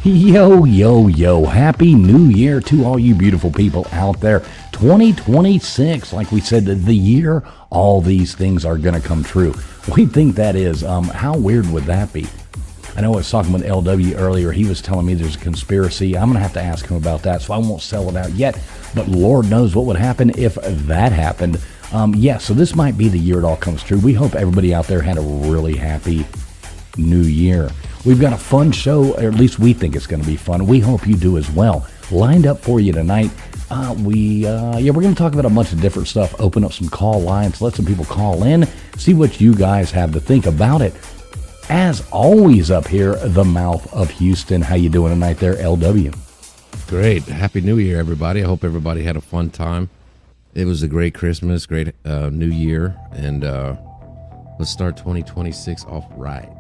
Yo, yo, yo. Happy New Year to all you beautiful people out there. 2026, like we said, the year all these things are going to come true. We think that is. How weird would that be? I know I was talking with LW earlier. He was telling me there's a conspiracy. I'm going to have to ask him about that, so I won't sell it out yet. But Lord knows what would happen if that happened. So this might be the year it all comes true. We hope everybody out there had a really happy New Year. We've got a fun show, or at least we think it's going to be fun. We hope you do as well. Lined up for you tonight. We're going to talk about a bunch of different stuff. Open up some call lines, let some people call in, see what you guys have to think about it. As always, up here, the mouth of Houston. How you doing tonight, there, LW? Great. Happy New Year, everybody. I hope everybody had a fun time. It was a great Christmas, great New Year, and let's start 2026 off right.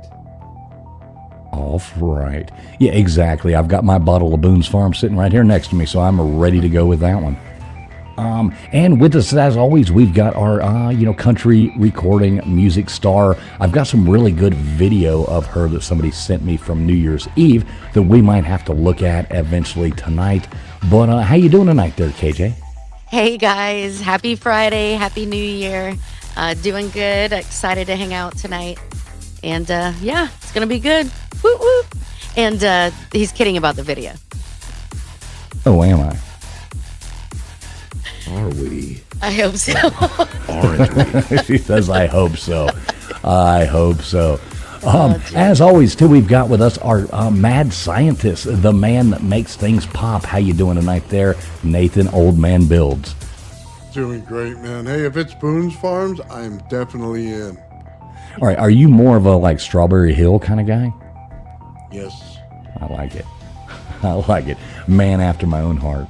Off right. Yeah, exactly. I've got my bottle of Boone's Farm sitting right here next to me, so I'm ready to go with that one. And with us, as always, we've got our, country recording music star. I've got some really good video of her that somebody sent me from New Year's Eve that we might have to look at eventually tonight. But how you doing tonight there, KJ? Hey, guys. Happy Friday. Happy New Year. Doing good. Excited to hang out tonight. And, it's going to be good. Woo woo. And he's kidding about the video. Oh, am I? Are we? I hope so. Aren't we? She says, I hope so. I hope so. As always, too, we've got with us our mad scientist, the man that makes things pop. How you doing tonight there, Nathan Old Man Builds? Doing great, man. Hey, if it's Boone's Farms, I'm definitely in. All right, are you more of a Strawberry Hill kind of guy? Yes. I like it. I like it. Man after my own heart.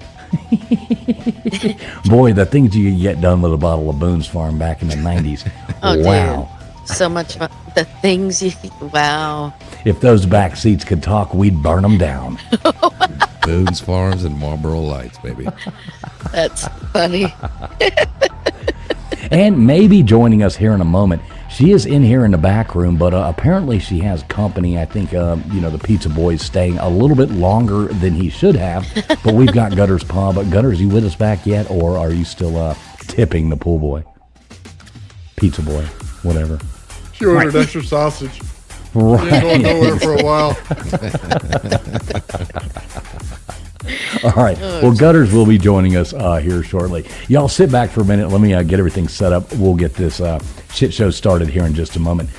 Boy, the things you could get done with a bottle of Boone's Farm back in the 90s. Oh, wow. Dude. So much fun. The things you... Wow. If those back seats could talk, we'd burn them down. Boone's Farms and Marlboro Lights, baby. That's funny. And maybe joining us here in a moment. She is in here in the back room, but apparently she has company. I think, the pizza boy's staying a little bit longer than he should have. But we've got Gutters Pub. Gutters, you with us back yet, or are you still tipping the pool boy? Pizza boy, whatever. She ordered extra sausage. Right. She ain't going nowhere for a while. All right. Well, Gutters will be joining us here shortly. Y'all sit back for a minute. Let me get everything set up. We'll get this shit show started here in just a moment.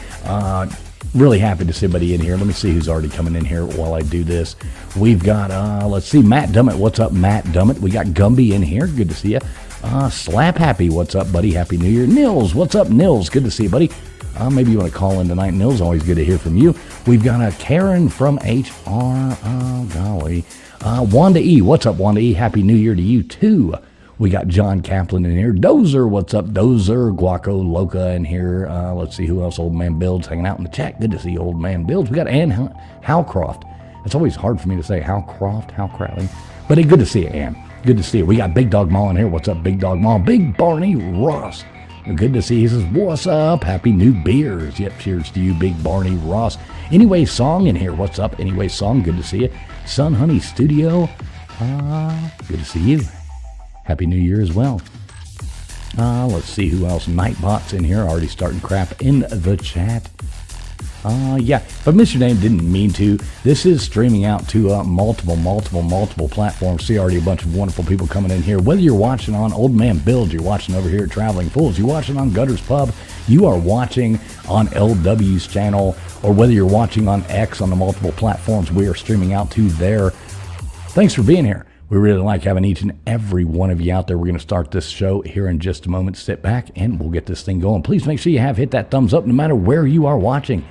Really happy to see everybody in here. Let me see who's already coming in here while I do this. We've got, let's see, Matt Dummett. What's up, Matt Dummett? We got Gumby in here. Good to see you. Slap Happy. What's up, buddy? Happy New Year. Nils. What's up, Nils? Good to see you, buddy. Maybe you want to call in tonight. Nils, always good to hear from you. We've got a Karen from HR. Oh, golly. Wanda E. What's up, Wanda E? Happy New Year to you, too. We got John Kaplan in here. Dozer, what's up, Dozer? Guaco Loca in here. Let's see who else. Old Man Builds hanging out in the chat. Good to see Old Man Builds. We got Ann Howcroft. It's always hard for me to say Howcroft. But good to see you, Ann. Good to see you. We got Big Dog Mall in here. What's up, Big Dog Mall? Big Barney Ross. Good to see you. He says, what's up? Happy New Beers. Yep, cheers to you, Big Barney Ross. Anyway Song in here. What's up? Anyway Song, good to see you. Sun Honey Studio. Good to see you. Happy New Year as well. Let's see who else. Nightbot's in here. Already starting crap in the chat. If I missed your name, didn't mean to. This is streaming out to multiple platforms. See already a bunch of wonderful people coming in here. Whether you're watching on Old Man Build, you're watching over here at Traveling Fools, you're watching on Gutters Pub, you are watching on LW's channel, or whether you're watching on X on the multiple platforms we are streaming out to there. Thanks for being here. We really like having each and every one of you out there. We're going to start this show here in just a moment. Sit back and we'll get this thing going. Please make sure you have hit that thumbs up no matter where you are watching.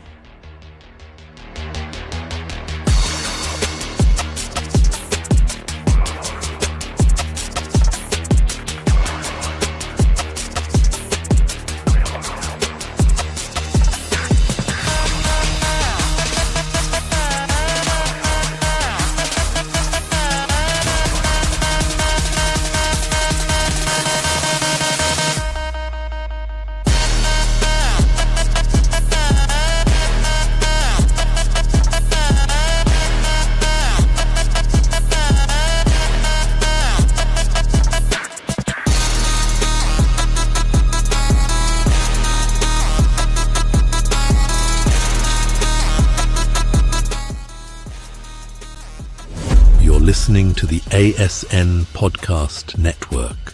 listening to the ASN Podcast Network.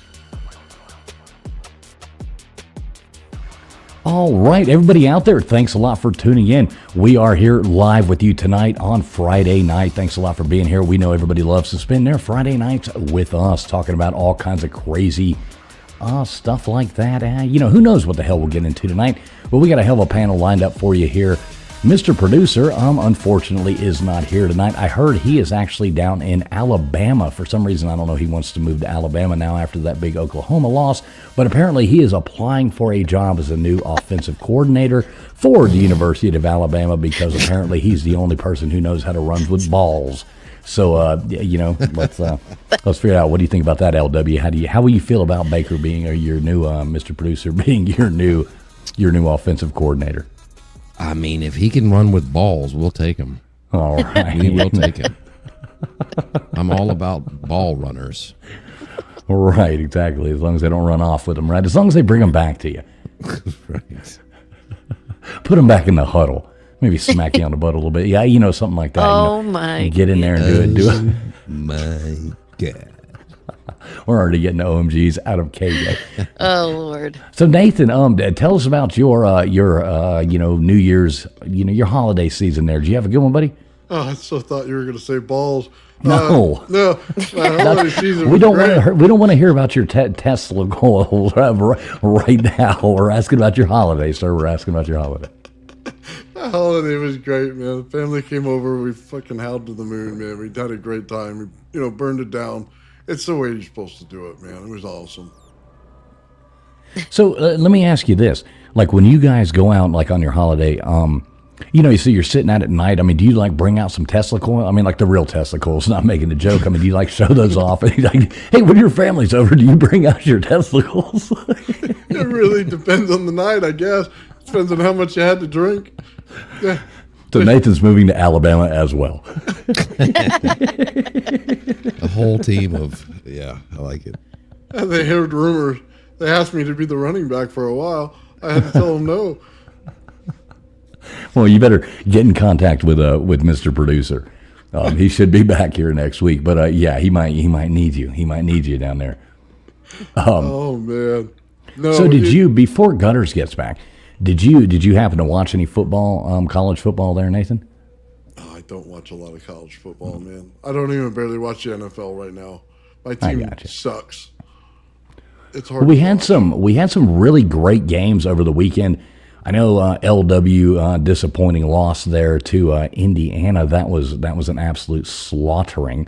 All right, everybody out there, thanks a lot for tuning in. We are here live with you tonight on Friday night. Thanks a lot for being here. We know everybody loves to spend their Friday nights with us, talking about all kinds of crazy stuff like that. Who knows what the hell we'll get into tonight. But we got a hell of a panel lined up for you here. Mr. Producer, unfortunately, is not here tonight. I heard he is actually down in Alabama. For some reason, I don't know, he wants to move to Alabama now after that big Oklahoma loss. But apparently, he is applying for a job as a new offensive coordinator for the University of Alabama because apparently he's the only person who knows how to run with balls. So, let's figure out, what do you think about that, LW? How will you feel about Baker being your new Mr. Producer, being your new offensive coordinator? I mean, if he can run with balls, we'll take him. All right. We will take him. I'm all about ball runners. Right, exactly. As long as they don't run off with them, right? As long as they bring them back to you. Right. Put them back in the huddle. Maybe smack you on the butt a little bit. Yeah, something like that. Oh, my. Get in there and do it. My God. We're already getting the OMGs out of KJ. Oh, Lord. So Nathan, tell us about your New Year's, your holiday season there. Did you have a good one, buddy? Oh, I so thought you were going to say balls. No. No. My holiday season We was don't great. want to hear about your Tesla goals right now. We're asking about your holiday, sir. We're asking about your holiday. My holiday was great, man. The family came over. We fucking howled to the moon, man. We had a great time. We, burned it down. It's the way you're supposed to do it, man. It was awesome. So let me ask you this: like when you guys go out, like on your holiday, you see you're sitting out at night. I mean, do you like bring out some Tesla coils? I mean, like the real Tesla coils, not making a joke. I mean, do you like show those off? And like, hey, when your family's over, do you bring out your Tesla coils? It really depends on the night, I guess. Depends on how much you had to drink. Yeah. So Nathan's moving to Alabama as well. A whole team of, I like it. And they heard rumors. They asked me to be the running back for a while. I had to tell them no. Well, you better get in contact with Mr. Producer. He should be back here next week. But he might need you. He might need you down there. Oh man. No. So before Gutters gets back, did you happen to watch any football, college football there, Nathan? Oh, I don't watch a lot of college football, man. I don't even barely watch the NFL right now. My team sucks. It's hard. We had some really great games over the weekend. I know LW disappointing loss there to Indiana. That was an absolute slaughtering.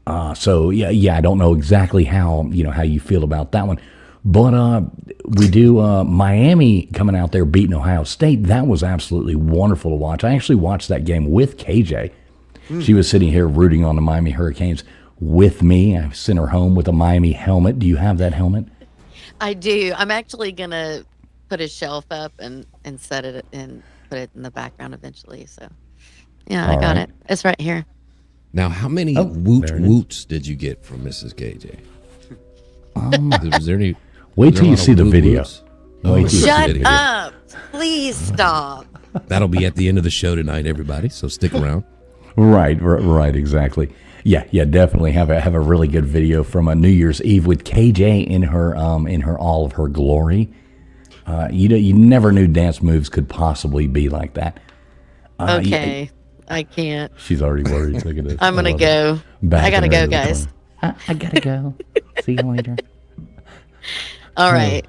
So I don't know exactly how you feel about that one. But we do Miami coming out there beating Ohio State. That was absolutely wonderful to watch. I actually watched that game with KJ. She was sitting here rooting on the Miami Hurricanes with me. I sent her home with a Miami helmet. Do you have that helmet? I do. I'm actually going to put a shelf up and set it and put it in the background eventually. So, yeah, I got it. It's right here. Now, how many woots did you get from Mrs. KJ? Was there any... Wait till you see the video. Shut up. Please stop. That'll be at the end of the show tonight, everybody, so stick around. Right, exactly. Yeah, definitely have a really good video from a New Year's Eve with KJ in her all of her glory. You never knew dance moves could possibly be like that. Okay, I can't. She's already worried. Look at this. I'm gonna go. I gotta go, guys. I gotta go. See you later. All right.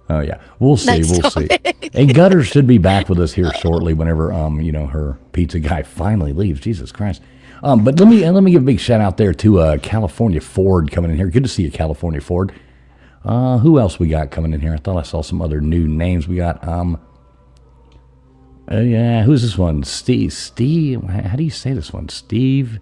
Oh yeah, we'll see. Next We'll see. And Gutters should be back with us here shortly. Whenever her pizza guy finally leaves. Jesus Christ. But let me give a big shout out there to California Ford coming in here. Good to see you, California Ford. Who else we got coming in here? I thought I saw some other new names. We got who's this one? Steve. How do you say this one? Steve,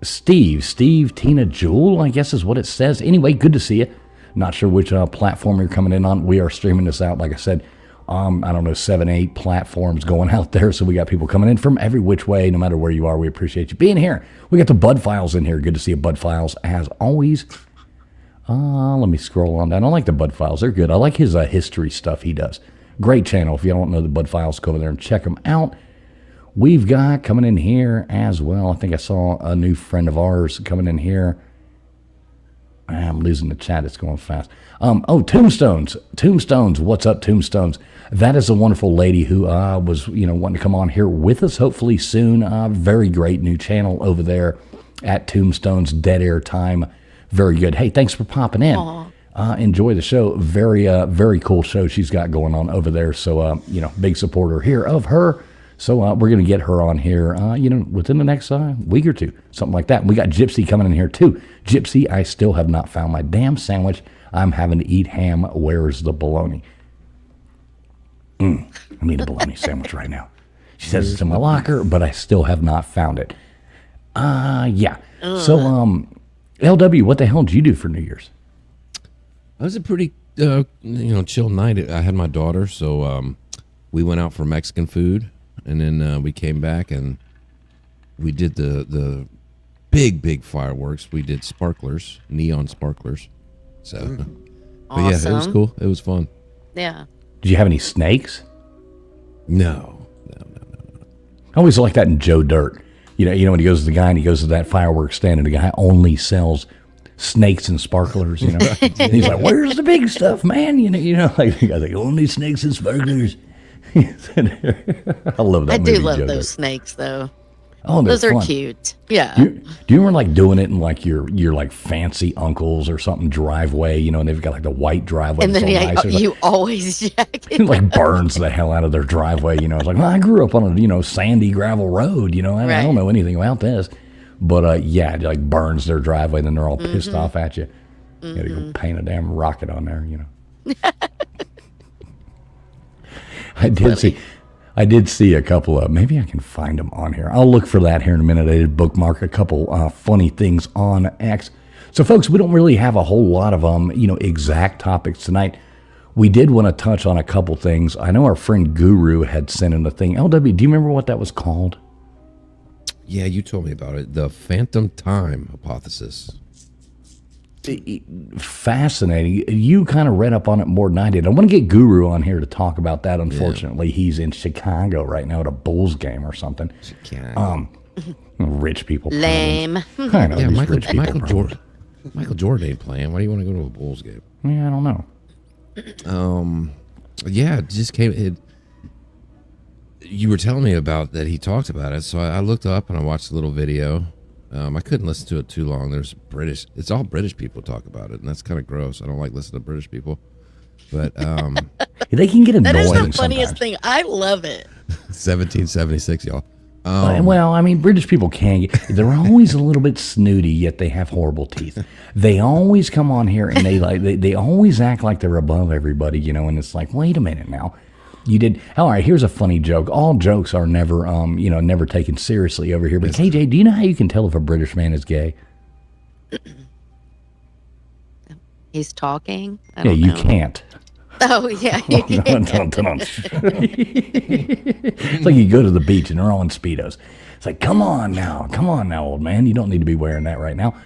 Tina Jewel, I guess is what it says. Anyway, good to see you. Not sure which platform you're coming in on. We are streaming this out, like I said, I don't know, 7, 8 platforms going out there. So we got people coming in from every which way, no matter where you are. We appreciate you being here. We got the Bud Files in here. Good to see you, Bud Files, as always. Let me scroll on down. I like the Bud Files. They're good. I like his history stuff he does. Great channel. If you don't know the Bud Files, go over there and check them out. We've got coming in here as well. I think I saw a new friend of ours coming in here. I'm losing the chat. It's going fast. Tombstones. Tombstones. What's up, Tombstones? That is a wonderful lady who was, wanting to come on here with us hopefully soon. Very great new channel over there at Tombstones. Dead Air Time. Very good. Hey, thanks for popping in. Enjoy the show. Very, very cool show she's got going on over there. So, big supporter here of her. So we're going to get her on here, within the next week or two, something like that. We got Gypsy coming in here too. Gypsy, I still have not found my damn sandwich. I'm having to eat ham. Where's the bologna? I need a bologna sandwich right now. She says it's in my locker, but I still have not found it. Yeah. So, LW, what the hell did you do for New Year's? It was a pretty, chill night. I had my daughter, so we went out for Mexican food. And then we came back and we did the big fireworks. We did sparklers, neon sparklers. So, but yeah, it was cool. It was fun. Yeah. Did you have any snakes? No. I always like that in Joe Dirt. You know when he goes to the guy and he goes to that fireworks stand and the guy only sells snakes and sparklers. And he's like, "Where's the big stuff, man?" Like the guy's like, "Only snakes and sparklers." I love that. I movie, do love Joe those Dirt. snakes, though. Oh, those are fun. cute. Yeah. Do you remember like doing it in like your like fancy uncles or something driveway? And they've got like the white driveway. And then nice. you always jack it. Like burns the hell out of their driveway. It's like, well, I grew up on a sandy gravel road. I don't know anything about this, but it like burns their driveway. Then they're all pissed off at you. You got to go paint a damn rocket on there. I did see a couple of, maybe I can find them on here. I'll look for that here in a minute. I did bookmark a couple funny things on X. So folks, we don't really have a whole lot of exact topics tonight. We did want to touch on a couple things. I know our friend Guru had sent in a thing. LW, do you remember what that was called? Yeah, you told me about it. The phantom time hypothesis. Fascinating. You kind of read up on it more than I did. I want to get Guru on here to talk about that. Unfortunately, he's in Chicago right now at a Bulls game or something. Chicago. Rich people. Lame. I know. Yeah, These Michael Jordan ain't playing. Why do you want to go to a Bulls game? Yeah, I don't know. Yeah, it just came. You were telling me about that. He talked about it, so I looked up and I watched a little video. I couldn't listen to it too long. There's British. It's all British people talk about it, and that's kind of gross. I don't like listening to British people, but they can get annoying. That is the funniest sometimes. thing. I love it. 1776, y'all. Well, I mean, British people can get. They're always a little bit snooty, yet they have horrible teeth. They always come on here and they always act like they're above everybody, and it's like, wait a minute now. You did. All right, here's a funny joke. All jokes are never, never taken seriously over here. But KJ, do you know how you can tell if a British man is gay? He's talking. I Yeah, don't you know. can't. Oh yeah. You can. It's like you go to the beach and they're all in Speedos. It's like, come on now, old man. You don't need to be wearing that right now.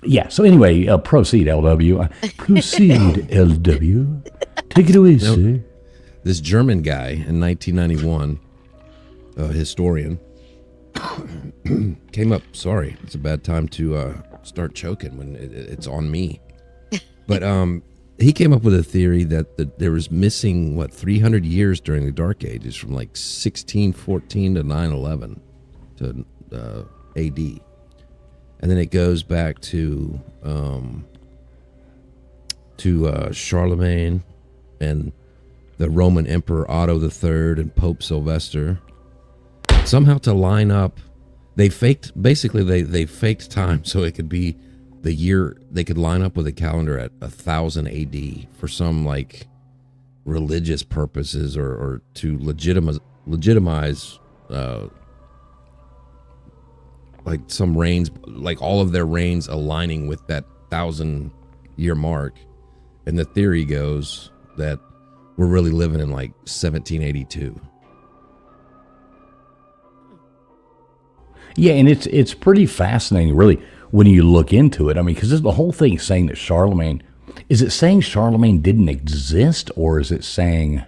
Yeah. So anyway, proceed, LW. Proceed, LW. Take it away, sir. This German guy in 1991, a historian, came up. Sorry, it's a bad time to start choking when it's on me. But he came up with a theory that there was missing 300 years during the Dark Ages, from like 1614 to 911 to AD, and then it goes back to Charlemagne and the Roman Emperor Otto III and Pope Sylvester, somehow to line up. They faked time so it could be the year. They could line up with a calendar at 1000 AD for some like religious purposes or to legitimize like some reigns, like all of their reigns aligning with that 1000-year mark. And the theory goes that we're really living in like 1782. Yeah, and it's pretty fascinating, really, when you look into it. I mean, because the whole thing is saying that Charlemagne, is it saying Charlemagne didn't exist, or is it saying,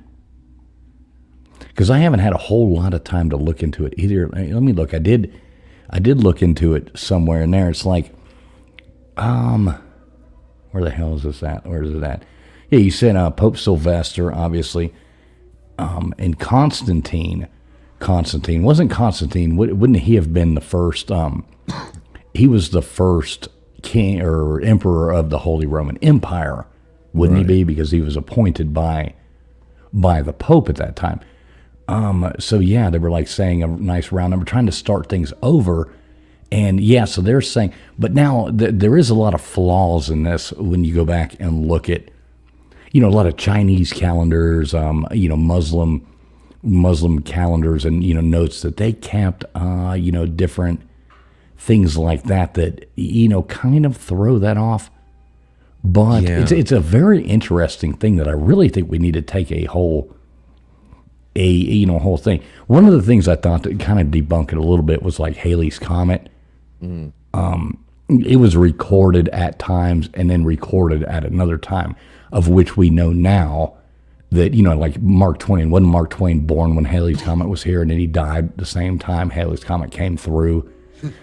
because I haven't had a whole lot of time to look into it either. Let me look. I did look into it somewhere in there. It's like, where the hell is this at? Where is it at? Yeah, you said Pope Sylvester, obviously, and Constantine. Wasn't Constantine? Wouldn't he have been the first? He was the first king or emperor of the Holy Roman Empire, wouldn't he be? Because he was appointed by the Pope at that time. So yeah, they were like saying a nice round number, trying to start things over. And yeah, so they're saying, but now there is a lot of flaws in this when you go back and look at, a lot of Chinese calendars, Muslim calendars, and notes that they kept, different things like that kind of throw that off. But it's a very interesting thing that I really think we need to take a whole thing. One of the things I thought that kind of debunked it a little bit was like Halley's Comet. It was recorded at times and then recorded at another time, of which we know now that, like Mark Twain, wasn't Mark Twain born when Halley's Comet was here, and then he died the same time Halley's Comet came through?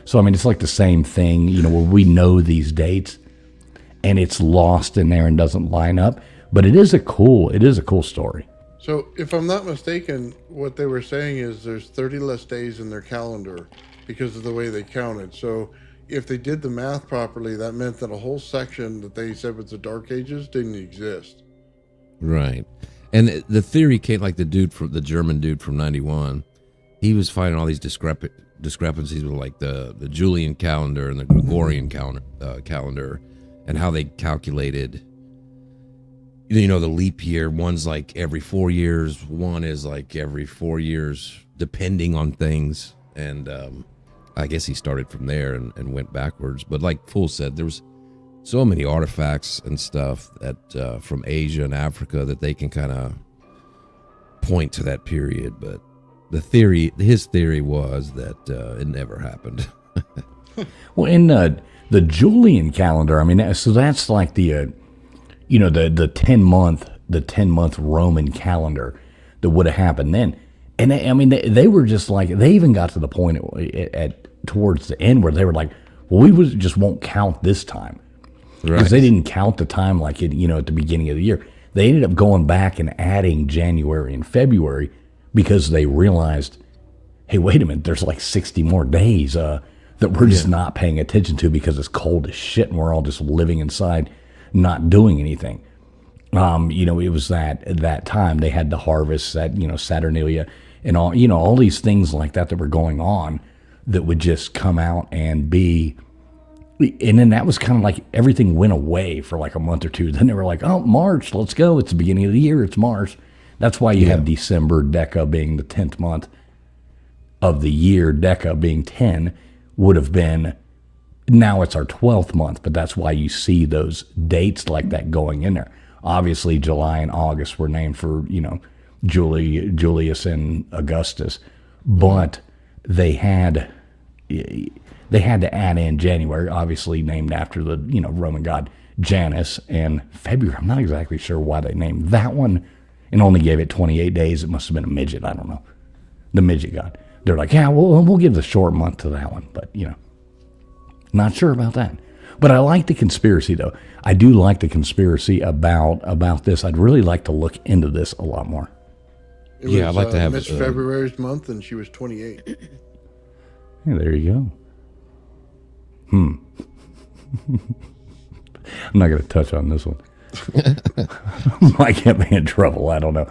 So, I mean, it's like the same thing, where we know these dates and it's lost in there and doesn't line up. But it is a cool story. So, if I'm not mistaken, what they were saying is there's 30 less days in their calendar because of the way they counted. So, if they did the math properly, that meant that a whole section that they said was the Dark Ages didn't exist. Right. And the theory came like the German dude from 91. He was finding all these discrepancies with like the Julian calendar and the Gregorian calendar, and how they calculated, the leap year. One's like every 4 years, one is like every 4 years, depending on things. And I guess he started from there and went backwards. But like Fool said, there was so many artifacts and stuff that from Asia and Africa that they can kind of point to that period. But his theory was that it never happened. Well, in the Julian calendar, I mean, so that's like the 10-month Roman calendar that would have happened then. And they were just like, they even got to the point towards the end where they were like, well, just won't count this time. Because they didn't count the time like at the beginning of the year. They ended up going back and adding January and February because they realized, hey, wait a minute, there's like 60 more days that we're just not paying attention to because it's cold as shit and we're all just living inside, not doing anything. It was that time they had the harvest, that Saturnalia and all these things like that were going on that would just come out and be. And then that was kind of like everything went away for like a month or two. Then they were like, oh, March, let's go. It's the beginning of the year. It's March. That's why you have December, Deca being the 10th month of the year. Deca being 10 would have been, now it's our 12th month, but that's why you see those dates like that going in there. Obviously, July and August were named for, Julius and Augustus, but they had to add in January, obviously named after the Roman god Janus, and February. I'm not exactly sure why they named that one and only gave it 28 days. It must have been a midget. I don't know. The midget god. They're like, yeah, we'll give the short month to that one, but not sure about that. But I like the conspiracy though. I do like the conspiracy about this. I'd really like to look into this a lot more. I'd like to have Miss February's month, and she was 28. Yeah, there you go. I'm not going to touch on this one. Might get me in trouble. I don't know.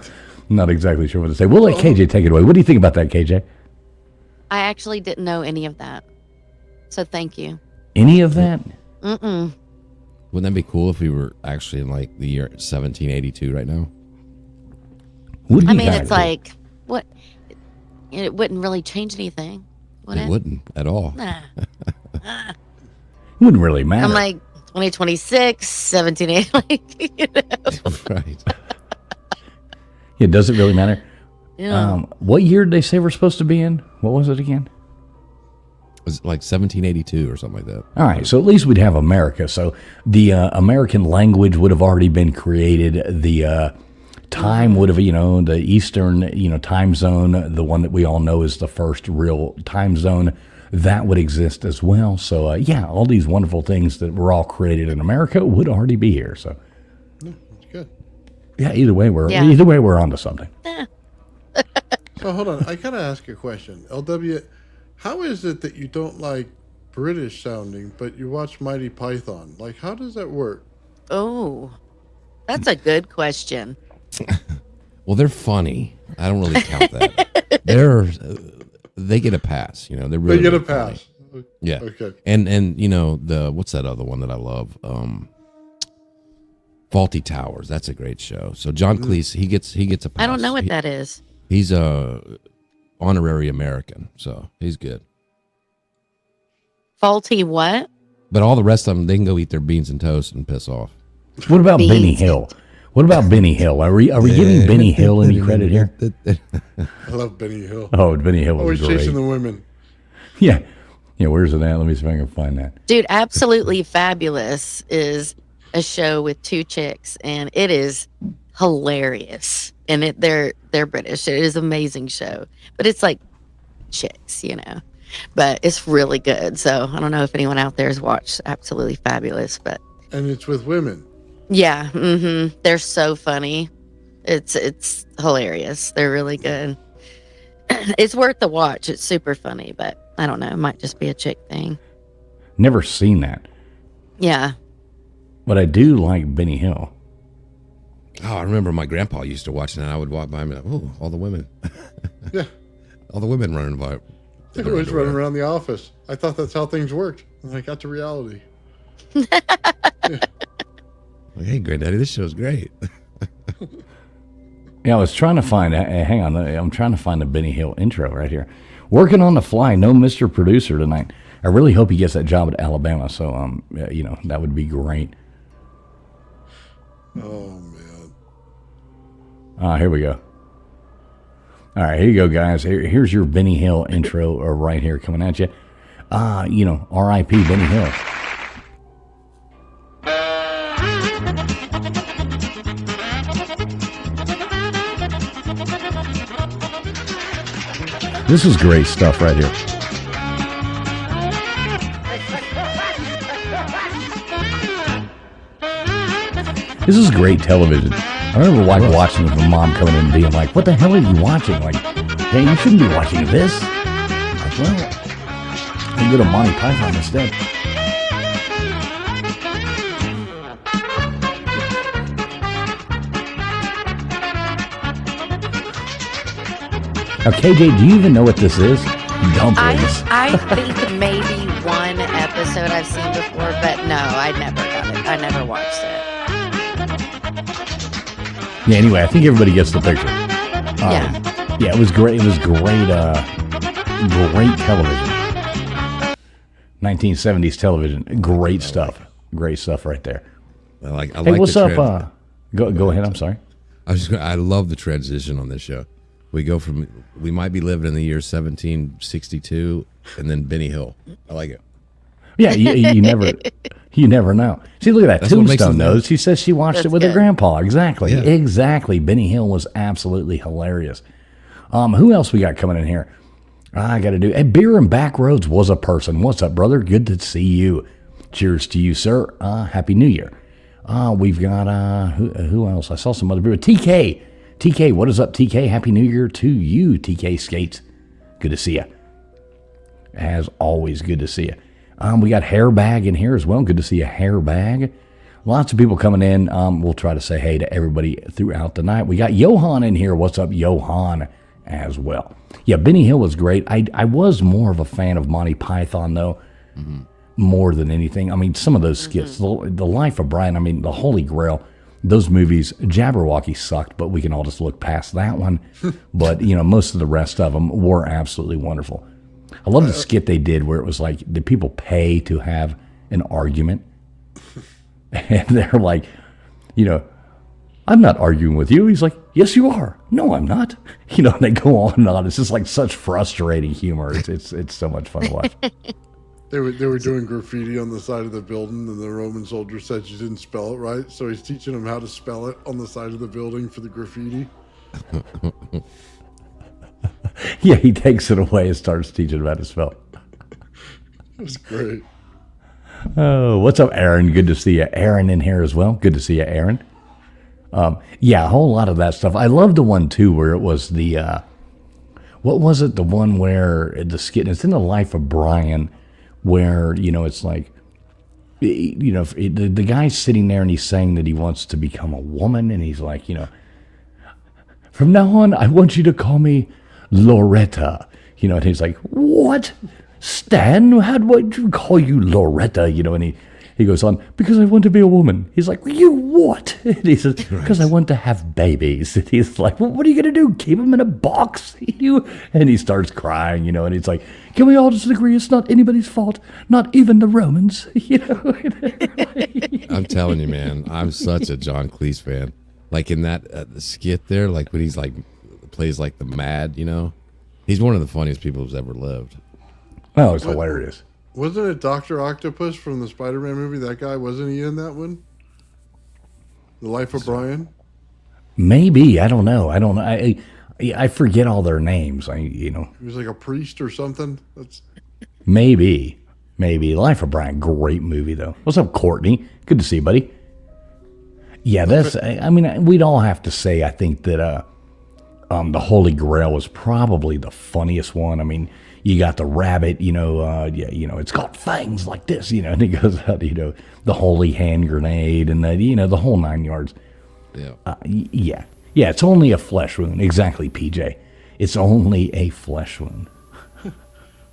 I'm not exactly sure what to say. We'll let KJ take it away. What do you think about that, KJ? I actually didn't know any of that. So thank you. Any of that? Mm-mm. Wouldn't that be cool if we were actually in like the year 1782 right now? I mean, it's like, what? It wouldn't really change anything, would it? It wouldn't at all. Nah. It wouldn't really matter. I'm like 2026, 1780. Right. Yeah, does it really matter? Yeah. What year did they say we're supposed to be in? What was it again? It was like 1782 or something like that. All right, so at least we'd have America. So the American language would have already been created. The time would have, the Eastern, time zone, the one that we all know is the first real time zone, that would exist as well. So, all these wonderful things that were all created in America would already be here. So, That's good. yeah, either way, we're onto something. So hold on, I gotta ask a question. LW, how is it that you don't like British sounding, but you watch Mighty Python? Like, how does that work? Oh, that's a good question. Well, they're funny. I don't really count that. They get a pass. They're really They get a really funny. pass. Yeah. Okay. And the what's that other one that I love? Faulty Towers. That's a great show. So John Cleese, he gets a pass. I don't know what that is. He's a honorary American, so he's good. Faulty what? But all the rest of them, they can go eat their beans and toast and piss off. What about Beans. Benny Hill? What about Benny Hill? Are we giving Benny Hill any credit here? I love Benny Hill. Oh, Benny Hill was Always great. chasing the women. Yeah. Where's it at? Let me see if I can find that. Dude, Absolutely Fabulous is a show with two chicks, and it is hilarious. And they're British. It is an amazing show, but it's like chicks, But it's really good. So I don't know if anyone out there has watched Absolutely Fabulous, but And it's with women. yeah, they're so funny. It's hilarious. They're really good. It's worth the watch. It's super funny, but I don't know. It might just be a chick thing. Never seen that. Yeah. But I do like Benny Hill. Oh, I remember my grandpa used to watch that. And I would walk by and be like, "Oh, all the women, Yeah. all the women running by." They were always running around the office. I thought that's how things worked. And I got to reality. Like, hey, Granddaddy, this show's great. Yeah, I was trying to find. Hang on, I'm trying to find the Benny Hill intro right here. Working on the fly, no Mr. Producer tonight. I really hope he gets that job at Alabama. So, that would be great. Oh, man. Here we go. All right, here you go, guys. Here's your Benny Hill intro right here coming at you. R.I.P. Benny Hill. This is great stuff right here. This is great television. I remember watching with my mom coming in and being like, "What the hell are you watching? Like, hey, you shouldn't be watching this." I'm like, well, I can go to Monty Python instead. Now, KJ, do you even know what this is? Dumplings. I think maybe one episode I've seen before, but no, I never got it. I never watched it. Yeah, anyway, I think everybody gets the picture. Yeah. Yeah, it was great. It was great, great television. 1970s television. Great stuff. Great stuff right there. I like What's the up? Go ahead. I'm sorry. I love the transition on this show. We might be living in the year 1762, and then Benny Hill. I like it. Yeah, you never know. See, look at that. That's what makes Tombstone it knows. She says she watched it with her good. grandpa. Exactly. Yeah. Exactly. Benny Hill was absolutely hilarious. Who else we got coming in here? I got to do. Beer and Backroads was a person. What's up, brother? Good to see you. Cheers to you, sir. Happy New Year. We've got who else? I saw some other people. TK, what is up, TK? Happy New Year to you, TK Skates. Good to see you. As always, good to see you. We got Hairbag in here as well. Good to see you, Hairbag. Lots of people coming in. We'll try to say hey to everybody throughout the night. We got Johan in here. What's up, Johan, as well. Yeah, Benny Hill was great. I was more of a fan of Monty Python, though, more than anything. I mean, some of those skits, the Life of Brian, I mean, the Holy Grail, those movies, Jabberwocky sucked, but we can all just look past that one. But, most of the rest of them were absolutely wonderful. I love the skit they did where it was like, did people pay to have an argument? And they're like, I'm not arguing with you. He's like, yes, you are. No, I'm not. And they go on and on. It's just like such frustrating humor. It's so much fun to watch. They were doing graffiti on the side of the building, and the Roman soldier said you didn't spell it right, so he's teaching them how to spell it on the side of the building for the graffiti. Yeah, he takes it away and starts teaching them how to spell. It was great. Oh, what's up, Aaron? Good to see you. Aaron in here as well. Good to see you, Aaron. Yeah, a whole lot of that stuff. I love the one, too, where it was the, what was it? The one where the skit, it's in the life of Brian, where, it's like, the guy's sitting there and he's saying that he wants to become a woman, and he's like, from now on, I want you to call me Loretta. And he's like, what? Stan, how do I call you Loretta? And he goes on, because I want to be a woman. He's like, you what? And he says, because I want to have babies. And he's like, well, what are you going to do? Keep them in a box? And he starts crying, and he's like, can we all just agree it's not anybody's fault? Not even the Romans, I'm telling you, man, I'm such a John Cleese fan. Like in that skit there, like when he's like, plays like the mad, he's one of the funniest people who's ever lived. Oh, it's hilarious. Wasn't it Dr. Octopus from the Spider-Man movie? That guy, wasn't he in that one? The Life of Brian? Maybe. I don't know. I forget all their names. He was like a priest or something. Maybe. Life of Brian, great movie though. What's up, Courtney? Good to see you, buddy. Yeah, we'd all have to say, I think that the Holy Grail was probably the funniest one. I mean, you got the rabbit, it's got fangs like this, and he goes out, the holy hand grenade and the whole 9 yards. Yeah. Yeah, it's only a flesh wound. Exactly, PJ. It's only a flesh wound.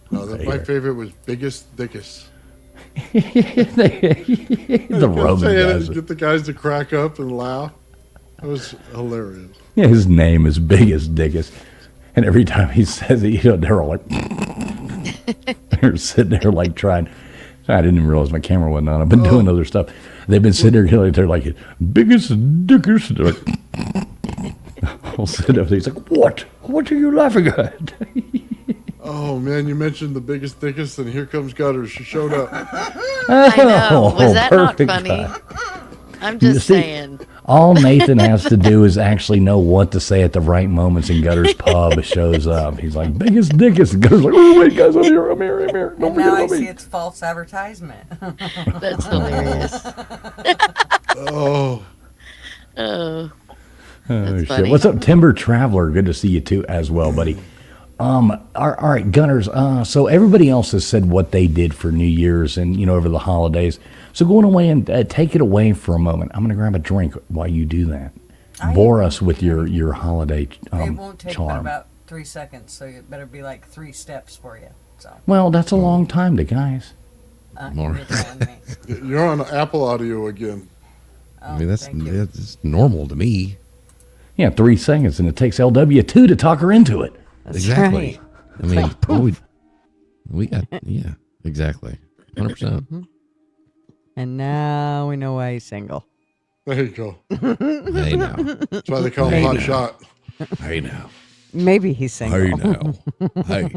My favorite was Biggest Dickus. The Roman guys. Get the guys to crack up and laugh. That was hilarious. Yeah, his name is Biggest Dickus. And every time he says it, they're all like, they're sitting there like trying. I didn't even realize my camera wasn't on. I've been doing other stuff. They've been sitting there, they're like, Biggest Dickus. They're like, I'll sit up there. He's like, what? What are you laughing at? Oh, man, you mentioned the Biggest Dickus, and here comes Gutters. She showed up. I know. Was that not funny? God. I'm just saying. All Nathan has to do is actually know what to say at the right moments, and Gutters Pub shows up. He's like, Biggest Dickus. And Gutters like, oh, wait, guys, I'm here. Don't and now I forget see it's false advertisement. That's hilarious. Oh. Shit. funny. What's up, Timber Traveler? Good to see you too as well, buddy. All right, Gunners. So everybody else has said what they did for New Year's and over the holidays. So going away and take it away for a moment. I'm going to grab a drink while you do that. Bore us with your holiday It won't take but charm. about 3 seconds, so it better be like 3 steps for you. So Well, that's a long time to guys. More. you're telling me. You're on Apple Audio again. I mean, that's thank you. normal to me. Yeah, 3 seconds, and it takes LW2 to talk her into it. That's Exactly. right. I mean, we got, yeah, exactly. 100%. And now we know why he's single. There you go. Hey now. That's why they call him Hot Shot. Hey now. Maybe he's single. Hey now. Hey.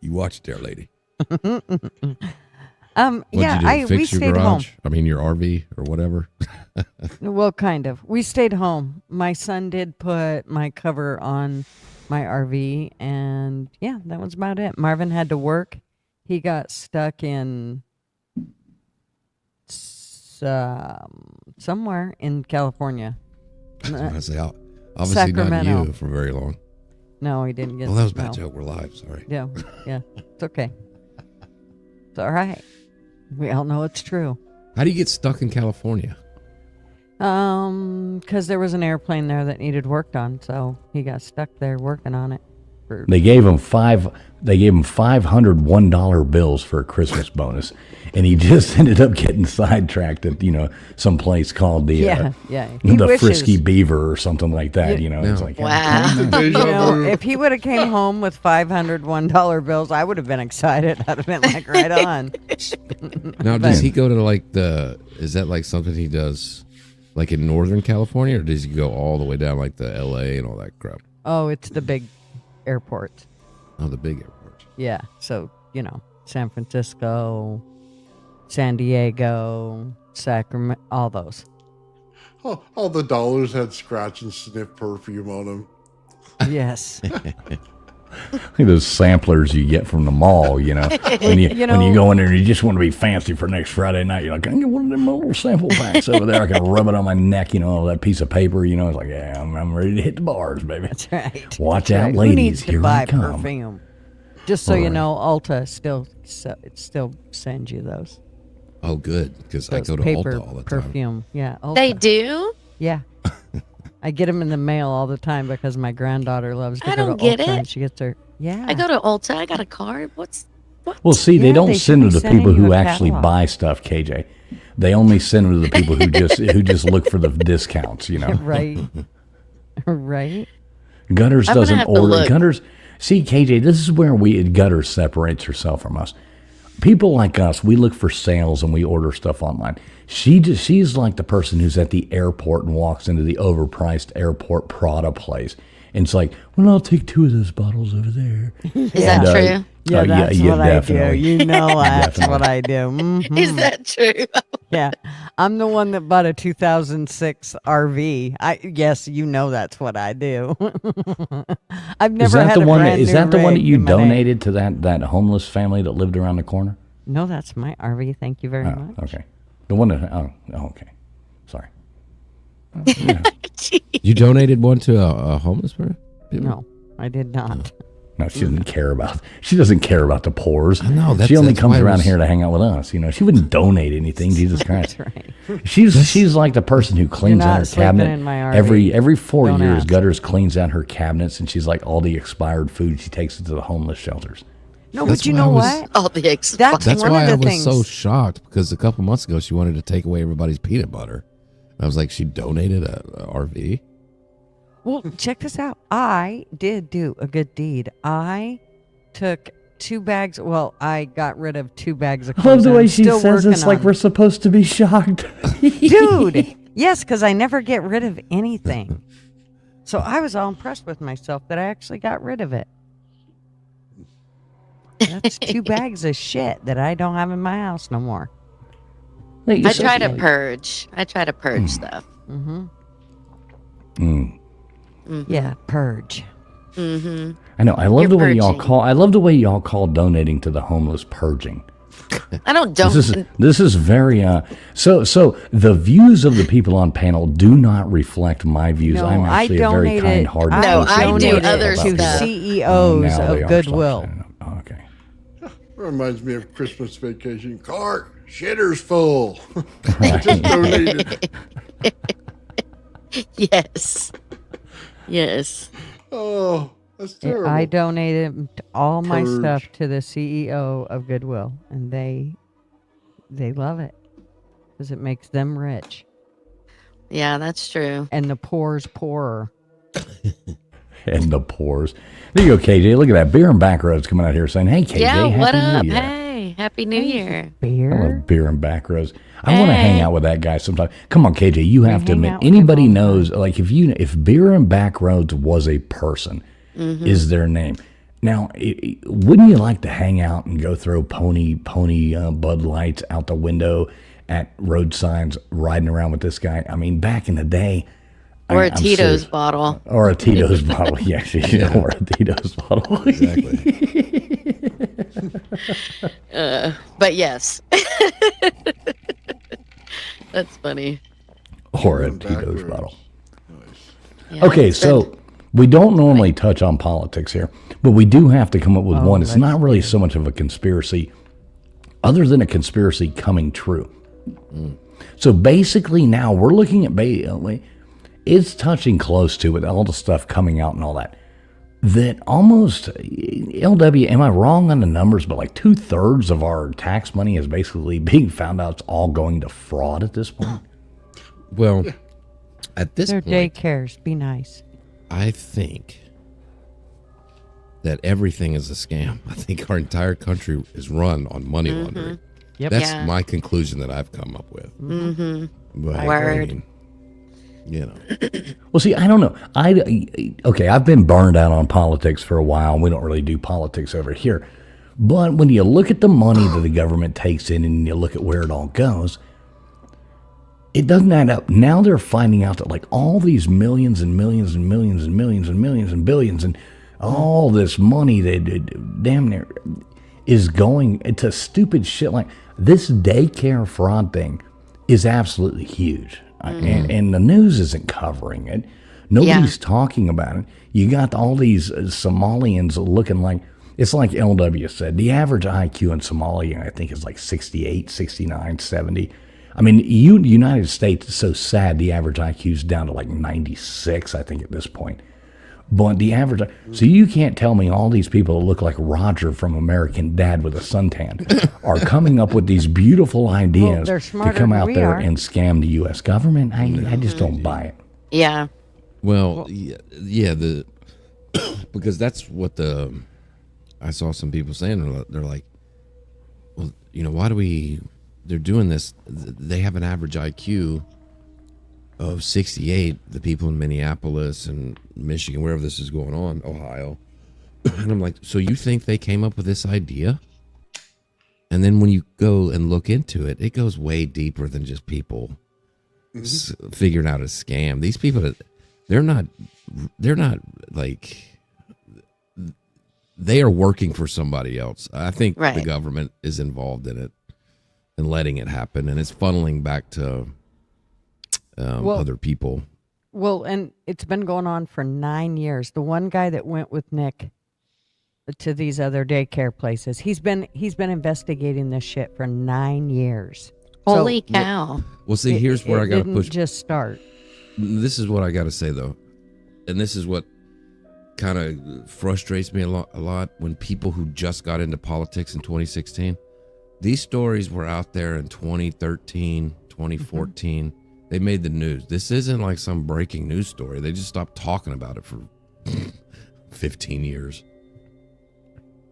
You watch it there, lady. What'd Yeah, you do? we Fix your stayed home. garage? I mean, your RV or whatever. Well, kind of. We stayed home. My son did put my cover on my RV, and yeah, that was about it. Marvin had to work. He got stuck in somewhere in California. I say, obviously not Sacramento. you for very long. No, he didn't get. Well, that was a bad no. joke. We're live. Sorry. Yeah, it's okay. It's all right. We all know it's true. How do you get stuck in California? Because there was an airplane there that needed worked on, so he got stuck there working on it. They gave him $500 $1 bills for a Christmas bonus, and he just ended up getting sidetracked at some place called the He the wishes- Frisky Beaver or something like that. It's like Wow. If he would have came home with $500 $1 bills, I would have been excited. I'd have been like, right on. Now, does he go to is that like something he does like in Northern California, or does he go all the way down like the LA and all that crap? Oh, it's the big airport. Oh, the big airport. Yeah, so San Francisco, San Diego, Sacramento, all those. All the dollars had scratch and sniff perfume on them. Yes. Look at those samplers you get from the mall, when you when you go in there and you just want to be fancy for next Friday night. You're like, I can get one of them little sample packs over there. I can rub it on my neck, that piece of paper. It's like, yeah, I'm ready to hit the bars, baby. That's right. Watch That's out, right. ladies. Who needs to Here buy I come. perfume? Just so you know, Ulta still sends you those. Oh, good, because I go to paper Ulta all the time. perfume. Yeah, Ulta. They do? Yeah. I get them in the mail all the time because my granddaughter loves to I go don't to get Ulta it. and she gets her. Yeah. I go to Ulta. I got a card. What? Well, see, they Yeah, don't they send them should to be people sending who you a actually catalog. buy stuff, KJ. They only send them to the people who just look for the discounts, Right. Right. Gutters I'm gonna doesn't have to order. look. Gutters, see, KJ, this is where Gutters separates herself from us. People like us, we look for sales and we order stuff online. She's like the person who's at the airport and walks into the overpriced airport Prada place. And it's like, well, I'll take 2 of those bottles over there. Is that true? Yeah, that's what definitely. I do. You know that's Definitely. what I do. Mhm. Is that true? Yeah. I'm the one that bought a 2006 RV. Yes, you know that's what I do. I've never Is that had the a one? brand Is new that the one that rig you in my name. donated to that homeless family that lived around the corner? No, that's my RV. Thank you very Oh, much. okay. The one that. Oh, okay. Sorry. You donated one to a homeless person? No, I did not. No, she doesn't care about. She doesn't care about the poors. I know, She only that's comes why I around was- here to hang out with us. She wouldn't donate anything. Jesus Christ. That's right. She's like the person who cleans not out her sleeping cabinet in my RV. every 4 Don't years. ask. Gutters cleans out her cabinets, and she's like all the expired food. She takes it to the homeless shelters. No, That's but you why I know was- what? All the That's That's one why of I the was so things- shocked, because a couple months ago she wanted to take away everybody's peanut butter. I was like, she donated a RV? Well, check this out. I did do a good deed. I took 2 bags. Well, I got rid of 2 bags of I clothes. love the that way I'm she still says working it's like on. we're supposed to be shocked. Dude, yes, because I never get rid of anything. So I was all impressed with myself that I actually got rid of it. That's 2 bags of shit that I don't have in my house no more. I try to purge. I try to purge stuff. Yeah, purge. I know. I love You're the way y'all purging. call. I love the way y'all call donating to the homeless purging. I don't This is very so the views of the people on panel do not reflect my views. No, I'm I actually a very donated. kind-hearted No, person. I who do knows about other people. stuff. to CEOs Now they of are Goodwill. stop saying it. Okay. Reminds me of Christmas vacation. Clark, shitter's full. Just donated. Yes. Yes. Oh, that's terrible. I donated all my Purge. stuff to the CEO of Goodwill, and they love it because it makes them rich, Yeah, that's true. and the poor's poorer. And the pores. There you go, KJ. Look at that. Beer and Backroads coming out here saying, "Hey, KJ, Yeah, happy what New up? Year." Hey, Happy New Year. I Beer. love Beer and Backroads. I want to hang Hey. out with that guy sometime. Come on, KJ. You have to hang admit, out with him anybody all the knows, like if Beer and Backroads was a person, is their name. Now, wouldn't you like to hang out and go throw pony Bud Lights out the window at road signs, riding around with this guy? I mean, back in the day. Or a I'm Tito's serious. bottle. Or a Tito's bottle. Yeah, or a Tito's bottle. Exactly. But yes. That's funny. Or a Going Tito's backwards. bottle. Yeah, Okay, it's so we don't normally touch on politics here, but we do have to come up with one. It's that's not really so much of a conspiracy, other than a conspiracy coming true. So basically, now we're looking at it's touching close to with all the stuff coming out and all that. That almost LW, am I wrong on the numbers? But like 2/3 of our tax money is basically being found out it's all going to fraud at this point. Well, at this Their point, daycares. Be nice. I think that everything is a scam. I think our entire country is run on money laundering. Yep. That's Yeah. my conclusion that I've come up with. But, Word. you know, Well, see, I don't know. I've been burned out on politics for a while. We don't really do politics over here. But when you look at the money that the government takes in and you look at where it all goes, it doesn't add up. Now they're finding out that like all these millions and millions and millions and millions and millions and billions and all this money that damn near is going into stupid shit like this daycare fraud thing is absolutely huge. And the news isn't covering it. Nobody's talking about it. You got all these Somalians looking like, it's like LW said, the average IQ in Somalia, I think, is like 68, 69, 70. I mean, United States is so sad the average IQ is down to like 96, I think, at this point. But the average, so you can't tell me all these people that look like Roger from American Dad with a suntan are coming up with these beautiful ideas to come out there and scam the U.S. government. I just don't buy it. Yeah. Well, yeah, because that's what I saw some people saying. They're like, well, why do they're doing this. They have an average IQ of 68, the people in Minneapolis and Michigan, wherever this is going on, Ohio. And I'm like, so you think they came up with this idea? And then when you go and look into it, it goes way deeper than just people figuring out a scam. These people, they're not like, they are working for somebody else. I think the government is involved in it and letting it happen, and it's funneling back to other people. Well, and it's been going on for 9 years. The one guy that went with Nick to these other daycare places, he's been investigating this shit for 9 years. Holy cow! Well, see, here's where I got to push. Just start. This is what I got to say though, and this is what kind of frustrates me a lot when people who just got into politics in 2016. These stories were out there in 2013, 2014. They made the news. This isn't like some breaking news story. They just stopped talking about it for 15 years.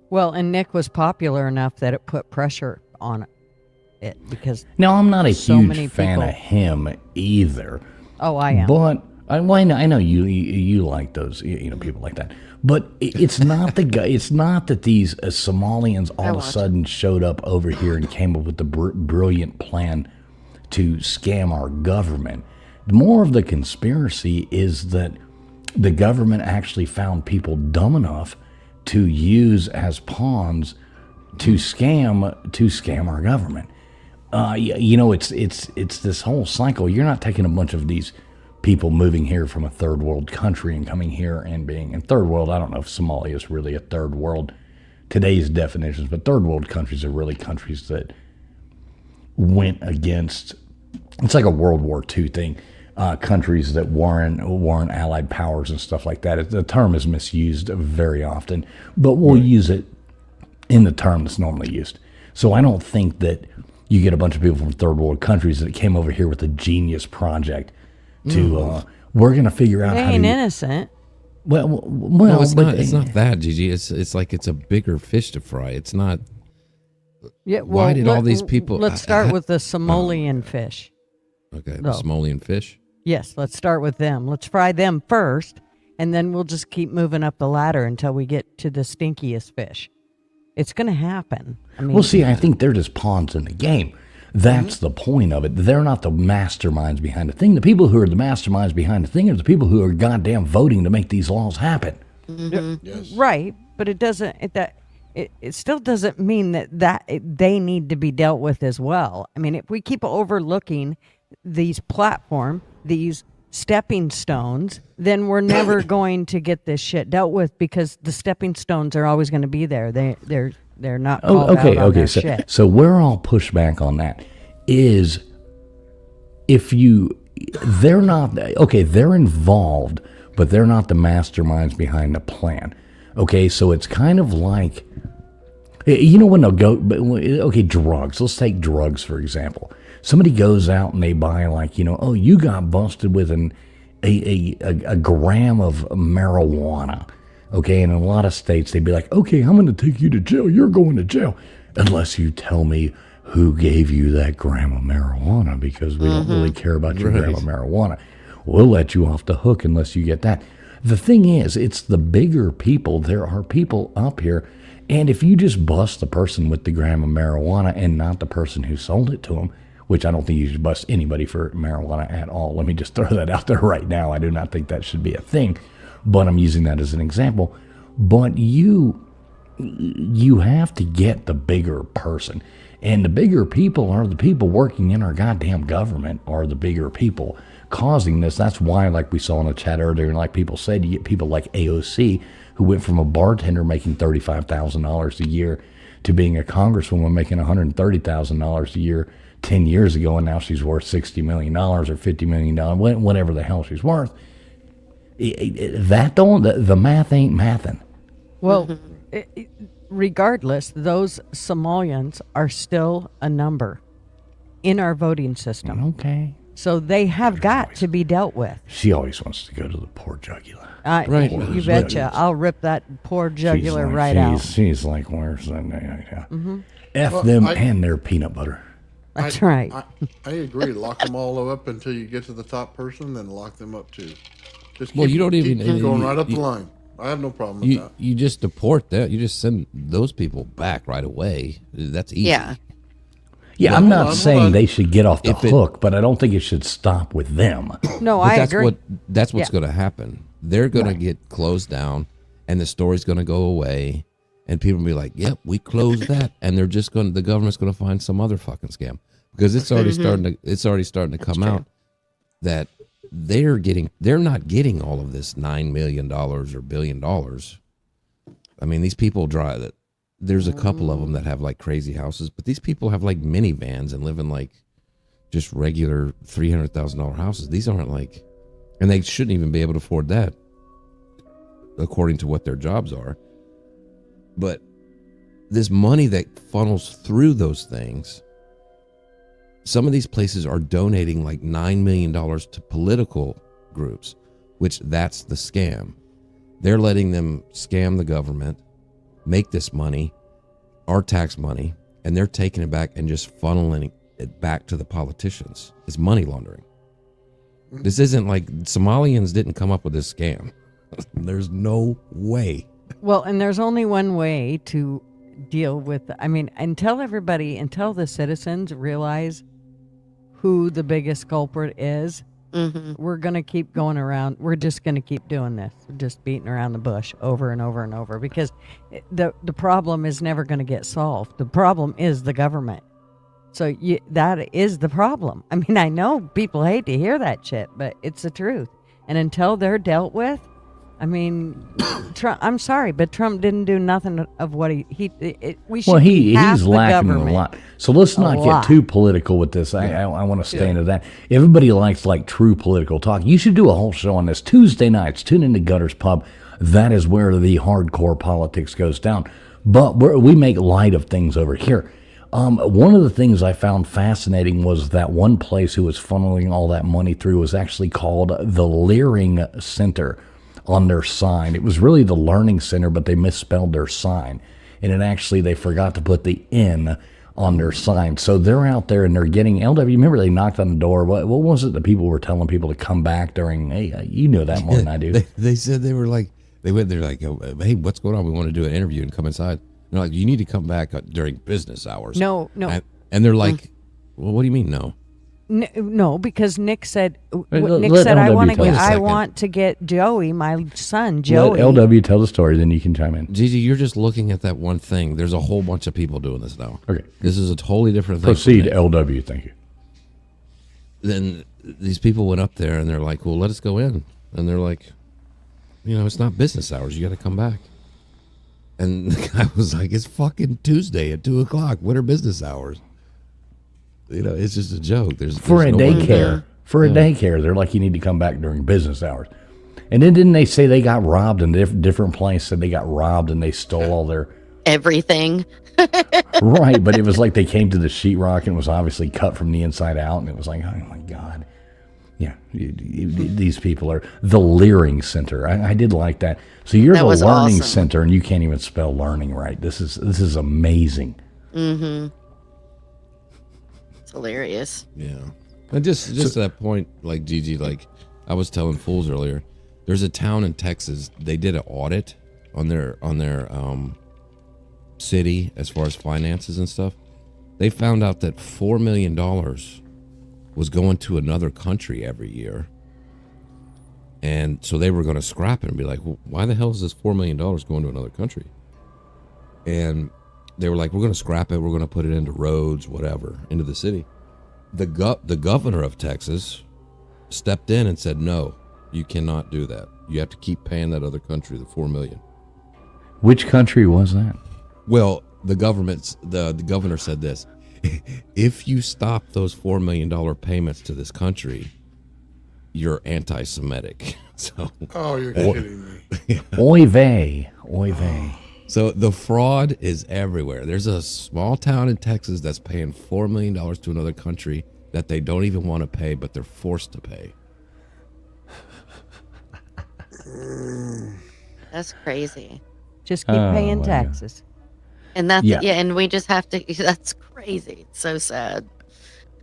Well, and Nick was popular enough that it put pressure on it because now I'm not a huge fan of him either. Oh, I am. But I know you like those people like that. But it's not the guy. It's not that these Somalians all of a sudden showed up over here and came up with the brilliant plan to scam our government. More of the conspiracy is that the government actually found people dumb enough to use as pawns to scam our government. It's this whole cycle. You're not taking a bunch of these people moving here from a third world country and coming here and being in third world. I don't know if Somalia is really a third world, today's definitions, but third world countries are really countries that went against, it's like a World War II thing, countries that weren't allied powers and stuff like that. The term is misused very often, but we'll use it in the term that's normally used. So I don't think that you get a bunch of people from third world countries that came over here with a genius project to we're going to figure out they how ain't to innocent. Well, no, it's not that, Gigi. It's like it's a bigger fish to fry. It's not. Yeah. Well, why did all these people? Let's start with the Somalian fish. Okay, the Somalian fish. Yes, let's start with them. Let's fry them first, and then we'll just keep moving up the ladder until we get to the stinkiest fish. It's going to happen. I mean, well, see, I think they're just pawns in the game. That's the point of it. They're not the masterminds behind the thing. The people who are the masterminds behind the thing are the people who are goddamn voting to make these laws happen. Mm-hmm. Yes. Right, but it doesn't. It still doesn't mean that they need to be dealt with as well. I mean, if we keep overlooking these these stepping stones, then we're never going to get this shit dealt with because the stepping stones are always going to be there. They're not called out on their shit. So where I'll push back on that is they're not, okay, they're involved, but they're not the masterminds behind the plan. Okay, so it's kind of like, when they'll go, okay, drugs. Let's take drugs, for example. Somebody goes out and they buy you got busted with a gram of marijuana. Okay, and in a lot of states, they'd be like, okay, I'm going to take you to jail. You're going to jail. Unless you tell me who gave you that gram of marijuana, because we don't really care about your gram of marijuana. We'll let you off the hook unless you get that. The thing is, it's the bigger people. There are people up here, And if you just bust the person with the gram of marijuana and not the person who sold it to them, which I don't think you should bust anybody for marijuana at all. Let me just throw that out there right now. I do not think that should be a thing, but I'm using that as an example. But you have to get the bigger person. And the bigger people are the people working in our goddamn government are the bigger people causing this. That's why, like we saw in the chat earlier, and like people said, you get people like AOC who went from a bartender making $35,000 a year to being a congresswoman making $130,000 a year 10 years ago, and now she's worth $60 million or $50 million, whatever the hell she's worth. The math ain't mathing. Well, regardless, those Somalians are still a number in our voting system. Okay. So they have got to be dealt with. She always wants to go to the poor jugular. Right. You betcha. I'll rip that poor jugular out. She's like, where's that? Yeah. F them and their peanut butter. That's right. I agree. Lock them all up until you get to the top person, then lock them up too. Just Well, you don't keep even- going right up the line. I have no problem with that. You just deport that. You just send those people back right away. That's easy. Yeah. Yeah, Well, I'm hold not on, saying hold on. they should get off the If it- hook, but I don't think it should stop with them. No, But I that's agree. that's what's Yeah. going to happen. They're going to get closed down, and the story's going to go away, and people will be like, "Yep, we closed that," and they're just going. The government's going to find some other fucking scam because it's already starting to. It's already starting to come out that they're not getting all of this $9 million or $1 billion. I mean, these people drive that. There's a couple of them that have like crazy houses, but these people have like minivans and live in like just regular $300,000 houses. These aren't like, and they shouldn't even be able to afford that according to what their jobs are. But this money that funnels through those things, some of these places are donating like $9 million to political groups, which that's the scam. They're letting them scam the government, make this money, our tax money, and they're taking it back and just funneling it back to the politicians. It's money laundering. This isn't like Somalians didn't come up with this scam. There's no way. Well, and there's only one way to deal with, until the citizens realize who the biggest culprit is, we're going to keep going around. We're just going to keep doing this, just beating around the bush over and over and over, because the problem is never going to get solved. The problem is the government. So that is the problem. I mean, I know people hate to hear that shit, but it's the truth. And until they're dealt with, Trump, I'm sorry, but Trump didn't do nothing of what we should be half he's the lacking government. a lot. So let's not get too political with this. I want to stay into that. Everybody likes like true political talk. You should do a whole show on this. Tuesday nights, tune into Gutters Pub. That is where the hardcore politics goes down. But we make light of things over here. One of the things I found fascinating was that one place who was funneling all that money through was actually called the Leering Center on their sign. It was really the Learning Center, but they misspelled their sign. And they forgot to put the N on their sign. So they're out there and they're getting LW. Remember they knocked on the door. What was it that people were telling people to come back during? Hey, you know that more than I do. They said they were like, they went there like, hey, what's going on? We want to do an interview and come inside. They're like, you need to come back during business hours. No. And they're like, well, what do you mean no? No, because Nick said, Let I LW tell us. I want to get Joey, my son, Joey. Let LW tell the story, then you can chime in. Gigi, you're just looking at that one thing. There's a whole bunch of people doing this now. Okay. This is a totally different thing. Proceed, LW. Thank you. Then these people went up there and they're like, well, let us go in. And they're like, it's not business hours. You got to come back. And the guy was like, it's fucking Tuesday at 2:00. What are business hours? It's just a joke. There's For a no way- daycare. For a daycare, they're like, you need to come back during business hours. And then didn't they say they got robbed in different places? Said they got robbed and they stole all their Everything. right. But it was like they came to the sheetrock and it was obviously cut from the inside out, and it was like, oh my god, yeah. These people are the Leering Center. I did like that. So you're That the was Learning awesome. Center, and you can't even spell learning right. This is amazing. It's hilarious. Yeah. And just to that point, like Gigi, like I was telling fools earlier, there's a town in Texas. They did an audit on their city as far as finances and stuff. They found out that $4 million was going to another country every year. And so they were going to scrap it and be like, well, why the hell is this $4 million going to another country? And they were like, we're going to scrap it. We're going to put it into roads, whatever, into the city. The governor of Texas stepped in and said, no, you cannot do that. You have to keep paying that other country the $4 million. Which country was that? Well, the governor said this: if you stop those $4 million payments to this country, you're anti-Semitic. So, Oh, you're kidding me. Oy vey. Oy vey. so the fraud is everywhere. There's a small town in Texas that's paying $4 million to another country that they don't even want to pay, but they're forced to pay. That's crazy. Just keep Oh, paying my taxes. And that's Yeah. and we just have to. That's crazy. It's so sad,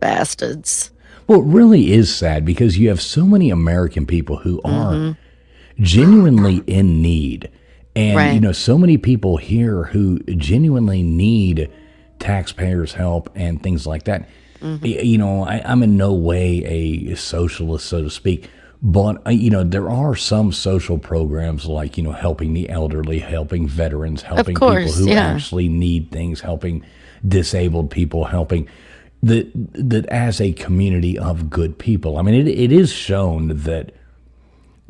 bastards. Well, it really is sad because you have so many American people who are genuinely in need. And, Right. you know, so many people here who genuinely need taxpayers' help and things like that. You know, I'm in no way a socialist, so to speak. But, you know, there are some social programs like, you know, helping the elderly, helping veterans, helping course, people who yeah. actually need things, helping disabled people, helping that as a community of good people. I mean, it is shown that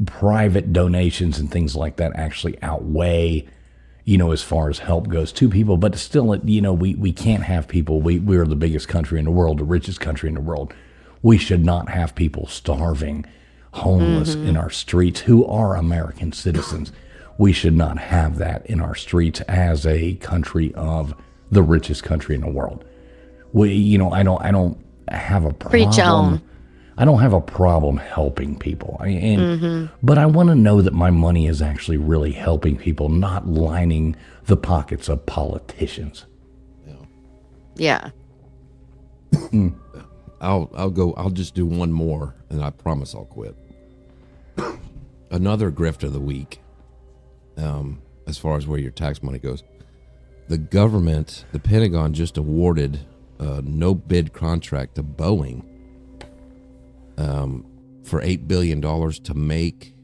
private donations and things like that actually outweigh, you know, as far as help goes to people. But still, you know, we can't have people, we're the biggest country in the world, the richest country in the world. We should not have people starving, homeless in our streets who are American citizens. We should not have that in our streets as a country of the richest country in the world. We, you know, I don't have a problem. Preach on. I don't have a problem helping people. But I want to know that my money is actually really helping people, not lining the pockets of politicians. Yeah. I'll just do one more, and I promise I'll quit. Another grift of the week, as far as where your tax money goes. The government, the Pentagon, just awarded a no-bid contract to Boeing for $8 billion to make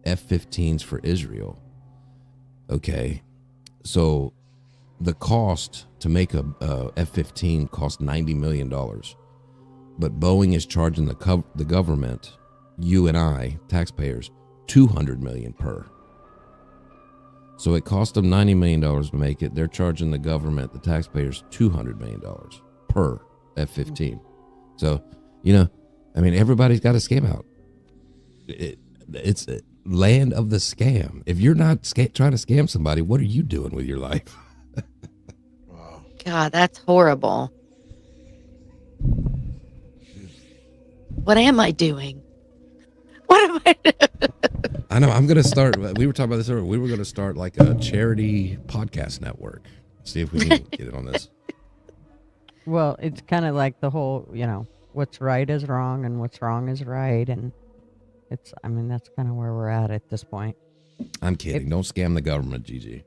F-15s for Israel. Okay, so the cost to make a F-15 cost $90 million. But Boeing is charging the government, you and I, taxpayers, $200 million per. So it cost them $90 million to make it. They're charging the government, the taxpayers, $200 million per F-15. So, you know, I mean, everybody's got a scam out. It's a land of the scam. If you're not trying to scam somebody, what are you doing with your life? God, that's horrible. What am I doing? What am I doing? I know. I'm going to start. We were talking about this earlier. We were going to start like a charity podcast network. See if we can get it on this. Well, it's kind of like the whole, you know, what's right is wrong and what's wrong is right. And I mean, that's kind of where we're at this point. I'm kidding. Don't scam the government, Gigi.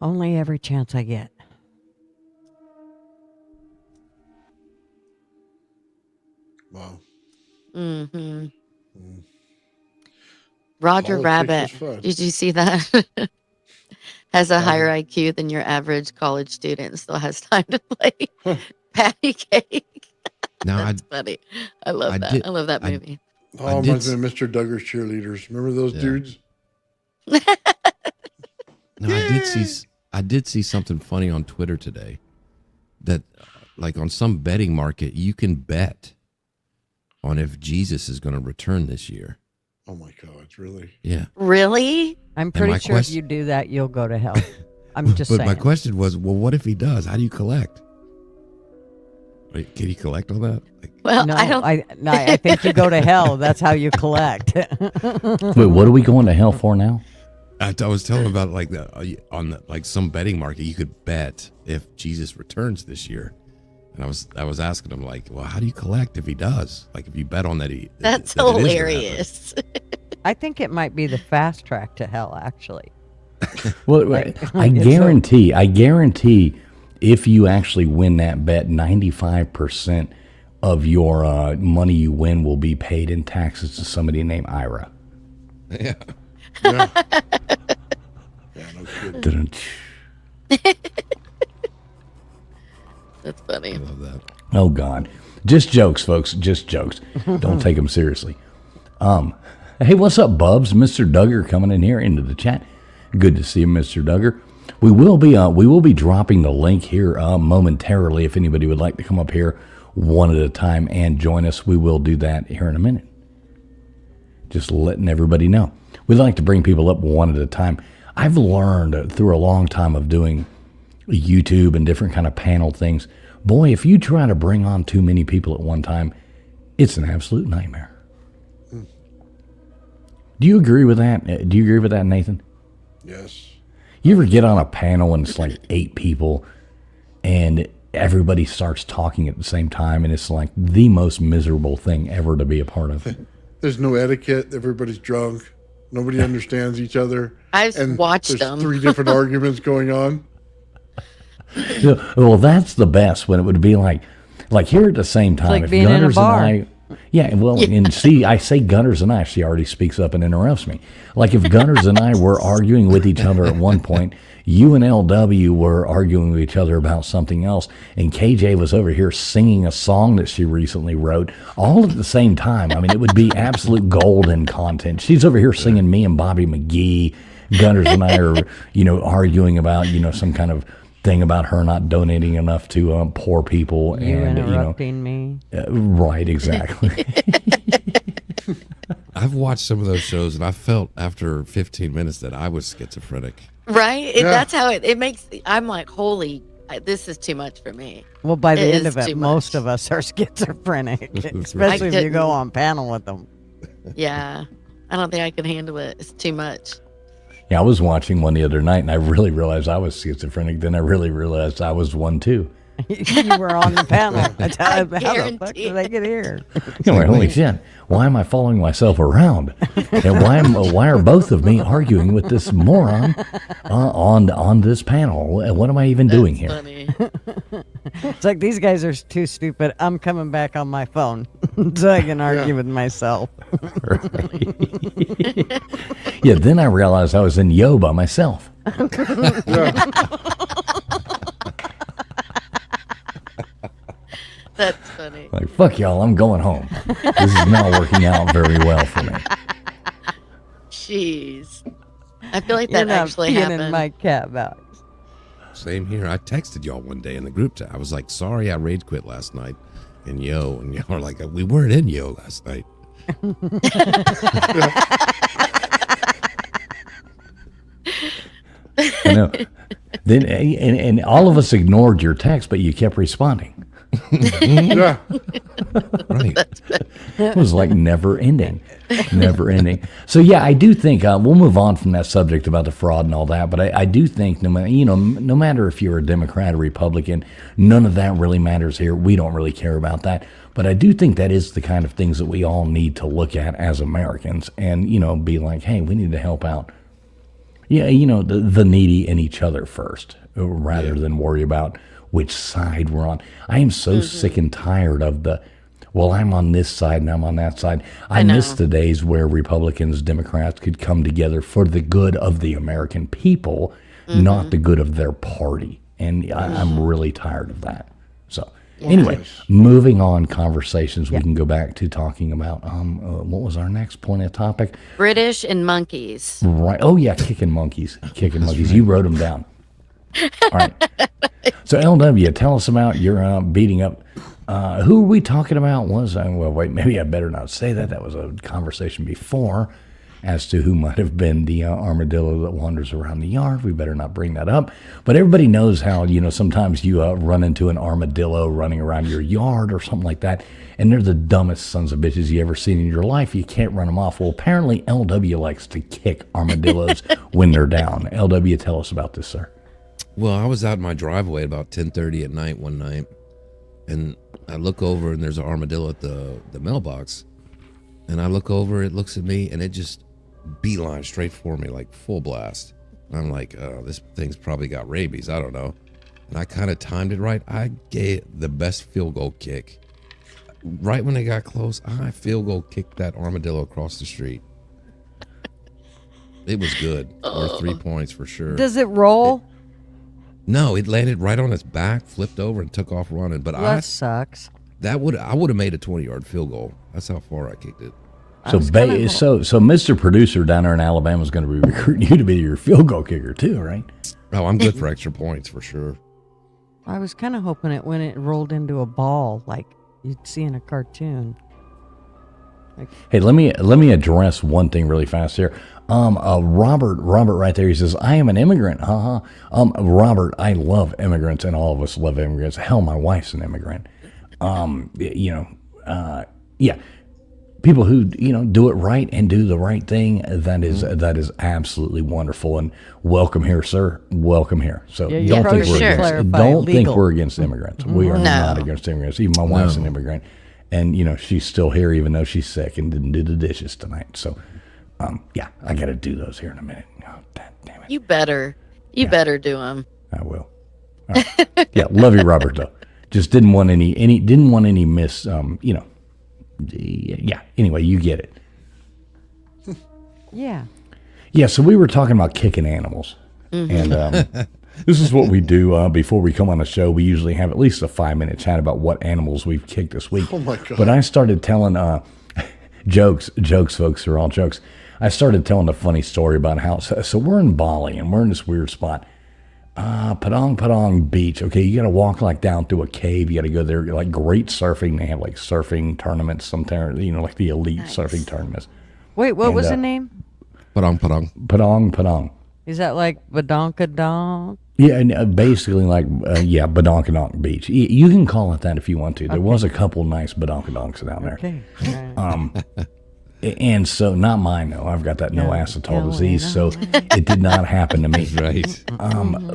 Only every chance I get. Wow. Roger Politics Rabbit. is fun. Did you see that? Has a higher IQ than your average college student and still has time to play patty cake. Now, That's funny. I love that. I love that movie. Oh, reminds me of Mr. Duggar's cheerleaders. Remember those dudes? No, I did see something funny on Twitter today that, like, on some betting market, you can bet on if Jesus is going to return this year. Oh my God, really? Yeah. Really? I'm pretty my sure if you do that, you'll go to hell. I'm just But saying. my question was, well, what if he does? How do you collect? Wait, can you collect on that? Like, Well, No, I don't. I think you go to hell. That's how you collect. Wait, what are we going to hell for now? I was telling him about like like some betting market, you could bet if Jesus returns this year. And I was asking him like, well, how do you collect if he does? Like if you bet on that That's that it is gonna happen. hilarious. I think it might be the fast track to hell, actually. Well, I guarantee if you actually win that bet, 95% of your money you win will be paid in taxes to somebody named Ira. Yeah. Yeah. Yeah, no kidding. Dun-dun. That's funny. I love that. Oh God, just jokes, folks. Just jokes. Don't take them seriously. Hey, what's up, Bubs? Mr. Duggar coming in here into the chat. Good to see you, Mr. Duggar. We will be dropping the link here momentarily. If anybody would like to come up here one at a time and join us, we will do that here in a minute. Just letting everybody know. We like to bring people up one at a time. I've learned through a long time of doing YouTube and different kind of panel things. Boy, if you try to bring on too many people at one time, it's an absolute nightmare. Do you agree with that? Do you agree with that, Nathan? Yes. You ever get on a panel and it's like 8 people and everybody starts talking at the same time and it's like the most miserable thing ever to be a part of? There's no etiquette. Everybody's drunk. Nobody understands each other. I've and watched there's them. 3 different arguments going on. Well, that's the best when it would be like here at the same time. like if being in a Gunners bar. and and see, I say Gunners and I, she already speaks up and interrupts me. Like if Gunners and I were arguing with each other at one point, you and LW were arguing with each other about something else, and KJ was over here singing a song that she recently wrote, all at the same time. I mean, it would be absolute golden content. She's over here singing Me and Bobby McGee. Gunners and I are, arguing about, some kind of thing about her not donating enough to poor people. You and interrupting me. Right, exactly. I've watched some of those shows, and I felt after 15 minutes that I was schizophrenic. Right? Yeah. That's how it makes. I'm like, holy, this is too much for me. Well, by the It end is of too it, most much. of us are schizophrenic, especially if you go on panel with them. Yeah. I don't think I can handle it. It's too much. Yeah, I was watching one the other night, and I really realized I was schizophrenic. Then I really realized I was one too. You were on the panel. How the fuck guarantee did I get here? Holy shit! Why am I following myself around? And why are both of me arguing with this moron on this panel? What am I even doing here? Funny. It's like these guys are too stupid. I'm coming back on my phone so I can argue with myself. Yeah. Then I realized I was in Yo by myself. That's funny. Like, fuck y'all, I'm going home. This is not working out very well for me. Jeez. I feel like You're that not actually peeing happened. in my cat box. Same here. I texted y'all one day in the group chat. I was like, sorry I rage quit last night in Yo. And y'all are like, we weren't in Yo last night. I know. Then and all of us ignored your text, but you kept responding. Yeah. Right. It was like never ending. So yeah, I do think we'll move on from that subject about the fraud and all that. But I do think no matter if you're a Democrat or Republican, none of that really matters here. We don't really care about that. But I do think that is the kind of things that we all need to look at as Americans, and be like, hey, we need to help out. Yeah, the needy and each other first, rather than worry about which side we're on. I am so sick and tired of I'm on this side and I'm on that side. I miss the days where Republicans, Democrats could come together for the good of the American people, not the good of their party. And I'm really tired of that. So anyway, moving on conversations, we can go back to talking about, what was our next point of topic? British and monkeys. Right. Oh yeah, kicking monkeys. You wrote them down. All right. So LW, tell us about your beating up. Who are we talking about? Maybe I better not say that. That was a conversation before as to who might have been the armadillo that wanders around the yard. We better not bring that up. But everybody knows how, sometimes you run into an armadillo running around your yard or something like that, and they're the dumbest sons of bitches you ever seen in your life. You can't run them off. Well, apparently LW likes to kick armadillos when they're down. LW, tell us about this, sir. Well, I was out in my driveway at about 10:30 at night one night, and I look over and there's an armadillo at the mailbox. And I look over, it looks at me, and it just beeline straight for me, like full blast. I'm like, oh, this thing's probably got rabies. I don't know. And I kind of timed it right. I gave the best field goal kick. Right when they got close, I field goal kicked that armadillo across the street. It was good. Worth 3 points for sure. Does it roll? No, it landed right on its back, flipped over, and took off running. But That sucks. I would have made a 20-yard field goal. That's how far I kicked it. So, so Mr. Producer down there in Alabama is going to be recruiting you to be your field goal kicker too, right? Oh, I'm good for extra points for sure. I was kind of hoping it when it rolled into a ball like you'd see in a cartoon. Hey, let me address one thing really fast here. Robert right there, he says, I am an immigrant. Robert, I love immigrants, and all of us love immigrants. Hell, my wife's an immigrant. Yeah. People who, do it right and do the right thing, that is absolutely wonderful. And welcome here, sir. Welcome here. So Yeah, don't think for sure. we're against immigrants. We are not against immigrants. Even my wife's an immigrant. And, she's still here even though she's sick and didn't do the dishes tonight. So, yeah, I got to do those here in a minute. Oh, damn it. You better do them. I will. All right. Yeah, love you, Robert, though. Just didn't want any miss, yeah, anyway, you get it. Yeah. Yeah, so we were talking about kicking animals. And this is what we do before we come on the show. We usually have at least a 5-minute chat about what animals we've kicked this week. Oh, my God. But I started telling jokes, folks, are all jokes. I started telling a funny story about how, so we're in Bali, and we're in this weird spot. Padang Beach. Okay, you got to walk like down through a cave. You got to go there. Like great surfing. They have like surfing tournaments sometimes, like the elite surfing tournaments. Wait, what was the name? Padang. Padang. Is that like Badonkadonk? Yeah, and basically like, Badonkadonk Beach. You can call it that if you want to. There was a couple nice Badonkadonks down there. Okay. And so, not mine, though. I've got that no acetol disease, so it did not happen to me. Right.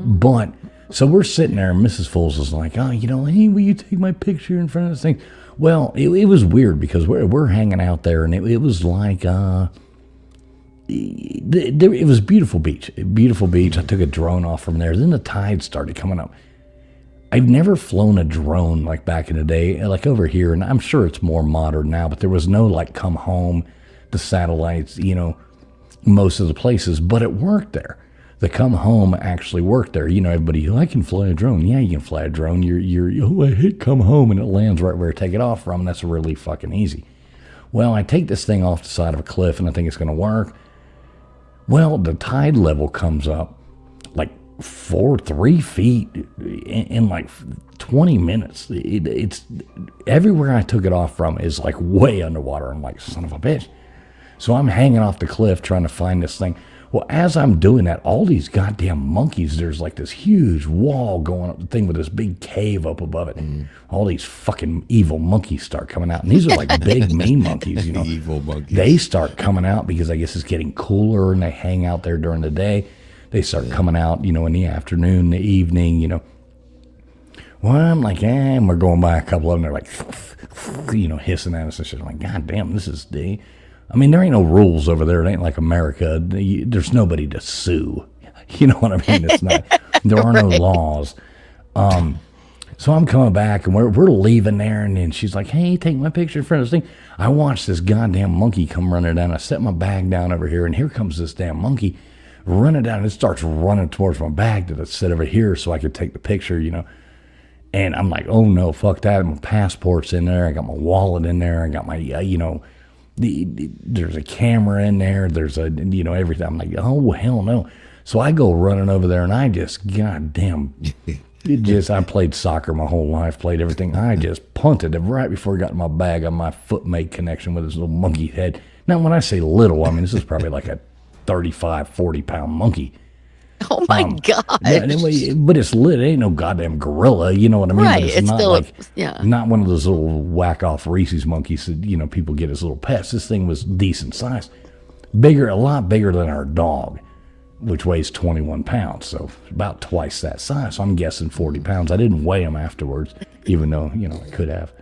But, so we're sitting there, and Mrs. Foles is like, hey, will you take my picture in front of this thing? Well, it was weird because we're hanging out there, and it was like, it was beautiful beach. Beautiful beach. I took a drone off from there. Then the tide started coming up. I've never flown a drone like back in the day, like over here, and I'm sure it's more modern now, but there was no like come home, the satellites, most of the places, but it worked there. The come home actually worked there. Everybody, I can fly a drone. Yeah, you can fly a drone. I hit come home, and it lands right where I take it off from. That's really fucking easy. Well, I take this thing off the side of a cliff, and I think it's going to work. Well, the tide level comes up like 3 feet in like 20 minutes. It's everywhere I took it off from is like way underwater. I'm like, son of a bitch. So I'm hanging off the cliff trying to find this thing. Well, as I'm doing that, all these goddamn monkeys, there's like this huge wall going up the thing with this big cave up above it. All these fucking evil monkeys start coming out. And these are like big, mean monkeys, Evil monkeys. They start coming out because I guess it's getting cooler and they hang out there during the day. They start coming out, in the afternoon, the evening, Well, I'm like, and we're going by a couple of them. They're like, hissing at us and shit. I'm like, God damn, this is the... I mean, there ain't no rules over there. It ain't like America. There's nobody to sue. You know what I mean? It's not. There are no laws. So I'm coming back, and we're leaving there, and then she's like, hey, take my picture in front of this thing. I watched this goddamn monkey come running down. I set my bag down over here, and here comes this damn monkey running down. And it starts running towards my bag that I set over here so I could take the picture, And I'm like, oh, no, fuck that. My passport's in there. I got my wallet in there. I got my, there's a camera in there. There's everything. I'm like, oh, hell no. So I go running over there, and I just, goddamn, I played soccer my whole life, played everything. I just punted it right before I got in my bag on my foot made connection with this little monkey head. Now, when I say little, I mean, this is probably like a 35, 40-pound monkey. Oh, my God. Yeah, anyway, but it's lit. It ain't no goddamn gorilla, you know what I mean? Right. But It's not still, like, yeah. not one of those little whack-off Reese's monkeys that, people get as little pets. This thing was decent size. A lot bigger than our dog, which weighs 21 pounds, so about twice that size. So I'm guessing 40 pounds. I didn't weigh him afterwards, even though, I could have.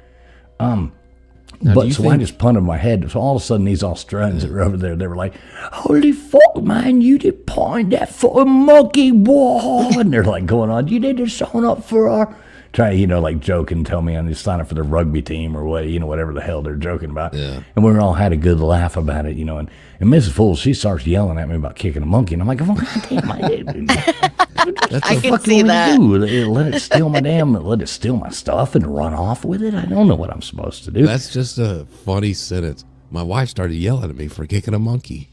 Now, do But you so I think- just punted my head. So all of a sudden, these Australians that were over there, they were like, "Holy fuck, man! You did point that fucking monkey, boy!" And they're like going on. You need to sign up for our like joke and tell me I need to sign up for the rugby team or what, whatever the hell they're joking about. Yeah. And we all had a good laugh about it, And Mrs. Fool, she starts yelling at me about kicking a monkey, and I'm like, "Oh, God damn, I can see that. Let it steal my stuff and run off with it? I don't know what I'm supposed to do." That's just a funny sentence. My wife started yelling at me for kicking a monkey.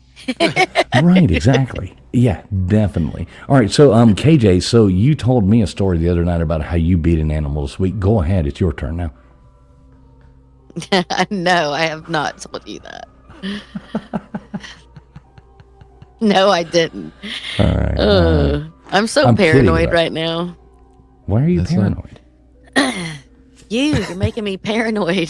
Right, exactly. Yeah, definitely. All right, so KJ, so you told me a story the other night about how you beat an animal this week. Go ahead, it's your turn now. No, I have not told you that. No, I didn't. All right. I'm so I'm kidding paranoid about right now. Why are you That's not- paranoid? You're making me paranoid.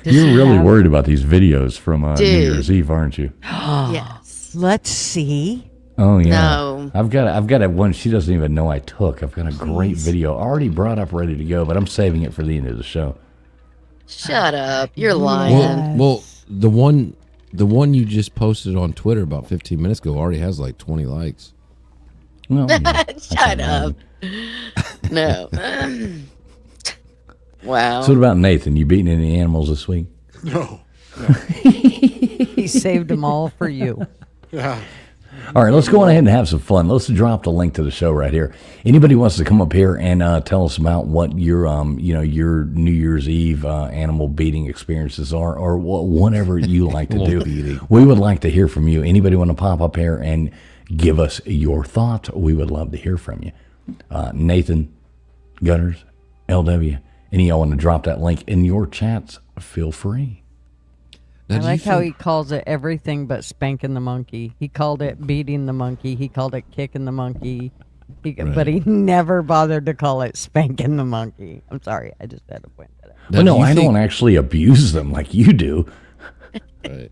You're really worried about these videos from New Dude. Year's Eve, aren't you? Yes. Let's see. Oh yeah. No. I've got a one she doesn't even know I took. I've got a great video already brought up, ready to go, but I'm saving it for the end of the show. Shut up. You're lying. Well, the one you just posted on Twitter about 15 minutes ago already has like 20 likes. Well, yeah, Shut up. No. Wow. So what about Nathan? You beating any animals this week? No. He saved them all for you. Yeah. All right, let's go on ahead and have some fun. Let's drop the link to the show right here. Anybody wants to come up here and tell us about what your your New Year's Eve animal beating experiences are, or whatever you like to do. Beating. We would like to hear from you. Anybody want to pop up here and give us your thoughts? We would love to hear from you. Nathan, Gunners, LW, any of y'all want to drop that link in your chats? Feel free. Now, I do you like how he think- calls it everything but spanking the monkey. He called it beating the monkey. He called it kicking the monkey. But he never bothered to call it spanking the monkey. I'm sorry. I just had to point that out. Now, Well, no, do you I think- don't actually abuse them like you do. Right.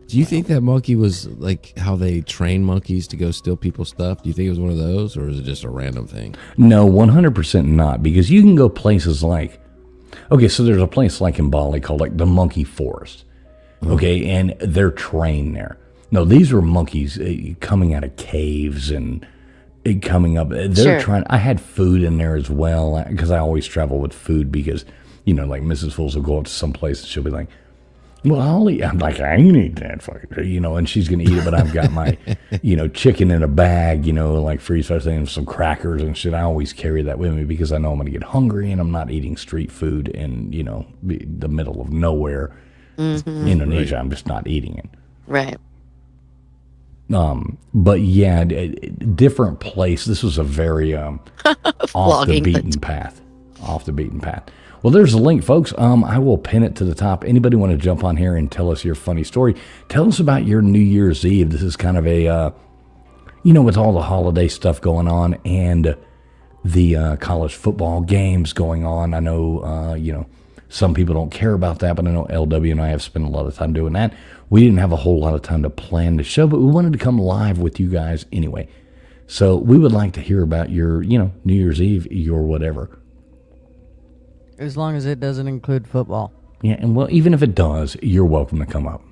Do you think that monkey was like how they train monkeys to go steal people's stuff? Do you think it was one of those, or is it just a random thing? No, 100% not, because you can go places like, okay, so there's a place like in Bali called like the Monkey Forest, okay, and they're trained there. No, these were monkeys coming out of caves and coming up. They're Sure. trying. I had food in there as well because I always travel with food because, like Mrs. Fools will go up to some place and she'll be like, "Well, I'll eat." I'm like, "I ain't eat that fucking," and she's gonna eat it. But I've got my, chicken in a bag, like freeze fresh and some crackers and shit. I always carry that with me because I know I'm gonna get hungry and I'm not eating street food in the middle of nowhere, Indonesia. I'm just not eating it. Right. But yeah, different place. This was a very off the Vlogging, beaten path. Off the beaten path. Well, there's a link, folks. I will pin it to the top. Anybody want to jump on here and tell us your funny story? Tell us about your New Year's Eve. This is kind of a, with all the holiday stuff going on and the college football games going on. I know, some people don't care about that, but I know LW and I have spent a lot of time doing that. We didn't have a whole lot of time to plan the show, but we wanted to come live with you guys anyway. So we would like to hear about your, New Year's Eve, your whatever. As long as it doesn't include football. Yeah, and well, even if it does, you're welcome to come up.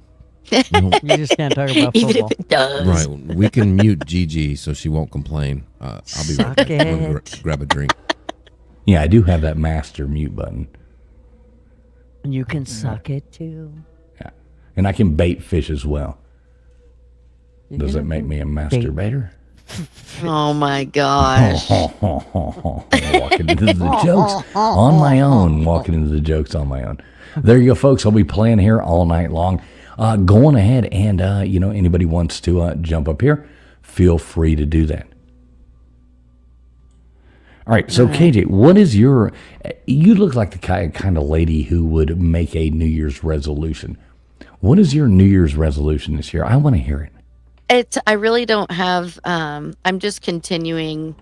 You just can't talk about Even football. if it does. Right. We can mute Gigi so she won't complain. I'll be right Suck back. I'm gonna it. grab a drink. Yeah, I do have that master mute button. You can suck it too. Yeah, and I can bait fish as well. You Does can it make me a masturbator? Oh my gosh. Walking into the jokes on my own. Walking into the jokes on my own. There you go, folks. I'll be playing here all night long. Going ahead and, anybody wants to jump up here, feel free to do that. All right, so KJ, what is you look like the kind of lady who would make a New Year's resolution. What is your New Year's resolution this year? I want to hear it. I really don't have, I'm just continuing,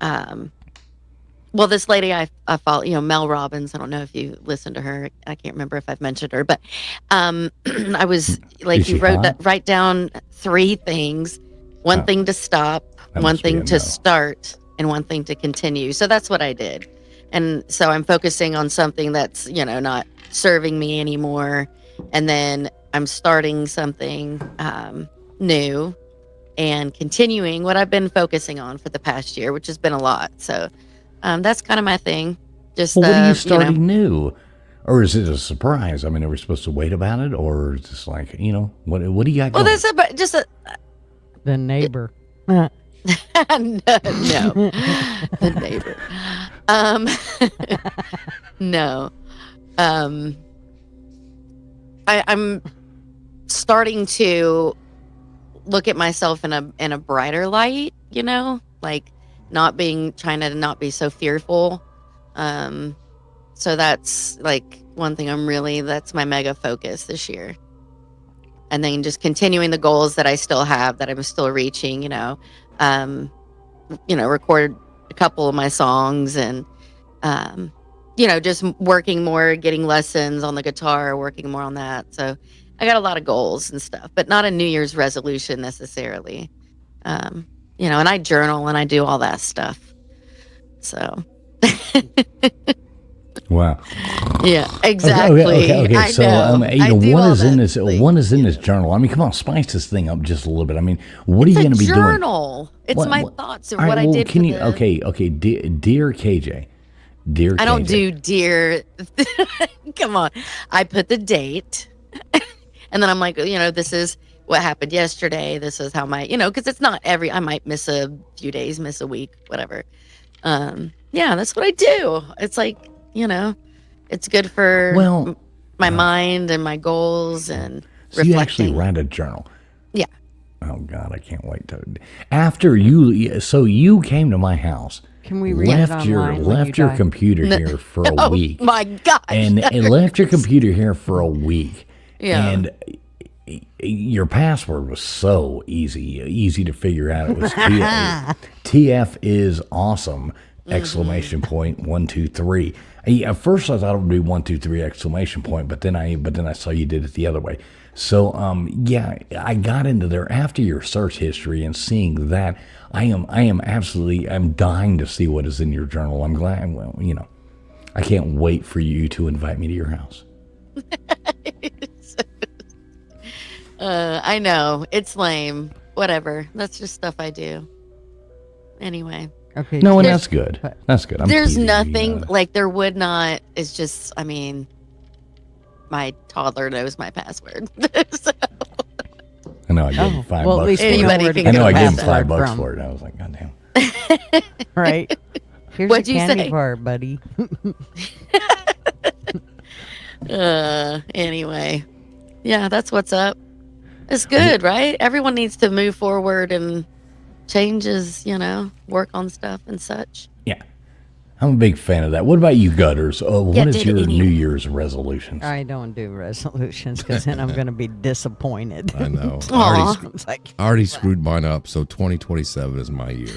well, this lady I follow, Mel Robbins, I don't know if you listened to her. I can't remember if I've mentioned her, but I was like, Is she you hot? write down 3 things, one thing to stop, That one must be a thing to no. start, and one thing to continue. So that's what I did. And so I'm focusing on something that's, not serving me anymore. And then I'm starting something new and continuing what I've been focusing on for the past year, which has been a lot. So that's kind of my thing. Just Well, what are you starting new? Or is it a surprise? I mean, are we supposed to wait about it? Or is it just like, what do you got Well, going? that's just a... The neighbor. no, the neighbor. No. I'm starting to look at myself in a brighter light, like trying to not be so fearful. So that's like one thing that's my mega focus this year. And then just continuing the goals that I still have, that I'm still reaching, record a couple of my songs and, just working more, getting lessons on the guitar, working more on that. So I got a lot of goals and stuff, but not a New Year's resolution necessarily. And I journal and I do all that stuff. So. Wow. Yeah, exactly. Okay. I So, know. I do what all is in that, this? What is in this journal? I mean, come on, spice this thing up just a little bit. I mean, what are you going to be doing? Journal. It's my thoughts of All what right, I did. Can you? Okay. Dear KJ, dear. I don't KJ. do dear. Come on. I put the date, and then I'm like, this is what happened yesterday. This is how because it's not I might miss a few days, miss a week, whatever. Yeah, that's what I do. It's like, it's good for my mind and my goals and So reflecting. you actually write a journal. Yeah. Oh God, I can't wait to. After you, so you came to my house. Can we read it online when left you your die? computer here for a week. Oh my gosh. And left your computer here for a week. Yeah. And your password was so easy to figure out. It was TF is awesome! Exclamation point 1 2 3. At first I thought it would be 1 2 3 exclamation point, but then I saw you did it the other way. So I got into there after your search history and seeing that. I'm dying to see what is in your journal. I'm glad. Well, I can't wait for you to invite me to your house. I know it's lame. Whatever. That's just stuff I do. Anyway. Okay. No, and that's good. That's good. There's teasing you, nothing like there would not. It's just, my toddler knows my password. So, I know I gave him $5 well, at least for we it. know Anybody where to can I get know the I gave him password $5 from. for it. I was like, God damn. Right. Here's What'd the you candy say? bar, buddy. anyway. Yeah, that's what's up. It's good, right? Everyone needs to move forward and changes, work on stuff and such. Yeah. I'm a big fan of that. What about you, Gutters? What is did your any- New Year's resolutions? I don't do resolutions because then I'm going to be disappointed. I know. Aw. It's like, I already screwed mine up, so 2027 is my year.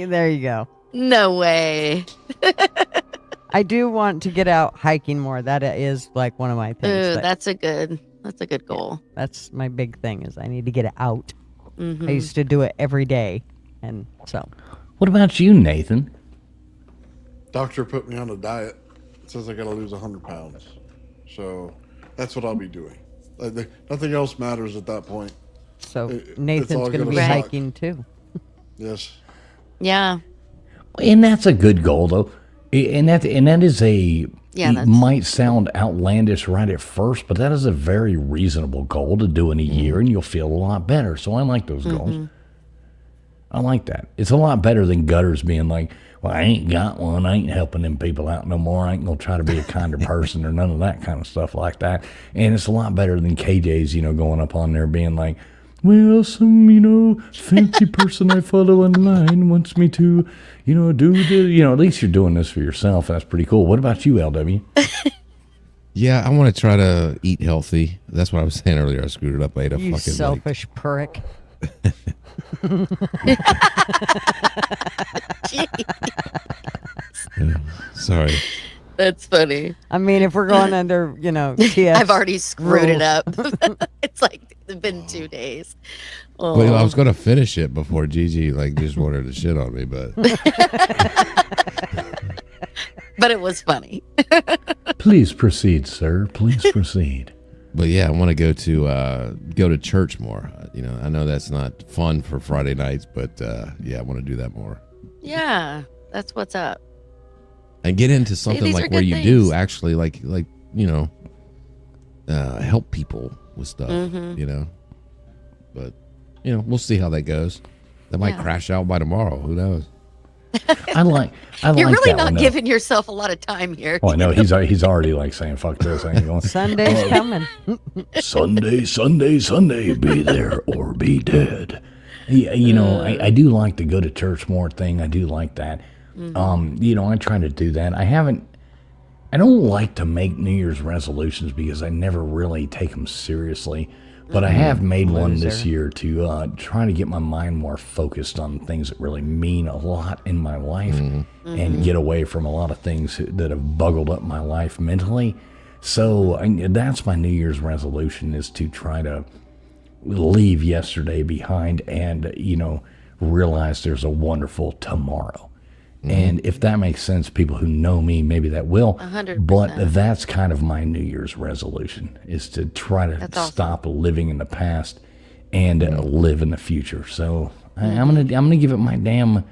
there you go. No way. I do want to get out hiking more. That is like one of my things. Ooh, that's a good goal. That's my big thing is I need to get out. Mm-hmm. I used to do it every day. And so. What about you, Nathan? Doctor put me on a diet. It says I got to lose 100 pounds. So that's what I'll be doing. Nothing else matters at that point. So it's Nathan's all going to gonna be suck. hiking too. Yes. Yeah. And that's a good goal, though. And that is Yeah, it that's- might sound outlandish right at first, but that is a very reasonable goal to do in a year, and you'll feel a lot better. So I like those goals. I like that. It's a lot better than Gutters being like, well, I ain't got one. I ain't helping them people out no more. I ain't going to try to be a kinder person or none of that kind of stuff like that. And it's a lot better than KJ's, going up on there being like, well, some, fancy person I follow online wants me to, do the, at least you're doing this for yourself. That's pretty cool. What about you, LW? Yeah, I want to try to eat healthy. That's what I was saying earlier. I screwed it up. I ate a You fucking selfish prick. Sorry. That's funny. I mean, if we're going under, TF. I've already screwed it rules. up. It's like it's been 2 days. Oh. Well, I was going to finish it before Gigi just wanted to shit on me, but but it was funny. Please proceed, sir. Please proceed. But yeah, I want to go to church more. I know that's not fun for Friday nights, but yeah, I want to do that more. Yeah, that's what's up. And get into something these are like where good you things. do actually help people with stuff. But we'll see how that goes. That might crash out by tomorrow. Who knows? I like You're really that not one, though. giving yourself a lot of time here. Oh, I know he's already like saying fuck this. I ain't going. Sunday's coming. Sunday, be there or be dead. Yeah, I do like to go to church more thing. I do like that. I try to do that. I don't like to make New Year's resolutions because I never really take them seriously. But I have made one this year to try to get my mind more focused on things that really mean a lot in my life and get away from a lot of things that have buggled up my life mentally. So that's my New Year's resolution, is to try to leave yesterday behind and, realize there's a wonderful tomorrow. And if that makes sense, people who know me, maybe that will. 100%. But that's kind of my New Year's resolution, is to try to That's awesome. stop living in the past and live in the future. So I'm gonna give it my damn,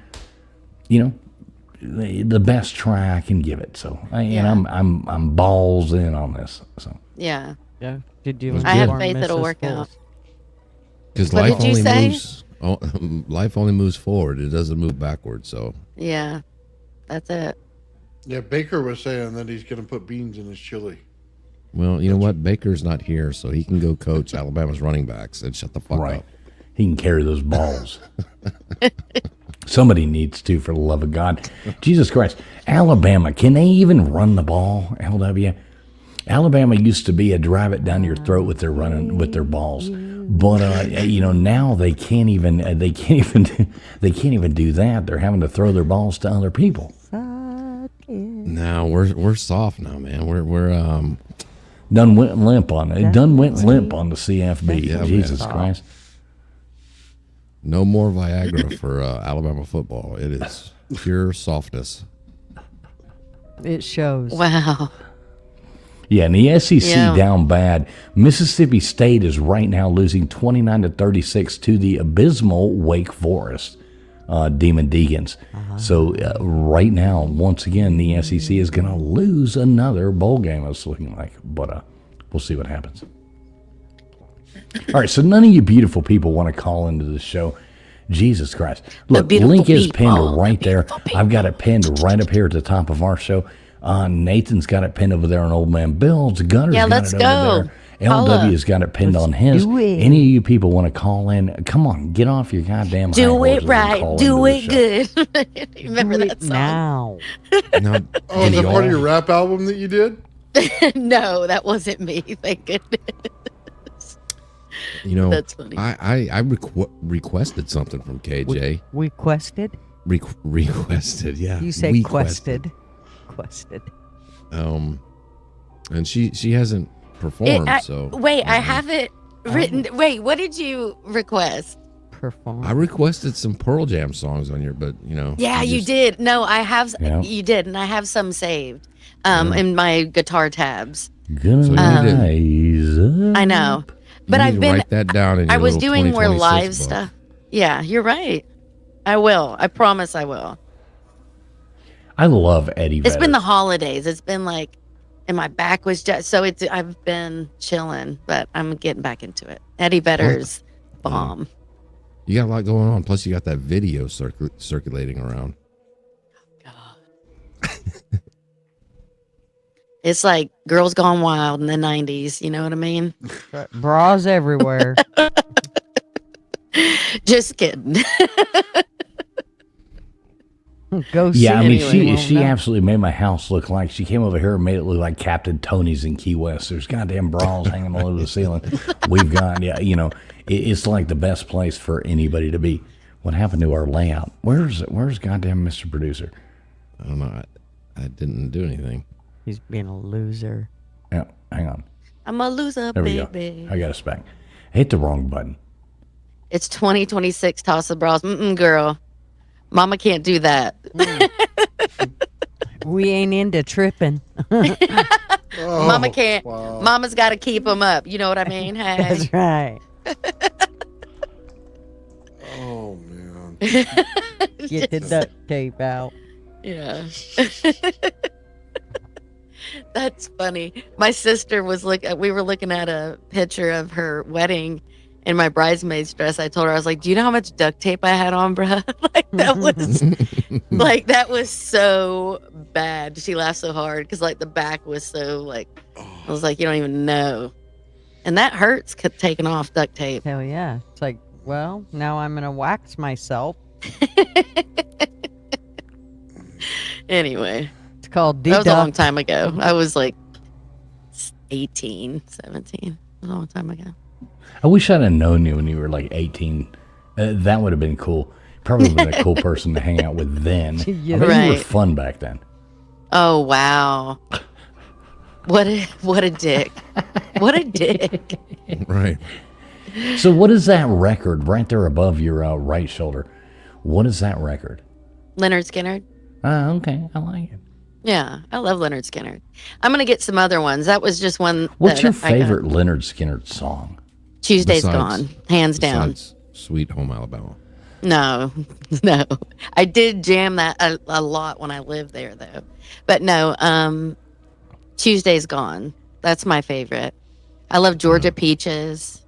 the best try I can give it. So I'm balls in on this. So Yeah. Yeah. Did you? I have inform faith it'll Mrs. work out. Fools? Because What life did you only say? moves. Life only moves forward. It doesn't move backwards. So Yeah. That's it. Yeah, Baker was saying that he's going to put beans in his chili. well, you know what? Baker's not here, so he can go coach Alabama's running backs and shut the fuck right, up. he can carry those balls. Somebody needs to, for the love of God. Jesus Christ. Alabama, can they even run the ball, LW? Alabama used to be a drive it down your throat with their balls. But now they can't even do that. They're having to throw their balls to other people. No, we're soft now, man. We're Done went limp on it. Done went limp on the CFB. Yeah, Jesus man. Christ. no more Viagra for Alabama football. It is pure softness. It shows. Wow. Yeah, and the SEC Yeah. down bad. Mississippi State is right now losing 29-36 to the abysmal Wake Forest Demon Deacons. So right now, once again, the SEC is going to lose another bowl game, it's looking like. But we'll see what happens. All right, so none of you beautiful people want to call into the show. Jesus Christ. Look, beautiful link is pinned people. right there. I've got it pinned right up here at the top of our show. Nathan's got it pinned over there on Old Man Bill's. Gunner's Yeah, got let's it go. over there. LW's got it pinned on his. do it. Any of you people want to call in? Come on, get off your goddamn high Do horses it and right. call Do into the it show. good. Remember Do that it song? now. Now, Oh, is that part of your rap album that you did? No, that wasn't me. Thank goodness. That's funny. I requested something from KJ. We quested. Requested, yeah. You say We quested. Quested. And she hasn't performed. So wait, I have it written. Wait, what did you request? Perform. I requested some Pearl Jam songs on your, but Yeah, you just- did. No, I have. Yeah. You did, and I have some saved in my guitar tabs. Gonna So you rise up. I know, you but need I've to been. write that down in your I was little doing more 2026 live book. stuff. Yeah, you're right. I will. I promise I will. I love Eddie It's Vedder. been the holidays. It's been like, and my back was just so. I've been chilling, but I'm getting back into it. Eddie Vedder's bomb. You got a lot going on. Plus, you got that video circulating around. It's like Girls Gone Wild in the 90s. You know what I mean? Bras everywhere. Just kidding. Go see Yeah, I mean, it. she Won't she know. absolutely made my house look like, she came over here and made it look like Captain Tony's in Key West. There's goddamn bras hanging all over the ceiling. We've got, it's like the best place for anybody to be. What happened to our layout? Where's goddamn Mr. Producer? I don't know. I didn't do anything. He's being a loser. Yeah, hang on. I'm a loser, There we baby. go. I got us back. I hit the wrong button. It's 2026. Toss the bras. Girl. Mama can't do that. We ain't into tripping. Oh, Mama can't. wow. Mama's got to keep them up. You know what I mean? Hey. That's right. Oh, man. Get the duct tape out. Yeah. That's funny. My sister was we were looking at a picture of her wedding in my bridesmaid's dress. I told her, I was like, do you know how much duct tape I had on, bruh? That was so bad. She laughed so hard because the back was so I was like, you don't even know. And that hurts taking off duct tape. Hell yeah. It's like, well, now I'm going to wax myself. Anyway. It's called That was a long deduct. time ago. I was 18, 17. A long time ago. I wish I'd have known you when you were 18. That would have been cool. Probably been a cool person to hang out with then. I bet you were Right. fun back then. Oh, wow. What a dick. What a dick. Right. So what is that record right there above your right shoulder? What is that record? Leonard Skinner. Okay, I like it. Yeah, I love Leonard Skinner. I'm going to get some other ones. That was just one. What's that your I got. favorite Leonard Skinner song? Tuesday's Besides- Gone. Hands down. Besides Sweet Home Alabama. No. I did jam that a lot when I lived there, though. But no, Tuesday's Gone. That's my favorite. I love Georgia Peaches.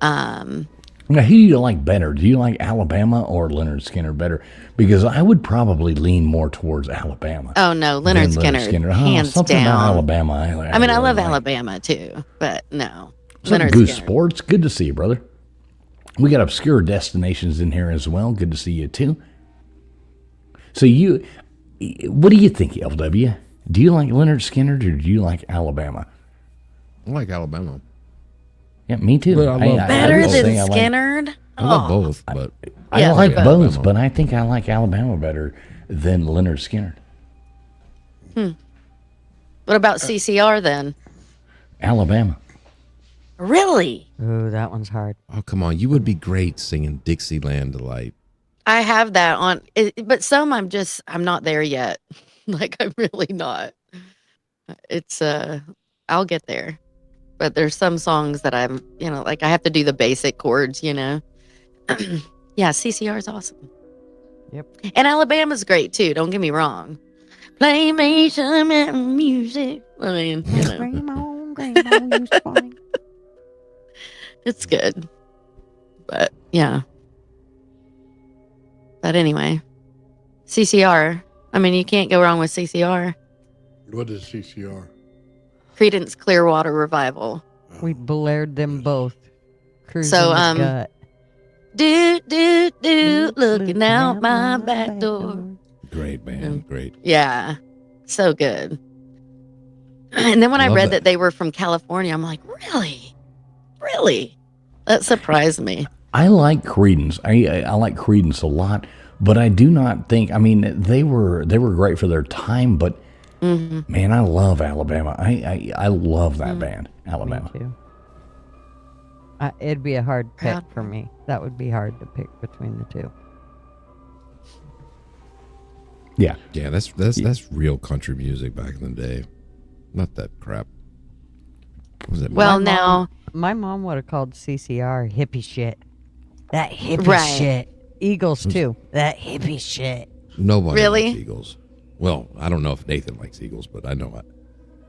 Now, who do you like better? Do you like Alabama or Leonard Skinner better? Because I would probably lean more towards Alabama. Oh, no, Leonard than Skinner. Oh, Hands something down. about Alabama. I I really love like. Alabama, too. But no. What's up, Leonard Goose Skinner. Sports? Good to see you, brother. We got obscure destinations in here as well. Good to see you, too. So what do you think, LW? Do you like Leonard Skinner or do you like Alabama? I like Alabama. Yeah, me too. But I love Better will than say Skinnered? I love both, but I Yeah, like but- both, but I think I like Alabama better than Leonard Skinner. What about CCR then? Alabama. Really? Ooh, that one's hard. oh come on, you would be great singing Dixieland Delight. I have that on, but some I'm not there yet. I'm really not. It's, I'll get there. But there's some songs that I'm, I have to do the basic chords, Yeah, CCR is awesome. Yep. And Alabama's great too, don't get me wrong. Play me some music. I mean, Grandma used to play. it's good. But yeah. But anyway, CCR. I mean, you can't go wrong with CCR. What is CCR? Creedence Clearwater Revival. We blared them both. Cruising So, the gut. Looking out my back door. Great band, great. Yeah, so good. And then when I Love read that. that they were from California, I'm like, really? Really? That surprised me. I like Creedence. I like Creedence a lot, but I do not think. I mean, they were great for their time, but man, I love Alabama. I love that band, Alabama. Me too. It'd be a hard pick Proud. for me. That would be hard to pick between the two. Yeah, Yeah, that's real country music back in the day. Not that crap. What was it? Well, My now, mom- my mom would have called CCR hippie shit. That hippie Right. shit. Eagles too. That hippie shit. Nobody Really? likes Eagles. Well, I don't know if Nathan likes Eagles, but I know it.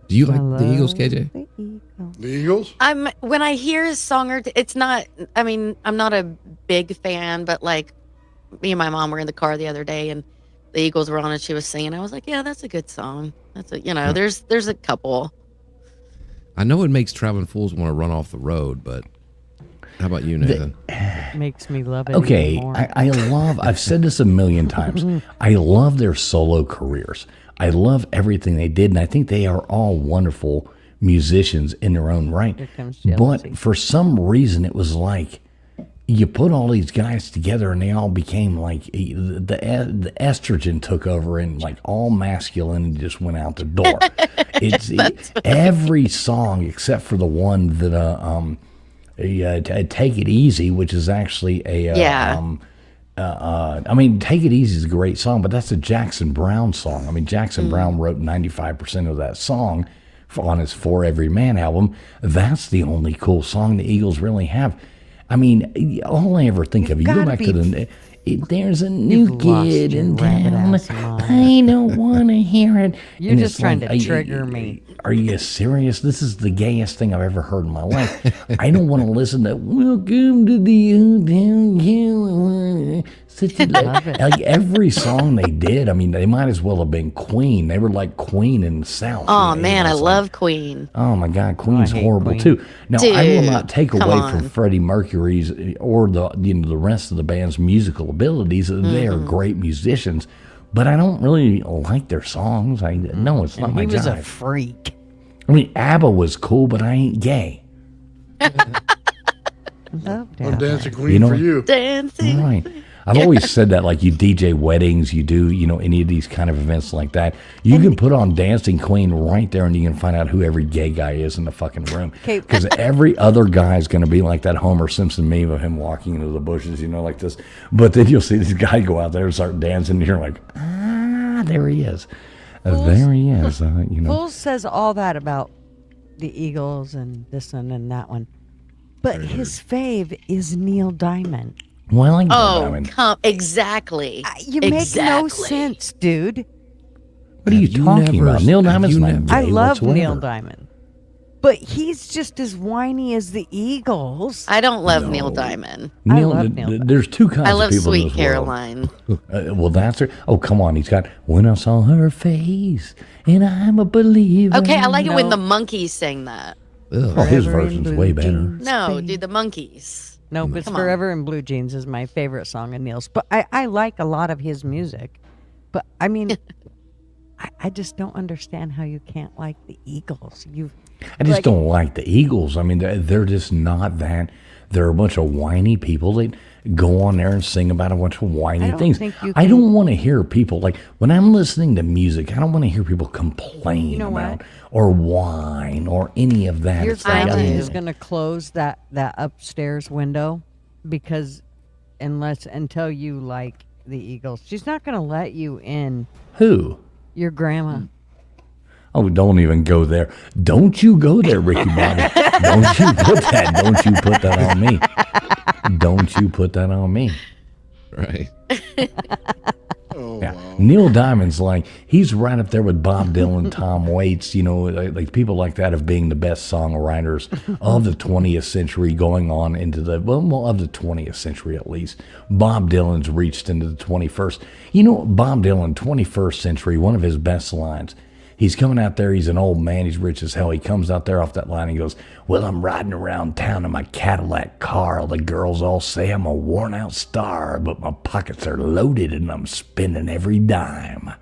Do you like the Eagles, KJ? The Eagles. The Eagles? when I hear a song or it's not. I mean, I'm not a big fan, but me and my mom were in the car the other day, and the Eagles were on, and she was singing. I was like, yeah, that's a good song. That's there's a couple. I know it makes traveling fools want to run off the road, but how about you, Nathan? Makes me love it. okay. even more. I've said this a million times. I love their solo careers. I love everything they did, and I think they are all wonderful musicians in their own right. Here comes jealousy. But for some reason, it was like you put all these guys together, and they all became the estrogen took over, and all masculine just went out the door. It's every song except for the one that Take It Easy, which is actually a I mean, Take It Easy is a great song, but that's a Jackson Browne song. I mean, Jackson Browne wrote 95% of that song on his For Every Man album. That's the only cool song the Eagles really have. I mean, all I ever think of, you go gotta back be to there's a new You've lost kid your in rabbit town. ass mind. I don't want to hear it. You're And just it's trying like, to trigger me. Are you serious? This is the gayest thing I've ever heard in my life. I don't want to listen to "Welcome to the Old Town California." Like every song they did. I mean, they might as well have been Queen. They were like Queen in the South. Oh, you know, man, I it's like, love Queen. oh my God, Queen's hate horrible Queen. too. Now I will Dude, not take come away on. from Freddie Mercury's or the rest of the band's musical abilities. They are great musicians, but I don't really like their songs. No, it's not my He was a jive. freak. I mean, ABBA was cool, but I ain't gay. Loved I'm it. dancing queen You know- for you. Dancing. Right. I've always said that, like you DJ weddings, you do, any of these kind of events like that. You can put on Dancing Queen right there and you can find out who every gay guy is in the fucking room. Okay. Because every other guy is going to be like that Homer Simpson meme of him walking into the bushes, like this. But then you'll see this guy go out there and start dancing and you're like, there he is. There he is. Fools says all that about the Eagles and this one and that one. But his fave is Neil Diamond. Well, I like Neil Oh, Diamond. exactly. You make no Exactly. sense, dude. What are you Have you talking never- about? Neil have Diamond's you not never- gay I love whatsoever. Neil Diamond. But he's just as whiny as the Eagles. I don't love Neil Diamond. I love Neil Diamond. There's two kinds I of love people in Sweet this Caroline. world. Well, that's her. Oh, come on. He's got When I Saw Her Face and I'm a Believer. Okay, I like it when No. the monkeys sang that. Ugh. Oh, his Forever in version's Blue way better. Jeans. No, dude, the monkeys. No, but Come on. Forever in Blue Jeans is my favorite song of Neil's. But I like a lot of his music. But I mean, I just don't understand how you can't like the Eagles. I just like- don't like the Eagles. I mean, they're just not that. They're a bunch of whiny people that go on there and sing about a bunch of whiny I don't things. think you I can- don't want to hear people, like, when I'm listening to music, I don't want to hear people complain You know about what? or whine or any of that. Your It's like, grandma I do. is going to close that upstairs window because until you like the Eagles, she's not going to let you in. who? Your grandma. Oh, don't even go there. Don't you go there, Ricky Bobby. Don't you put that on me. Don't you put that on me. Right. Oh, Yeah. wow. Neil Diamond's like, he's right up there with Bob Dylan, Tom Waits, like people like that of being the best songwriters of the 20th century going on into of the 20th century at least. Bob Dylan's reached into the 21st. Bob Dylan, 21st century, one of his best lines. He's coming out there, he's an old man, he's rich as hell. He comes out there off that line, he goes, well, I'm riding around town in my Cadillac car. The girls all say I'm a worn out star, but my pockets are loaded and I'm spending every dime.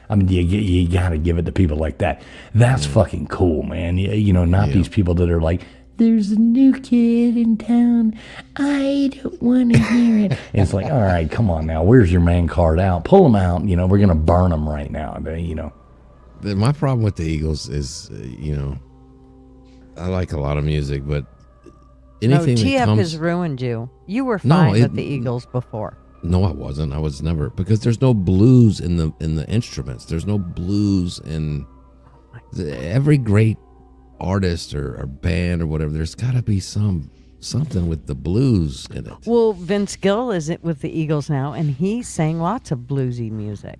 I mean, you got to give it to people like that. That's fucking cool, man. Not these people that are like, there's a new kid in town. I don't want to hear it. It's like, all right, come on now. Where's your man card out? Pull him out. We're going to burn him right now. My problem with the Eagles is, I like a lot of music, but No, anything that TF comes. has ruined you. You were No, fine with it- the Eagles before. No, I wasn't. I was never, because there's no blues in the instruments. There's no blues in every great artist or band or whatever. There's got to be something with the blues in it. Well, Vince Gill is with the Eagles now, and he sang lots of bluesy music.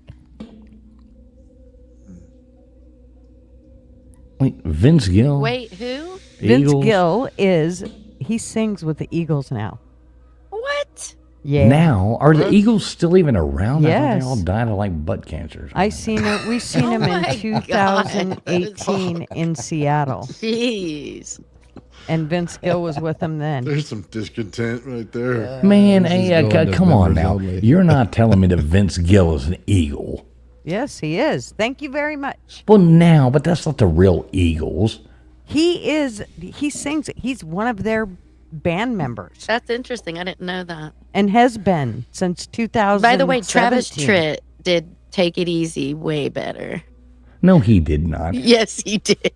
Wait, Vince Gill? Wait, who? Vince Eagles? Gill he sings with the Eagles now. What? Yeah. Now, are the Eagles still even around? I thought Yes. they all died of like butt cancer. We seen him Oh in my 2018 in Seattle, Jeez. and Vince Gill was with him then. There's some discontent right there. Man, This is hey, going to come on members now. only. You're not telling me that Vince Gill is an Eagle. Yes, he is. Thank you very much. Well, now, but that's not the real Eagles. He is. He sings. He's one of their band members That's interesting. I didn't know that. and has been since 2000. By the way, Travis Tritt did Take It Easy way better. No, he did not. Yes, he did.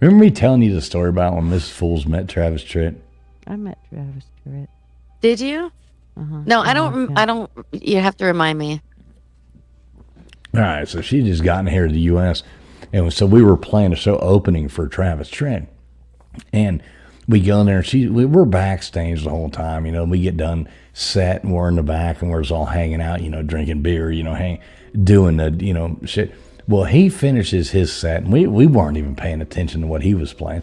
Remember me telling you the story about when Miss Fools met Travis Tritt? I met Travis Tritt. Did you? No, I don't. I don't. You have to remind me. All right, so she just gotten here to the U.S. And so we were playing a show opening for Travis Tritt. And we go in there, and we're backstage the whole time. You know, we get done set, and we're in the back, and we're just all hanging out, you know, drinking beer, you know, doing the, you know, shit. Well, he finishes his set, and we weren't even paying attention to what he was playing.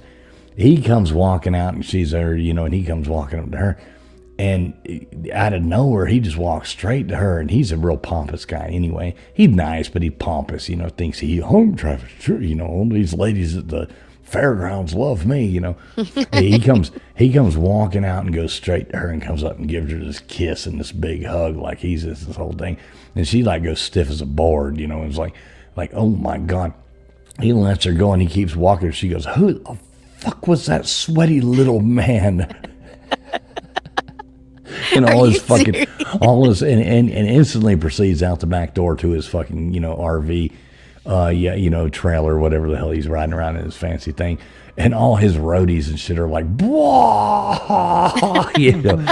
He comes walking out, and she's there, you know, and he comes walking up to her. And out of nowhere, he just walks straight to her, and he's a real pompous guy anyway. He's nice, but he's pompous, you know, thinks Travis Tritt, you know, all these ladies at the fairgrounds love me, you know. he comes walking out and goes straight to her and comes up and gives her this kiss and this big hug like he's this whole thing. And she like goes stiff as a board, you know. It's like, oh my God. He lets her go and he keeps walking. She goes, who the fuck was that sweaty little man? And and instantly proceeds out the back door to his fucking, you know, RV, you know, trailer, whatever the hell he's riding around in his fancy thing. And all his roadies and shit are like, "Bwah!" You know.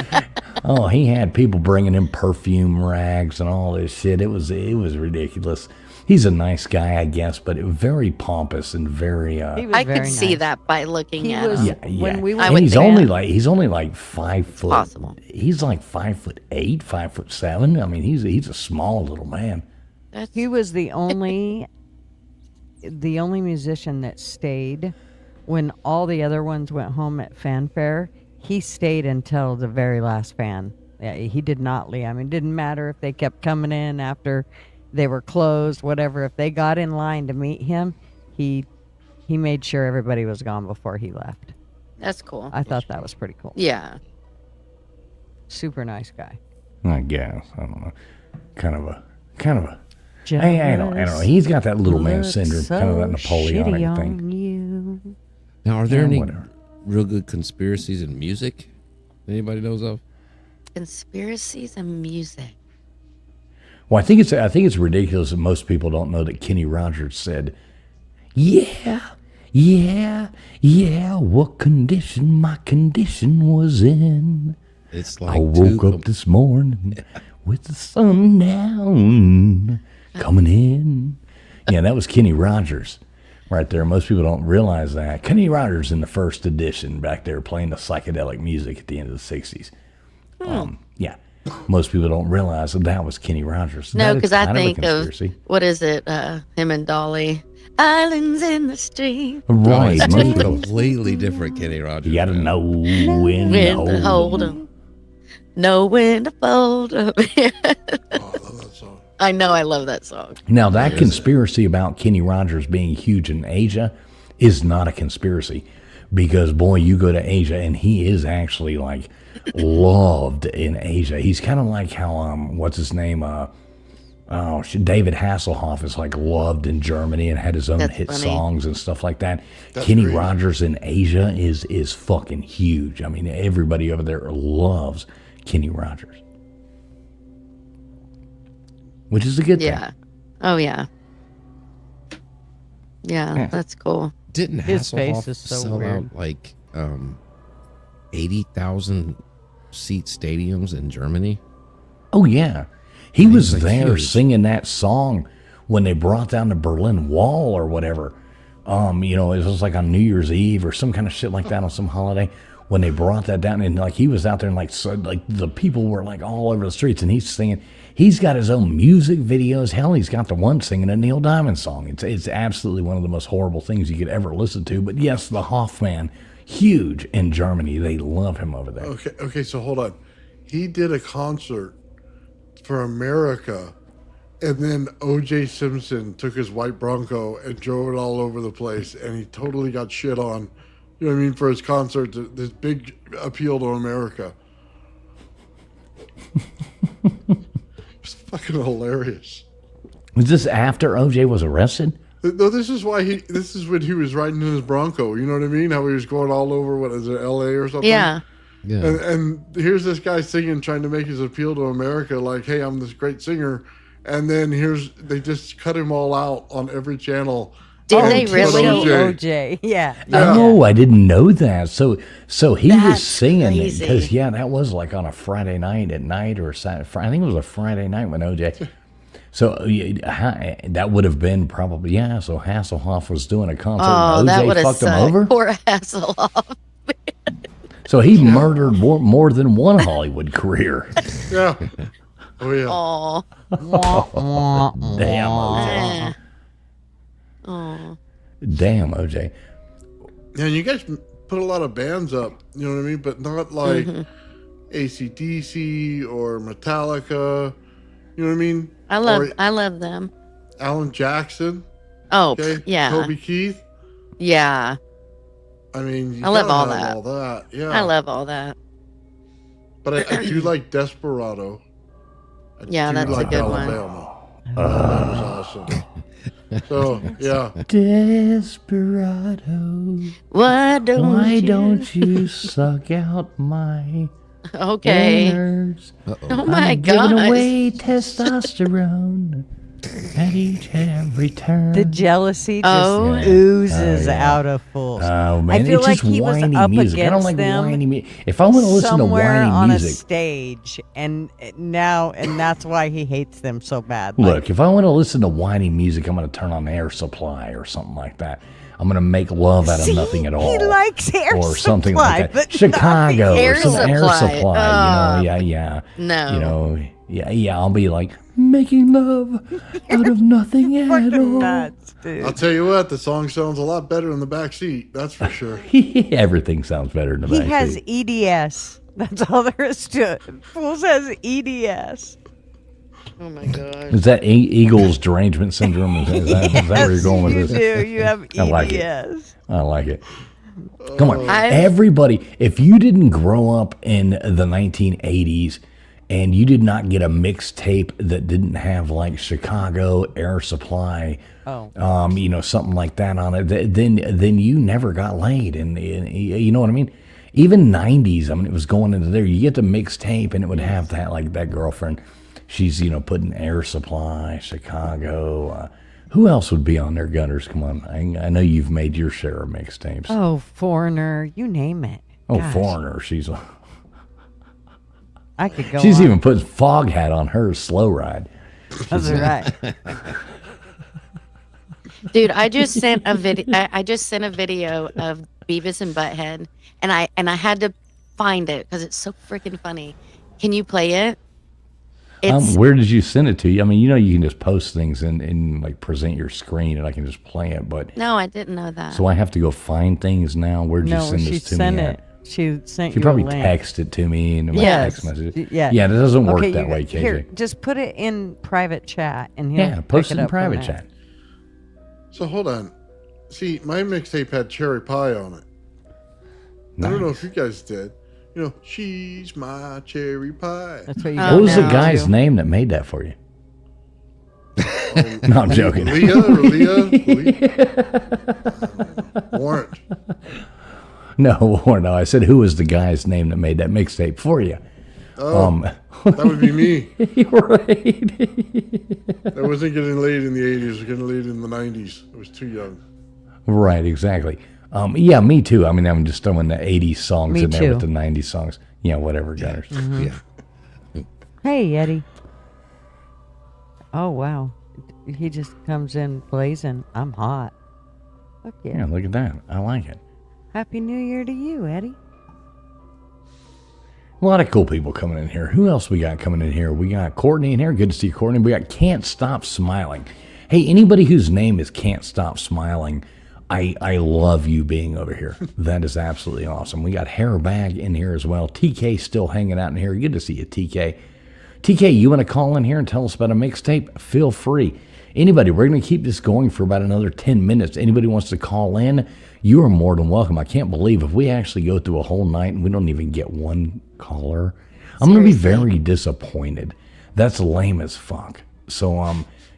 Oh, he had people bringing him perfume rags and all this shit. It was ridiculous. He's a nice guy, I guess, but very pompous and very. I could see that by looking at him. Yeah. When we and went he's there. only like 5 foot. Possible. He's like 5'8", 5'7". I mean, he's a small little man. He was the only musician that stayed when all the other ones went home at fanfare. He stayed until the very last fan. Yeah, he did not leave. I mean, it didn't matter if they kept coming in after they were closed, whatever. If they got in line to meet him, he made sure everybody was gone before he left. That's cool. I thought that was pretty cool. Yeah. Super nice guy. I guess. I don't know. Kind of a. Just I don't know. He's got that little man syndrome, kind of that Napoleonic shitty thing. on you. Now, are there Yeah, any whatever. real good conspiracies in music anybody knows of? Conspiracies and music. Well, I think it's ridiculous that most people don't know that Kenny Rogers said, "Yeah, what condition my condition was in. It's like I woke up this morning with the sun down, coming in." Yeah, that was Kenny Rogers right there. Most people don't realize that. Kenny Rogers in the first edition back there playing the psychedelic music at the end of the 60s. Yeah. Most people don't realize that was Kenny Rogers. No, That is because I kind of a think of, conspiracy. what is it? Him and Dolly. Islands in the stream. Right. It's Most people, completely different Kenny Rogers. you got to man. know when When to to hold hold 'em. 'em. Know when to fold 'em. Oh, I love that song. I know, I love that song. Now, that conspiracy about Kenny Rogers being huge in Asia is not a conspiracy because, boy, you go to Asia and he is actually like loved in Asia. He's kind of like how, what's his name? David Hasselhoff is like loved in Germany and had his own That's hit funny. songs and stuff like that. That's Kenny great. Rogers in Asia is fucking huge. I mean, everybody over there loves Kenny Rogers, which is a good thing. Yeah. Oh, yeah. Yeah, that's cool. Didn't His face Hasselhoff is so sell weird. out like 80,000 seat stadiums in Germany? Oh yeah, he was like there huge. singing that song when they brought down the Berlin Wall or whatever. You know, it was like on New Year's Eve or some kind of shit like that on some holiday when they brought that down, and like he was out there and like the people were like all over the streets, and he's singing. He's got his own music videos. Hell, he's got the one singing a Neil Diamond song. It's absolutely one of the most horrible things you could ever listen to. But yes, the Hoffman, huge in Germany. They love him over there. Okay, so hold on. He did a concert for America, and then O.J. Simpson took his white Bronco and drove it all over the place, and he totally got shit on. You know what I mean? For his concert, this big appeal to America. It's fucking hilarious. Was this after OJ was arrested? No, this is why this is when he was riding in his Bronco. You know what I mean? How he was going all over, what is it, L.A. or something? Yeah. Yeah. And here's this guy singing, trying to make his appeal to America, like, hey, I'm this great singer. And then they just cut him all out on every channel Did Oh, they to really? show OJ. OJ. Yeah. Oh, I didn't know that. So he was That's singing crazy. because that was like on a Friday night at night or Saturday. I think it was a Friday night when OJ. So that would have been probably So Hasselhoff was doing a concert Oh, and that OJ would have fucked him sucked. over. Poor Hasselhoff. So he murdered more than one Hollywood career. Yeah. Oh yeah. Oh. Damn OJ. Oh. Damn OJ. Yeah, and you guys put a lot of bands up, you know what I mean? But not like AC/DC or Metallica, you know what I mean? I love them. Alan Jackson, Oh, okay? yeah. Toby Keith. Yeah. I mean, you I love gotta all have that. all that. Yeah. I love all that. But I do like Desperado. I Yeah, do that's a like good one. Alabama. That was awesome. So, yeah. Desperado. Why don't Why you? don't you suck out my Okay. innards? Oh my I'm giving gosh. away testosterone at each and every turn. The jealousy just Oh. oozes Oh, yeah. out of full. Oh man, I feel it's like just he was whiny up music. I don't against like them whiny music. If I want to listen to somewhere whiny on a music, stage, and that's why he hates them so bad. look, if I want to listen to whiny music, I'm going to turn on Air Supply or something like that. I'm going to make love out of See, nothing at all. he likes Air or something Supply, like that. but Chicago Air or some Air Supply. Supply. Yeah. No. You know, yeah. I'll be like making love out of nothing at fucking all. nuts, dude. I'll tell you what, the song sounds a lot better in the back seat. That's for sure. Everything sounds better in the He back has seat. EDS. That's all there is to it. Fools has EDS. Oh my god. Is that Eagles derangement syndrome? Is that where you're going with you this? do. You have EDS. I like it. I like it. Come on. I've- Everybody, if you didn't grow up in the 1980s and you did not get a mixtape that didn't have like Chicago, Air Supply, something like that on it, then you never got laid. And you know what I mean? Even 90s, I mean, it was going into there. You get the mixtape and it would have that, like that girlfriend. She's, putting Air Supply, Chicago. Who else would be on their Gunners? Come on. I know you've made your share of mixtapes. Oh, Foreigner. You name it. Gosh, Foreigner. She's I could go she's on. even put Fog Hat on her slow ride. That's right. Dude, I just sent a video. I just sent a video of Beavis and Butthead, and I had to find it because it's so freaking funny. Can you play it? It's Where did you send it to? I mean, you can just post things and like present your screen and I can just play it. But no, I didn't know that. so I have to go find things now. Where'd you No, send she this to sent me? it. She sent She you probably a link. texted it to me in my Yes. text message. Yeah. Yeah, it doesn't work Okay, that you- way, KJ. Here, just put it in private chat and he'll Yeah, post pick it in up from private there. chat. So hold on. See, my mixtape had cherry pie on it. I don't know if you guys did. She's my cherry pie. That's what you Oh, What was the no. guy's name that made that for you? No, I'm joking. Leah? Warrant. No, I said who was the guy's name that made that mixtape for you? That would be me. You're right. I wasn't getting laid in the 80s. I was getting laid in the 90s. I was too young. Right, exactly. Yeah, me too. I mean, I'm just throwing the 80s songs Me in there too. with the 90s songs. Yeah, whatever, Gunners. Yeah. Hey, Eddie. Oh, wow. He just comes in blazing. I'm hot. Fuck yeah. Yeah, look at that. I like it. Happy New Year to you, Eddie. A lot of cool people coming in here. Who else we got coming in here? We got Courtney in here. Good to see you, Courtney. We got Can't Stop Smiling. Hey, anybody whose name is Can't Stop Smiling, I love you being over here. That is absolutely awesome. We got Hairbag in here as well. TK still hanging out in here. Good to see you, TK. TK, you want to call in here and tell us about a mixtape? Feel free. Anybody, we're going to keep this going for about another 10 minutes. Anybody wants to call in, you are more than welcome. I can't believe if we actually go through a whole night and we don't even get one caller, I'm going to be very disappointed. That's lame as fuck. So,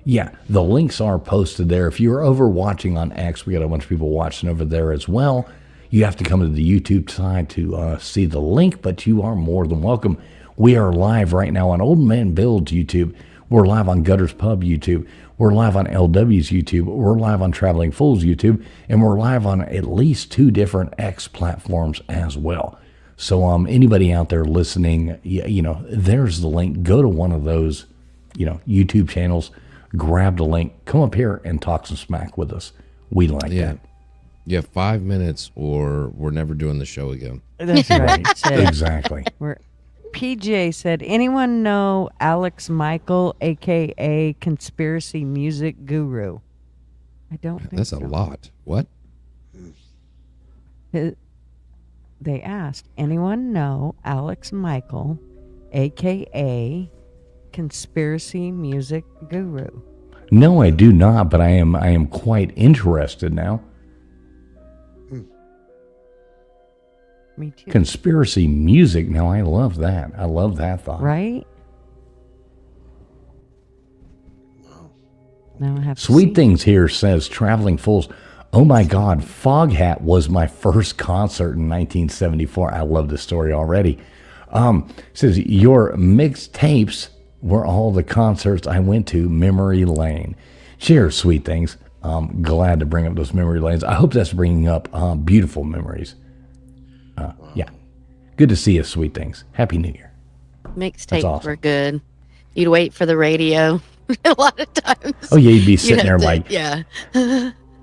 yeah, the links are posted there. If you're over watching on X, we got a bunch of people watching over there as well. You have to come to the YouTube side to see the link, but you are more than welcome. We are live right now on Old Man Build's YouTube. We're live on Gutters Pub YouTube. We're live on LW's YouTube. We're live on Traveling Fools YouTube. And we're live on at least 2 different X platforms as well. So anybody out there listening, there's the link. Go to one of those, YouTube channels, grab the link, come up here and talk some smack with us. We like that. You have 5 minutes or we're never doing the show again. That's right. Exactly. PJ said, anyone know Alex Michael, a.k.a. Conspiracy Music Guru? I don't think That's so. a lot. What? They asked, anyone know Alex Michael, a.k.a. Conspiracy Music Guru? No, I do not, but I am quite interested now. Me too. Conspiracy music. Now, I love that. I love that thought. Right? Now I have to Sweet see. Things here says, Traveling Fools. Oh my God, Foghat was my first concert in 1974. I love this story already. Says, your mixed tapes were all the concerts I went to, memory lane. Cheers, Sweet Things. Glad to bring up those memory lanes. I hope that's bringing up beautiful memories. Yeah. Good to see you, Sweet Things. Happy New Year. Mixtapes awesome. were good. You'd wait for the radio a lot of times. Oh, yeah, you'd be sitting there like, yeah.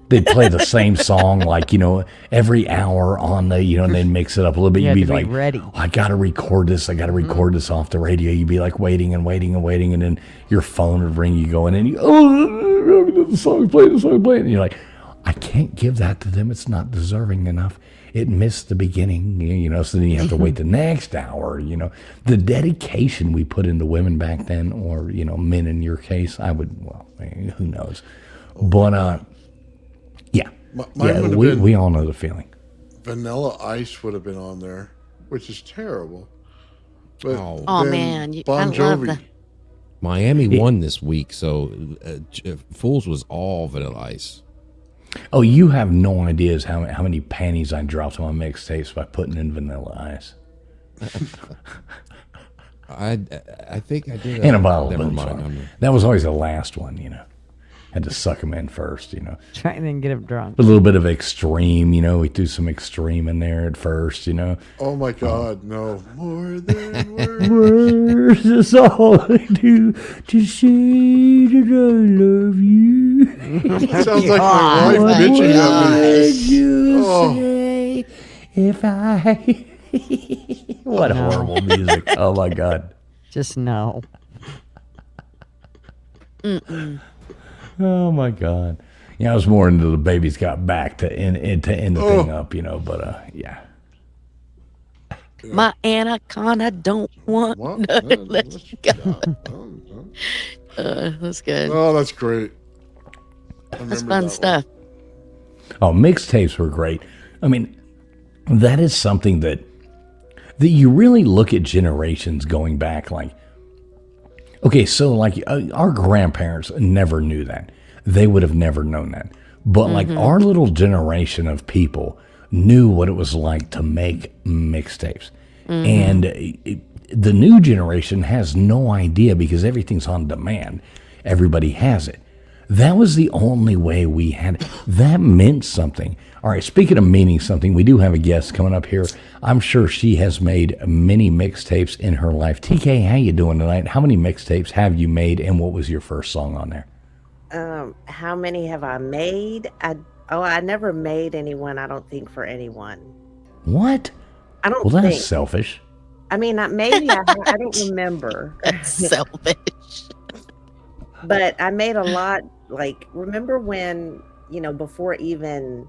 they'd play the same song, like, every hour on the, and they'd mix it up a little bit. You You'd had be to be like, ready. oh, I got to record this. I got to record this off the radio. You'd be like waiting and waiting and waiting. And then your phone would ring, you go in and the song's playing, And you're like, I can't give that to them. It's not deserving enough. It missed the beginning, so then you have to wait the next hour, The dedication we put into women back then, or, men in your case, who knows. But, yeah. Mine We all know the feeling. Vanilla Ice would have been on there, which is terrible. But Oh, then man. I Bon love Jovi. that. Miami won this week, so Fools was all Vanilla Ice. Oh, you have no idea how many panties I dropped on my mixtapes by putting in Vanilla Ice. I think I did. And a bottle Never of mind. Moonshine. That was always the last one, Had to suck them in first, Try and then get him drunk. A little bit of extreme, we threw some extreme in there at first, Oh my God, no. More than words. Words is all I do to say that I love you. Sounds like my wife bitching at me. Would you Oh. say if I... What horrible music. Oh my God. Just no. Oh my God. Yeah, I was more into the Baby's Got Back to end the thing up, but yeah. My anaconda don't want What? to let you go. That's good. Oh, that's great. I That's remember fun that stuff. Oh, mixtapes were great. I mean, that is something that you really look at generations going back. Like, okay, so like our grandparents never knew that. They would have never known that. But like our little generation of people knew what it was like to make mixtapes. And the new generation has no idea because everything's on demand. Everybody has it. That was the only way we had it. That meant something. All right, speaking of meaning something, we do have a guest coming up here. I'm sure she has made many mixtapes in her life. TK, how you doing tonight? How many mixtapes have you made, and what was your first song on there? How many have I made? I never made anyone, I don't think, for anyone. What? I don't Well, that's think. selfish. I mean, maybe I don't remember. That's selfish. But I made a lot. Like, remember when, before even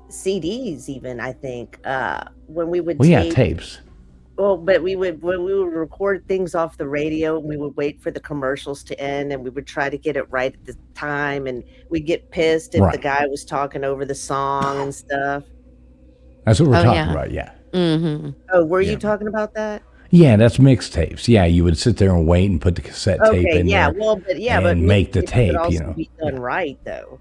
CDs, even, I think, when we would Well, yeah, tape, tapes. well, but when we would record things off the radio, we would wait for the commercials to end, and we would try to get it right at the time, and we'd get pissed if the Right. guy was talking over the song and stuff. That's what we're Oh, talking yeah. about, yeah. Mm-hmm. Oh, were you talking about that? Yeah, that's mixtapes. Yeah, you would sit there and wait and put the cassette tape Okay, in yeah, there. well, but and make the mixtapes tape, would also you know. be done right, though.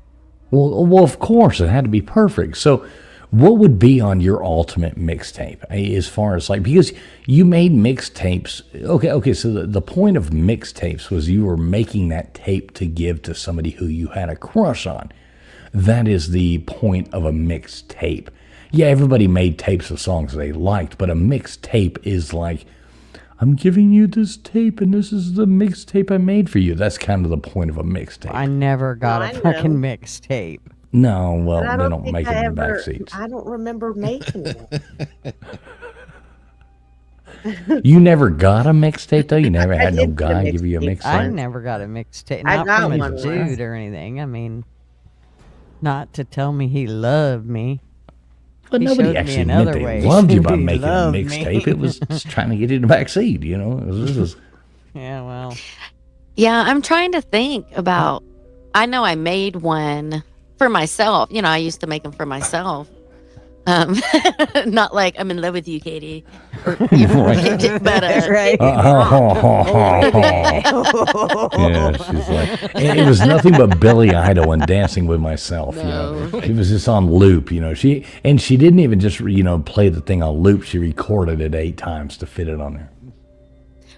Well, of course, it had to be perfect. So what would be on your ultimate mixtape as far as like, because you made mixtapes. Okay. So the point of mixtapes was you were making that tape to give to somebody who you had a crush on. That is the point of a mixtape. Yeah, everybody made tapes of songs they liked, but a mixtape is like, I'm giving you this tape, and this is the mixtape I made for you. That's kind of the point of a mixtape. I never got I a know. fucking mixtape. No, well, But I they don't don't think make I it in the ever. back seats. I don't remember making it. You never got a mixtape, though? You never I had no did get a guy give you a mixtape. I mixtape? never got a mixtape. I Not got from a one once. dude or anything. I mean, not to tell me he loved me. But He nobody showed me actually in meant other they ways. loved you by He making a loved me. mixtape. It was just trying to get you in the back seat, you know? This was, Yeah, well, Yeah, I'm trying to think about. I know I made one for myself. You know, I used to make them for myself. Not like I'm in love with you, Katie. Or, you know, Right. but right. Yeah, she's like, it was nothing but Billy Idol and Dancing with Myself. You know, it was just on loop. You know, she didn't even just play the thing on loop. She recorded it 8 times to fit it on there.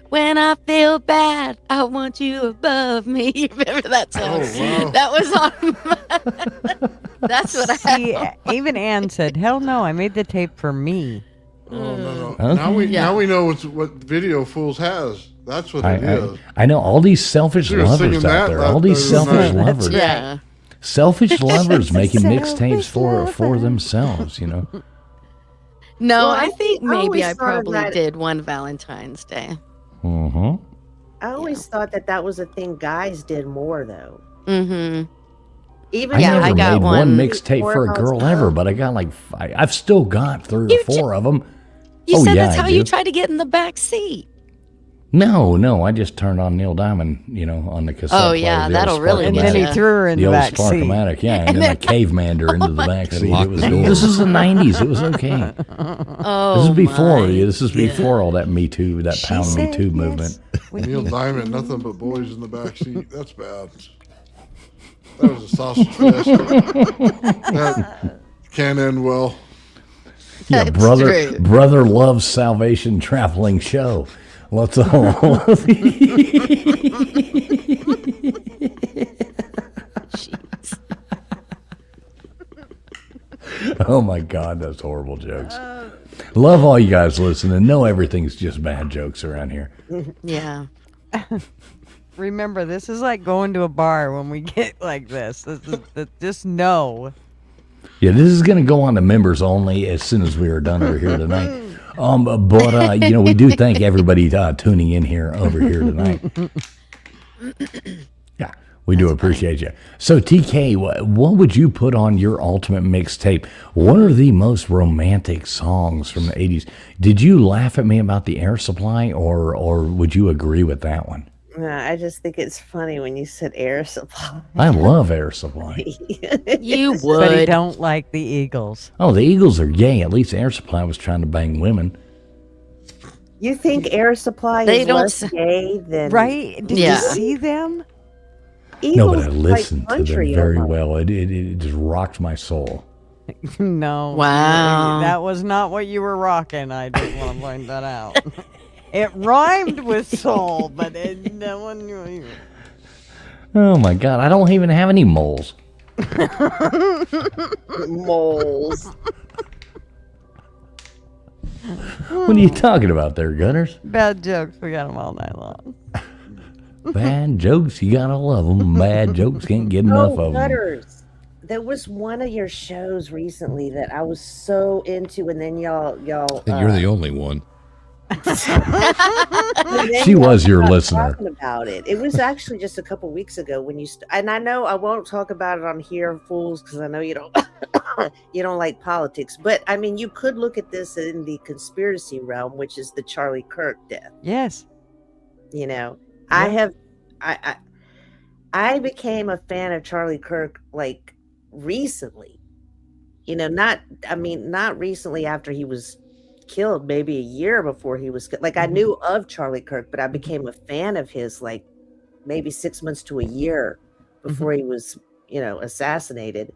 when I feel bad, I want you above me. You remember that song? Oh, wow. That was on. That's what I See, had. even Ann said, "Hell no, I made the tape for me." Oh, no. Okay. Now we know what Video Fools has. That's what it I, is. I know all these selfish She was singing lovers out that there. that All these other selfish night. lovers. Yeah. Selfish lovers making mixtapes Selfish for themselves. You know. No, Well, I I think think- I maybe always I thought of probably that- did one Valentine's Day. Mm-hmm. I always thought that was a thing guys did more though. Mm-hmm. Even I Yeah, never I got made one one mixtape for a before I girl was ever, young. but I got like 5. I've still got 3 or You 4 of them. You Oh, said yeah, that's I how you do. tried to get in the back seat. No, I just turned on Neil Diamond, on the cassette. Oh, player, yeah, the that'll old really And get then he ya. Spark-O-Matic. threw her in The the old back seat. Spark-O-Matic, yeah, and then I cave-manned her into the back seat. locked It was, the door. this is the 90s. It was okay. Oh, This is before. my. This is before all that Me Too, that She Pound Me said Too yes. movement. Neil Diamond, nothing but boys in the back seat. That's bad. That was a sausage fest. That can't end well. Yeah, That's brother, true. brother loves Salvation traveling show. Let's all. Jeez. Oh my God, that's horrible jokes. Love all you guys listening. Know everything's just bad jokes around here. Yeah. Remember, this is like going to a bar when we get like this. Just know. Yeah, this is going to go on to members only as soon as we are done over here tonight. But we do thank everybody tuning in here over here tonight. Yeah, we do appreciate you. So, TK, what would you put on your ultimate mixtape? What are the most romantic songs from the 80s? Did you laugh at me about the Air Supply, or would you agree with that one? I just think it's funny when you said Air Supply. I love Air Supply. You But he would. don't like the Eagles. Oh, the Eagles are gay. At least Air Supply was trying to bang women. You think Air Supply They is don't less s- Gay than Right? Did Yeah. you see them? No, but Eagles I like listened to them country very almost. well. It just rocked my soul. No. Wow. That was not what you were rocking. I just want to point that out. It rhymed with soul, but no one knew. Oh my God, I don't even have any moles. Moles. What are you talking about there, Gunners? Bad jokes. We got them all night long. Bad jokes, you gotta love them. Bad jokes, can't get enough Oh, of them. Gutters. There was one of your shows recently that I was so into, and then y'all. And you're the only one. She was your listener. Talking about it. It was actually just a couple weeks ago when you and I know I won't talk about it on here, fools, because I know you don't you don't like politics. But I mean, you could look at this in the conspiracy realm, which is the Charlie Kirk death. Yes. You know, I became a fan of Charlie Kirk like recently. You know, not recently after he was killed, maybe a year before he was like I knew of Charlie Kirk, but I became a fan of his like maybe 6 months to a year before he was, assassinated.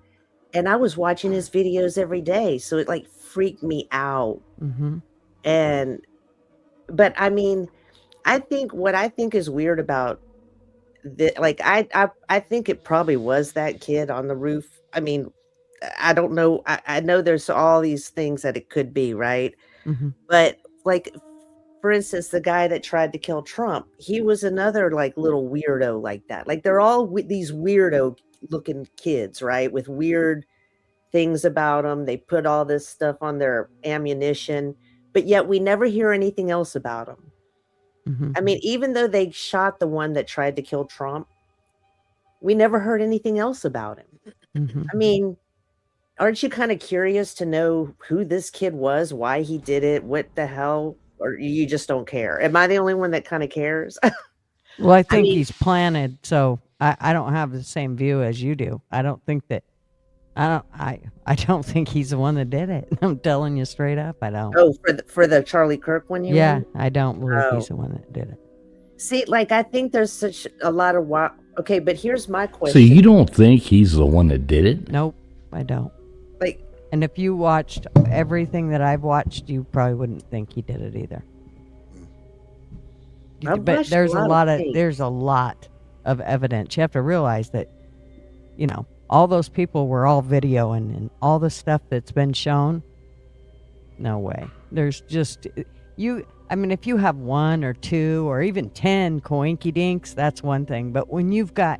and I was watching his videos every day, so it like freaked me out. Mm-hmm. And but I mean, I think what I think is weird about like I think it probably was that kid on the roof. I mean, I don't know. I know there's all these things that it could be, right? Mm-hmm. But like, for instance, the guy that tried to kill Trump, he was another like little weirdo like that. Like they're all these weirdo looking kids, right? With weird things about them. They put all this stuff on their ammunition, but yet we never hear anything else about them. Mm-hmm. I mean, even though they shot the one that tried to kill Trump, we never heard anything else about him. Mm-hmm. I mean, aren't you kind of curious to know who this kid was, why he did it, what the hell, or you just don't care? Am I the only one that kind of cares? Well, I think mean- he's planted, so I don't have the same view as you do. I don't think that I don't think he's the one that did it. I'm telling you straight up, I don't. Oh, for the Charlie Kirk one, you Yeah, mean? I don't believe Oh. he's the one that did it. See, like I think there's such a lot of okay, but here's my question. So you don't think he's the one that did it? Nope, I don't. like And if you watched everything that I've watched, you probably wouldn't think he did it either. I've But watched there's a lot of things. there's a lot of evidence. You have to realize that, you know, all those people were all videoing, and all the stuff that's been shown. No way. There's just I mean, if you have one or two or even 10 coinky dinks, that's one thing. But when you've got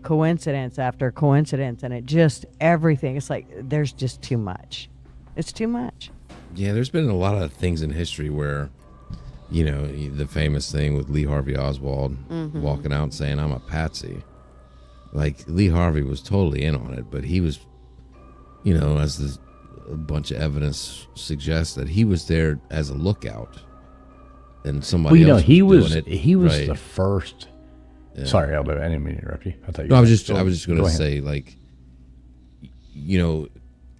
coincidence after coincidence and it just everything, it's like there's just too much. It's too much. Yeah, there's been a lot of things in history where, you know, the famous thing with Lee Harvey Oswald walking out and saying, "I'm a patsy." Like, Lee Harvey was totally in on it, but he was, you know, as a bunch of evidence suggests, that he was there as a lookout, and somebody Well, you know, else he was was doing it. he was Right. the first. Yeah. Sorry, Aldo, I didn't mean to interrupt you. I thought you. No, I were was just still- going go to ahead. say, like, you know,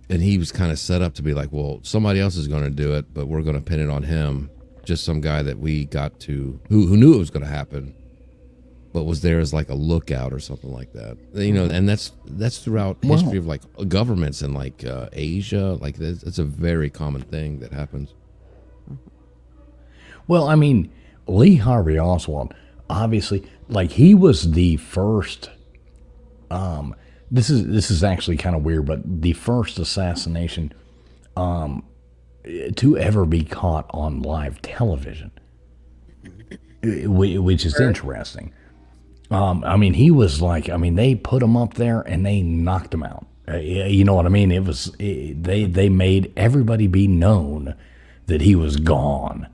and he was kind of set up to be like, well, somebody else is going to do it, but we're going to pin it on him. Just some guy that we got to who knew it was going to happen, but was there as like a lookout or something like that. You know, and that's throughout history of like governments in like Asia. Like, it's a very common thing that happens. Well, I mean, Lee Harvey Oswald, obviously, like he was the first. This is actually kind of weird, but the first assassination to ever be caught on live television, which is interesting. I mean, he was like, I mean, they put him up there and they knocked him out. You know what I mean? They made everybody be known that he was gone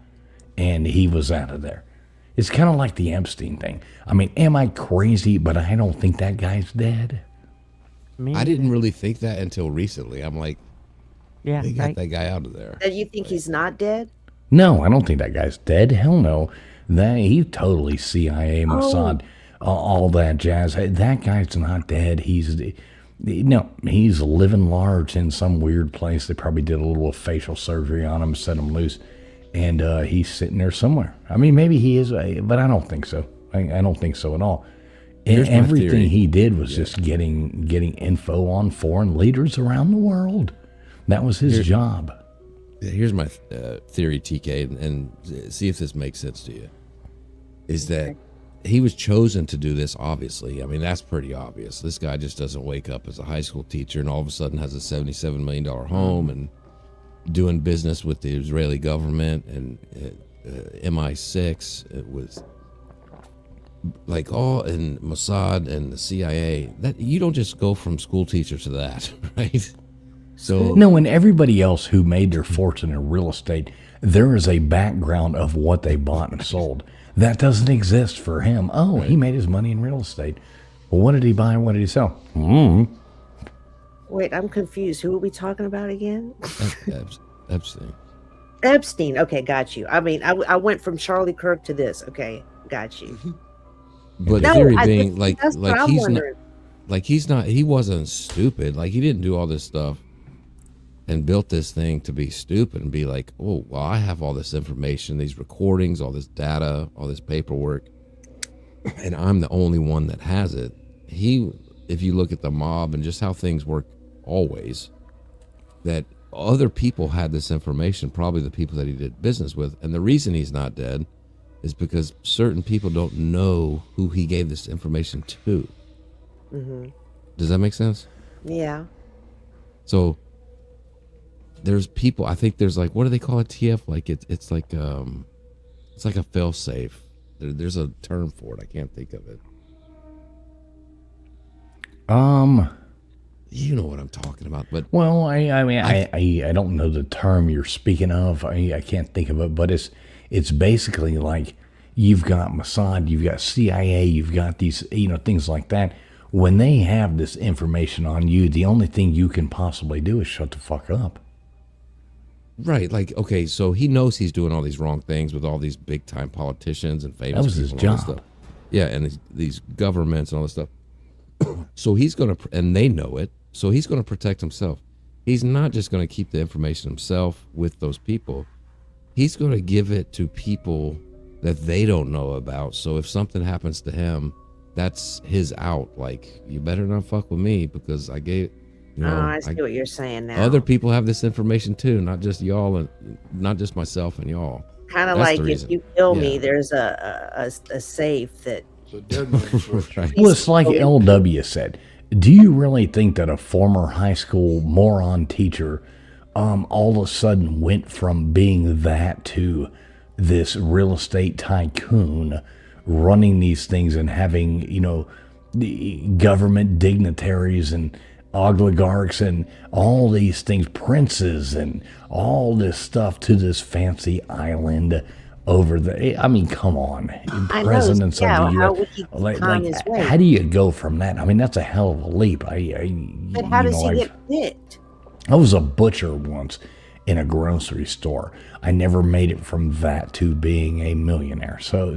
and he was out of there. It's kind of like the Epstein thing. I mean, am I crazy? But I don't think that guy's dead. I didn't really think that until recently. I'm like, Yeah, they got right. that guy out of there. that you think he's not dead? No, I don't think that guy's dead. Hell no. He totally CIA, Mossad, all that jazz. That guy's not dead. He's living large in some weird place. They probably did a little facial surgery on him, set him loose, and he's sitting there somewhere. I mean, maybe he is, but I don't think so. I don't think so at all. Here's my Everything theory. he did was just getting info on foreign leaders around the world. That was his job. Here's my theory, TK, and see if this makes sense to you. Is that he was chosen to do this, obviously. I mean, that's pretty obvious. This guy just doesn't wake up as a high school teacher and all of a sudden has a $77 million home and doing business with the Israeli government and MI6 with like all in Mossad and the CIA. That you don't just go from school teacher to that, right? So No, and everybody else who made their fortune in real estate, there is a background of what they bought and sold. That doesn't exist for him. Oh, he made his money in real estate. Well, what did he buy and what did he sell? Wait, I'm confused. Who are we talking about again? Epstein. Epstein. Okay, got you. I mean, I went from Charlie Kirk to this. Okay, got you. But No, theory I being just- that's what I'm he's not, wondering. like he wasn't stupid. Like he didn't do all this stuff and built this thing to be stupid and be like, oh, well, I have all this information, these recordings, all this data, all this paperwork, and I'm the only one that has it. If you look at the mob and just how things work always, that other people had this information, probably the people that he did business with. And the reason he's not dead is because certain people don't know who he gave this information to. Does that make sense? Yeah. So there's people, I think there's like, what do they call it, TF? Like it's like a fail safe. There's a term for it. I can't think of it. You know what I'm talking about, but well, I mean, I don't know the term you're speaking of. I can't think of it, but it's basically like you've got Mossad, you've got CIA, you've got these, things like that. When they have this information on you, the only thing you can possibly do is shut the fuck up. right, like, okay, so he knows he's doing all these wrong things with all these big time politicians and famous That was his people and all this job. stuff. Yeah, and these governments and all this stuff. So he's gonna, and they know it. So he's gonna protect himself. He's not just gonna keep the information himself with those people. He's gonna give it to people that they don't know about. So if something happens to him, that's his out. Like, you better not fuck with me because I gave, I see what you're saying now. other people have this information too, not just y'all and not just myself and y'all. Kind of That's like the if reason. you kill me, Yeah. there's a safe that. It's a dead man's switch. Right. Well, it's like LW said. Do you really think that a former high school moron teacher all of a sudden went from being that to this real estate tycoon running these things and having, the government dignitaries and oligarchs and all these things, princes and all this stuff to this fancy island over the, I mean, come on, I know, presidents yeah, of the how U.S. would he Like, find his way? how do you go from that? I mean, that's a hell of a leap. But how does he get picked? I was a butcher once in a grocery store. I never made it from that to being a millionaire. So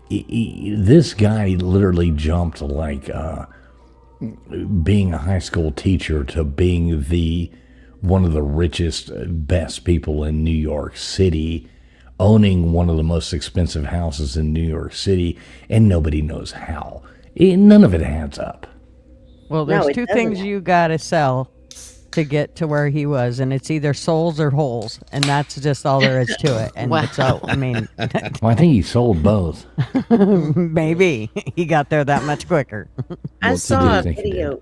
this guy literally jumped like being a high school teacher to being one of the richest, best people in New York City, owning one of the most expensive houses in New York City, and nobody knows how. None of it adds up. Well, No, there's it two doesn't things have- you gotta sell to get to where he was, and it's either souls or holes, and that's just all there is to it. And Wow. so, I mean, Well, I think he sold both. maybe he got there that much quicker. I What's he saw a think he did? video.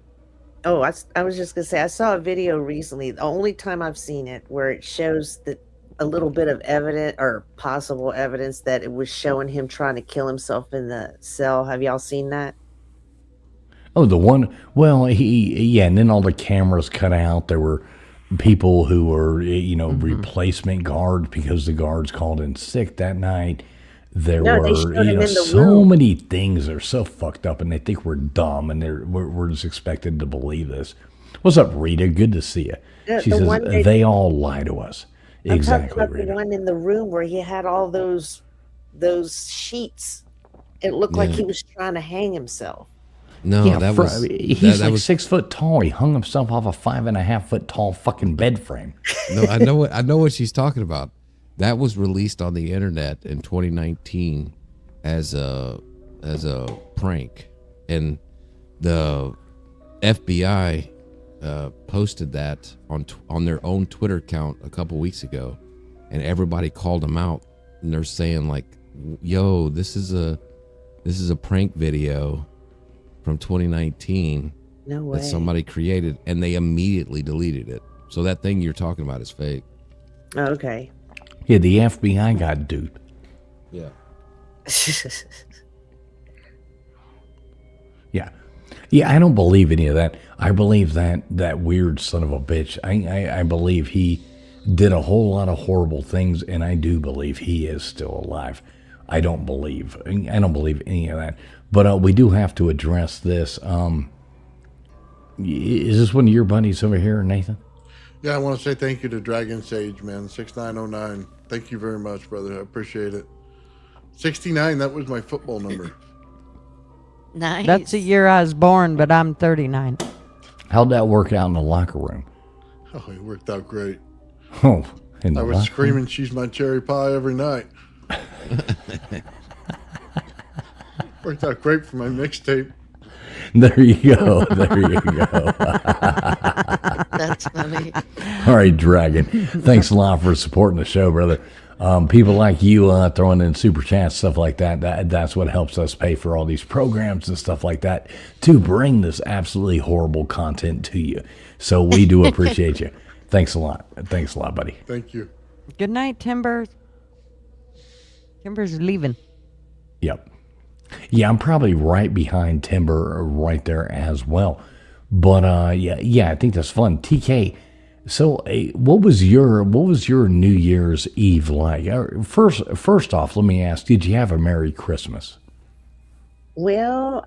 Oh, I was just gonna say I saw a video recently. The only time I've seen it where it shows that a little bit of evidence or possible evidence that it was showing him trying to kill himself in the cell. Have y'all seen that? Oh, the one. Well, yeah, and then all the cameras cut out. There were people who were, replacement guards because the guards called in sick that night. There No, they were, showed him in the so room. many things that are so fucked up, and they think we're dumb, and we're just expected to believe this. What's up, Rita? Good to see you. Yeah, She the says one that- they all lie to us. I'm Exactly, talking about Rita. the one in the room where he had all those sheets. It looked like Yeah. he was trying to hang himself. No, Yeah, that was he's that like was 6 foot tall. He hung himself off a 5.5 foot tall fucking bed frame. no. I know what she's talking about. That was released on the internet in 2019 as a prank, and the FBI posted that on their own Twitter account a couple weeks ago, and everybody called them out, and they're saying like, "Yo, this is a prank video from 2019 No way. that somebody created," and they immediately deleted it. So that thing you're talking about is fake. Oh, okay. Yeah, the FBI got duped. Yeah. Yeah. Yeah, I don't believe any of that. I believe that weird son of a bitch. I believe he did a whole lot of horrible things, and I do believe he is still alive. I don't believe any of that. But we do have to address this. Is this one of your buddies over here, Nathan? Yeah, I want to say thank you to Dragon Sage, man. 6909. Thank you very much, brother. I appreciate it. 69, that was my football number. Nice. That's the year I was born, but I'm 39. How'd that work out in the locker room? Oh, it worked out great. Oh, in the I was locker room? screaming, "She's my cherry pie" every night. Worked out great for my mixtape. There you go. There you go. That's funny. All right, Dragon. Thanks a lot for supporting the show, brother. People like you throwing in super chats, stuff like that's what helps us pay for all these programs and stuff like that to bring this absolutely horrible content to you. So we do appreciate you. Thanks a lot. Thanks a lot, buddy. Thank you. Good night, Timber. Timber's leaving. Yep. Yeah, I'm probably right behind Timber right there as well. But yeah, I think that's fun. TK, so what was your New Year's Eve like? First off, let me ask, did you have a Merry Christmas? Well,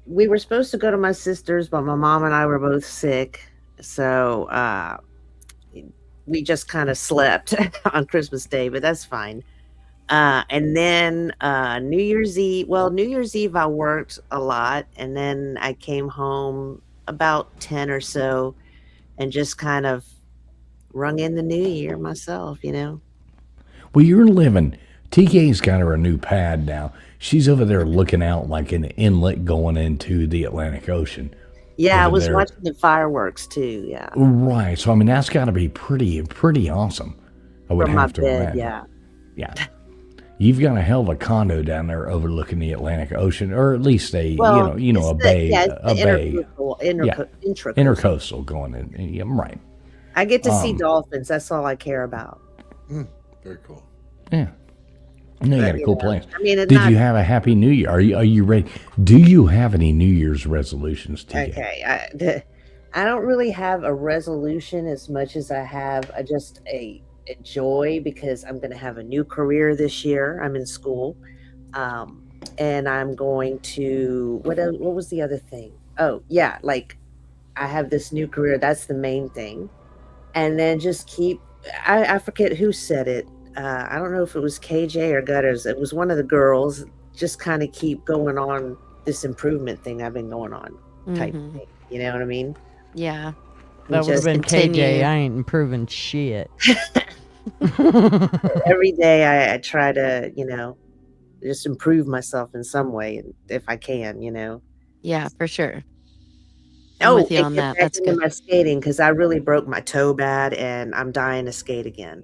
we were supposed to go to my sister's, but my mom and I were both sick. So we just kind of slept on Christmas Day, but that's fine. And then New Year's Eve, I worked a lot, and then I came home about 10 or so and just kind of rung in the new year myself, Well, you're living. TK's got her a new pad now. She's over there looking out like an inlet going into the Atlantic Ocean. Yeah, I was there. watching the fireworks too, yeah. Right. So, I mean, that's got to be pretty awesome. I would From my have to bed, imagine. yeah. Yeah. You've got a hell of a condo down there overlooking the Atlantic Ocean, or at least a bay, intercoastal going in. Yeah, right. I get to see dolphins. That's all I care about. Very cool. Yeah. No, you got a cool place. I mean, did you have a happy New Year? Are you ready? Do you have any New Year's resolutions, TK? Okay. I don't really have a resolution as much as I have just a joy, because I'm going to have a new career this year. I'm in school. And I'm going to, what was the other thing? Oh, yeah. Like, I have this new career. That's the main thing. And then just I forget who said it. I don't know if it was KJ or Gutters. It was one of the girls. Just kind of keep going on this improvement thing I've been going on type thing. You know what I mean? Yeah. That would have been continue. KJ. I ain't improving shit. Every day I try to, just improve myself in some way if I can, Yeah, for sure. I'm with you on that. That's good. My skating, because I really broke my toe bad and I'm dying to skate again.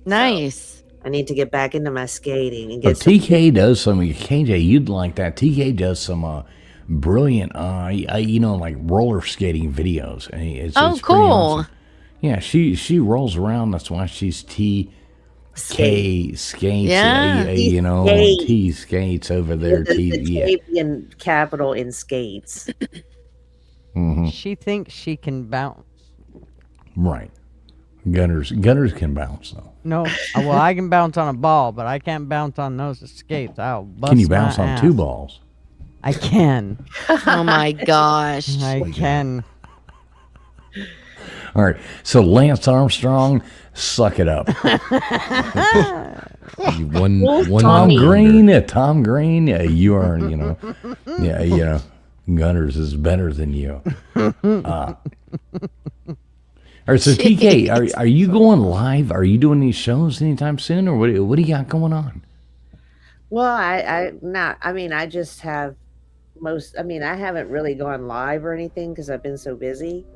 Nice. So I need to get back into my skating and get. TK does some. KJ, you'd like that. TK does some brilliant, like roller skating videos. It's cool. Pretty awesome. Yeah, she rolls around. That's why she's TK skates. Yeah. T skates over there. The in capital in skates. Mm-hmm. She thinks she can bounce. Right. Gunners can bounce though. No, well, I can bounce on a ball, but I can't bounce on those skates. I'll bust. Can you bounce my on ass. 2 balls? I can. Oh my gosh. I can. All right. So Lance Armstrong, suck it up. Tom Green. You are. Gunners is better than you. All right, so TK, are you going live? Are you doing these shows anytime soon, or what do you got going on? Well, I just have I haven't really gone live or anything because I've been so busy.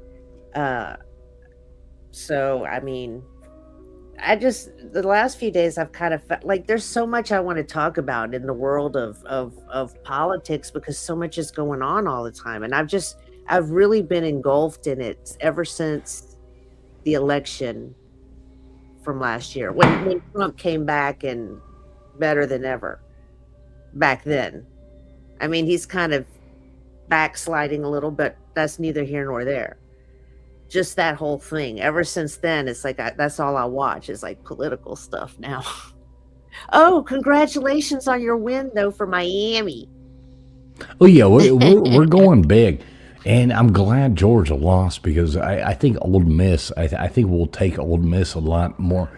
So, the last few days I've kind of felt like there's so much I want to talk about in the world of politics, because so much is going on all the time. And I've really been engulfed in it ever since the election from last year, when Trump came back and better than ever back then. He's kind of backsliding a little, but that's neither here nor there. Just that whole thing. Ever since then, it's like that's all I watch is like political stuff now. Oh, congratulations on your win though for Miami. Oh yeah, we're going big, and I'm glad Georgia lost, because I think Ole Miss. I think we'll take Ole Miss a lot more.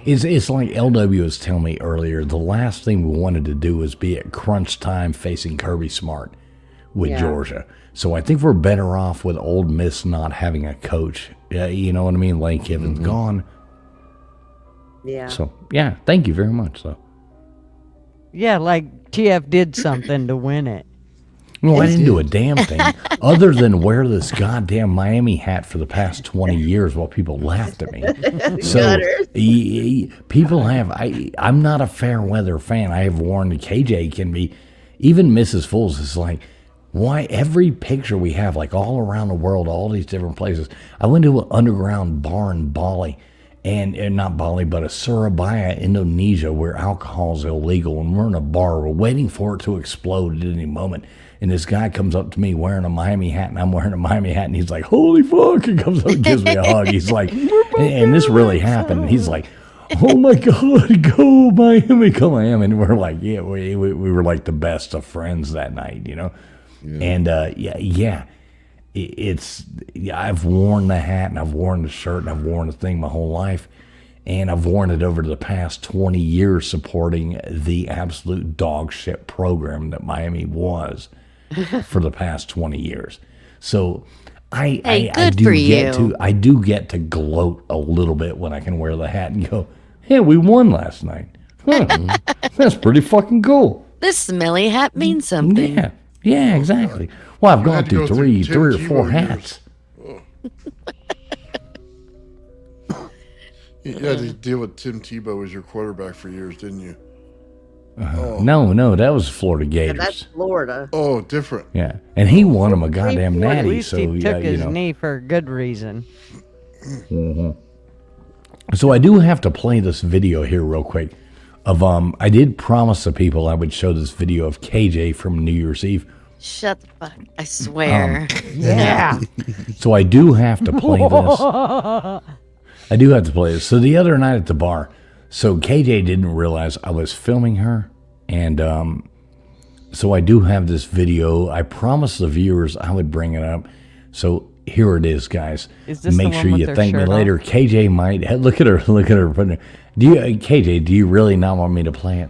It's like LW was telling me earlier. The last thing we wanted to do was be at crunch time facing Kirby Smart with Georgia. So I think we're better off with Ole Miss not having a coach. You know what I mean? Lane Kiffin's gone. Yeah. So yeah, thank you very much. So yeah, like TF did something to win it. No, I didn't do a damn thing other than wear this goddamn Miami hat for the past 20 years while people laughed at me. So people have, I'm not a fair weather fan. I have worn the KJ can be, even Mrs. Fools is like, why every picture we have, like all around the world, all these different places. I went to an underground bar in Bali, and not Bali, but a Surabaya, Indonesia, where alcohol is illegal, and we're in a bar. We're waiting for it to explode at any moment. And this guy comes up to me wearing a Miami hat, and I'm wearing a Miami hat, and he's like, holy fuck, he comes up and gives me a hug. He's like, and this really happened. And he's like, oh my God, go Miami, go Miami. And we're like, yeah, we were like the best of friends that night, you know? Yeah. And I've worn the hat, and I've worn the shirt, and I've worn the thing my whole life. And I've worn it over the past 20 years supporting the absolute dog shit program that Miami was for the past 20 years. So I do get to gloat a little bit when I can wear the hat and go, hey, we won last night. Huh, that's pretty fucking cool. This smelly hat means something. Yeah, exactly. Well, I've gone through three or four hats. You had to deal with Tim Tebow as your quarterback for years, didn't you? No, that was Florida Gators. Yeah, that's Florida. Oh, different. Yeah, and he won him a goddamn At natty. least So he took his you know. knee for a good reason. Mm-hmm. So I do have to play this video here real quick. Of I did promise the people I would show this video of KJ from New Year's Eve. Shut the fuck! I swear. Yeah. So I do have to play this. I do have to play this. So the other night at the bar, so KJ didn't realize I was filming her, and so I do have this video. I promised the viewers I would bring it up. So here it is, guys. Is this Make the one sure with you their thank me shirt later. off? KJ might look at her putting her. KJ, do you really not want me to play it?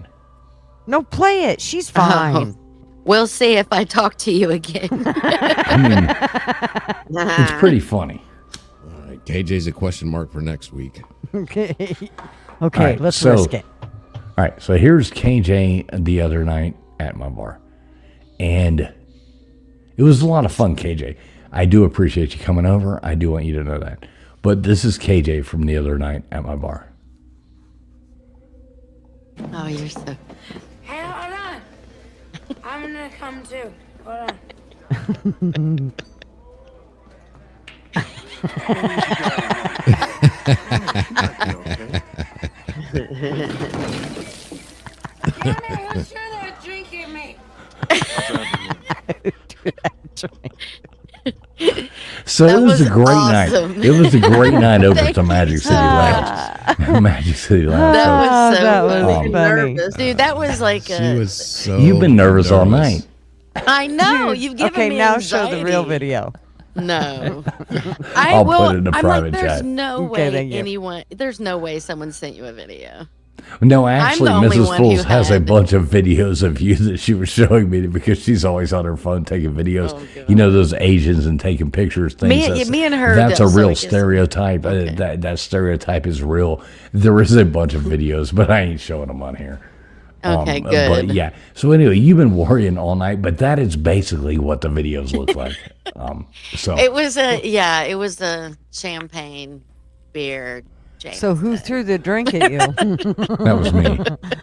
No, play it. She's fine. We'll see if I talk to you again. I mean, it's pretty funny. All right, KJ's a question mark for next week. Okay. All right, Let's so- risk it. All right, so here's KJ the other night at my bar. And it was a lot of fun, KJ. I do appreciate you coming over. I do want you to know that. But this is KJ from the other night at my bar. Oh, you're so. Hey, hold on. I'm gonna come too. Hold on. Tanner, who's sure they're drinking me? So That it was a was great awesome. night. It was a great night over Thank to Magic City Lounge. Magic City Lounge. That was so that was funny. funny. Nervous. Dude, that was like She a. was so. You've been nervous all night. I know you've given Okay, me now show the real anxiety. video. No, I'll put it in the I'm private like, there's chat. no Okay, way thank you. anyone. There's no way someone sent you a video. No, actually, the only Mrs. one Fools who has a had- bunch of videos of you that she was showing me because she's always on her phone taking videos. Oh, God. You know, those Asians and taking pictures, things. Me and her That's a does, so real I guess- stereotype. Okay. That stereotype is real. There is a bunch of videos, but I ain't showing them on here. Okay, But good. yeah. So anyway, you've been worrying all night, but that is basically what the videos look like. So It was a champagne beer. James. So who threw the drink at you? that was me.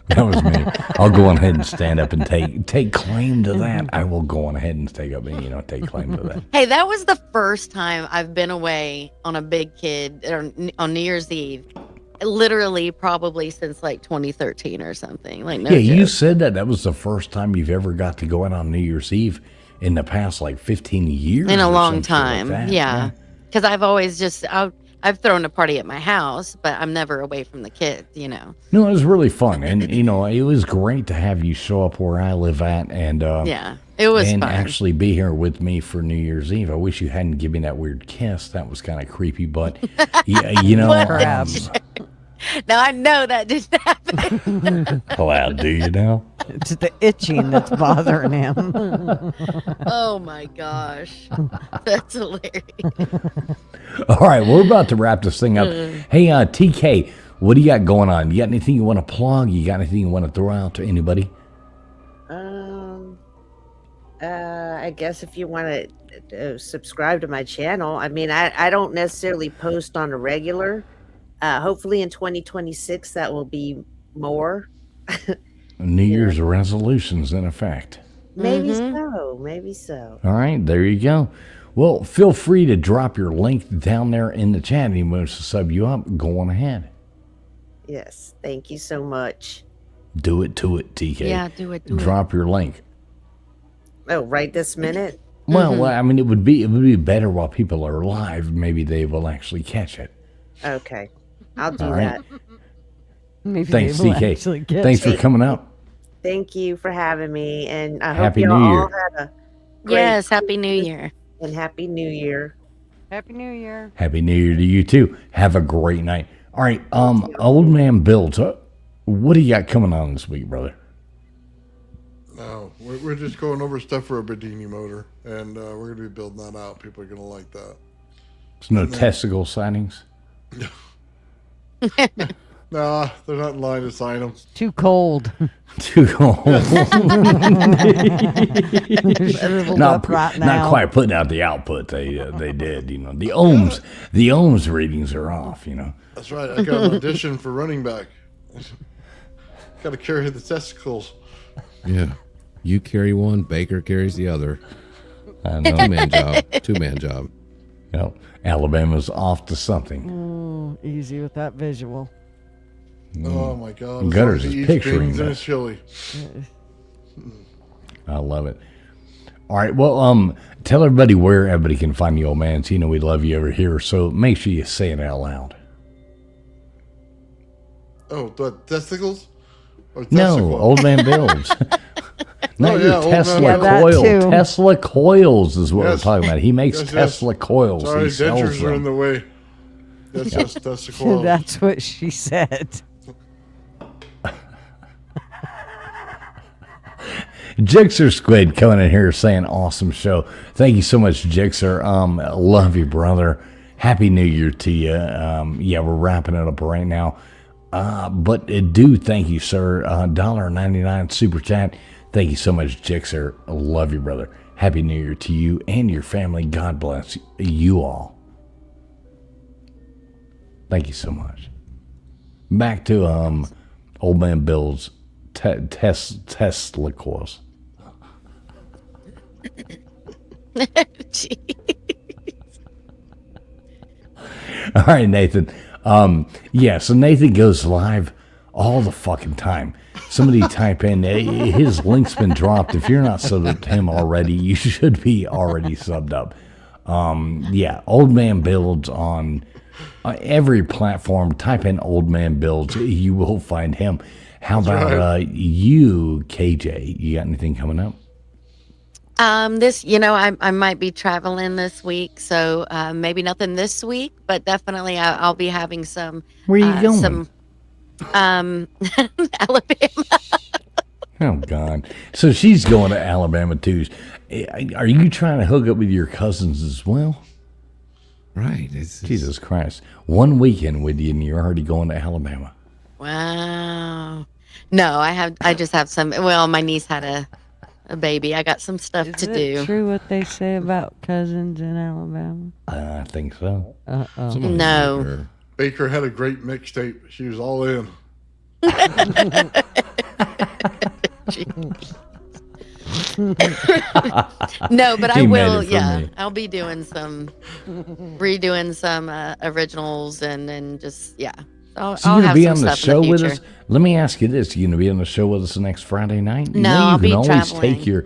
That was me. I'll go on ahead and stand up and take claim to that. I will go on ahead and take claim to that. Hey, that was the first time I've been away on a big kid or on New Year's Eve. Literally, probably since like 2013 or something. Like no Yeah, you joke. said that was the first time you've ever got to go out on New Year's Eve in the past like 15 years. In a or long some shit like time. that. Yeah, because I've always I've thrown a party at my house, but I'm never away from the kids. You know. No, it was really fun, and it was great to have you show up where I live at, and Yeah, it was and fun. actually be here with me for New Year's Eve. I wish you hadn't given me that weird kiss. That was kind of creepy, but What? Crabs. Now I know that didn't happen. Well, do you now? It's the itching that's bothering him. Oh my gosh, that's hilarious. All right, we're about to wrap this thing up. Hey, TK, what do you got going on? You got anything you want to plug? You got anything you want to throw out to anybody? I I guess if you want to subscribe to my channel, I mean, I don't necessarily post on a regular. Hopefully in 2026 that will be more. New Year's resolutions in effect. Maybe so. Maybe so. All right, there you go. Well, feel free to drop your link down there in the chat. Anyone wants to sub you up, go on ahead. Yes. Thank you so much. Do it to it, TK. Yeah, do it. Drop your link. Oh, right this minute? Well, I mean, it would be better while people are live. Maybe they will actually catch it. Okay. I'll do All right. that. Maybe Thanks, they will TK. actually get Thanks it. for coming up. Thank you for having me. And I Happy hope y'all New Year. all had a great Yes, Happy New Year. and Happy New Year. Happy New Year. Happy New Year to you too. Have a great night. All right, Old Man Builds. What do you got coming on this week, brother? No, we're just going over stuff for a Bedini motor, and we're going to be building that out. People are going to like that. There's no testicle sightings. Nah, they're not in line to sign them. Too cold. Too cold. Shriveled not, up right not now. quite putting out the output they did. You know, the ohms readings are off. You know. That's right. I got an audition for running back. Got to carry the testicles. Yeah. You carry one, Baker carries the other. I know. Two-man job. Two-man job. Yep. Alabama's off to something. Oh, easy with that visual. Oh my God! Gutters As long as is he eats picturing beans and that. his chili. I love it. All right. Well, tell everybody where everybody can find you, old man. So, you know we love you over here. So make sure you say it out loud. Oh, the testicles? Or No, testicle? Old Man Builds. Not Oh, your yeah, Old Man Tesla Yeah, that coil. too. Tesla coils is what Yes. we're talking about. He makes Yes, yes. Tesla coils. Sorry, He sells dentures are in them. the way. That's testicle. That's what she said. Jixer Squid coming in here saying awesome show. Thank you so much, Jixer. Love you, brother. Happy New Year to you. Yeah, we're wrapping it up right now. But do thank you, sir. $1.99 super chat. Thank you so much, Jixer. Love you, brother. Happy New Year to you and your family. God bless you all. Thank you so much. Back to Old Man Bill's Tesla coils. All right, Nathan. Yeah, so Nathan goes live all the fucking time. Somebody type in, his link's been dropped. If you're not subbed up to him already, you should be already subbed up. Yeah, Old Man Builds on every platform. Type in Old Man Builds. You will find him. How about you, KJ? You got anything coming up? I might be traveling this week, so maybe nothing this week, but definitely I'll be having some. Where are you going? Some, Alabama. Oh, God. So she's going to Alabama, too. Are you trying to hook up with your cousins as well? Right. Jesus Christ. One weekend with you, and you're already going to Alabama. Wow. No, I just have some. Well, my niece had a baby. I got some stuff Is to it do. true what they say about cousins in Alabama? I think so. Uh-oh. No. Baker had a great mixtape. She was all in. No, but I He made will. it for Yeah, me. I'll be doing some, redoing some originals and just I'll So you're going to have be some on the stuff show in the with future. us? Let me ask you this. You going to be on the show with us next Friday night? You No, know, you I'll can be always traveling. take your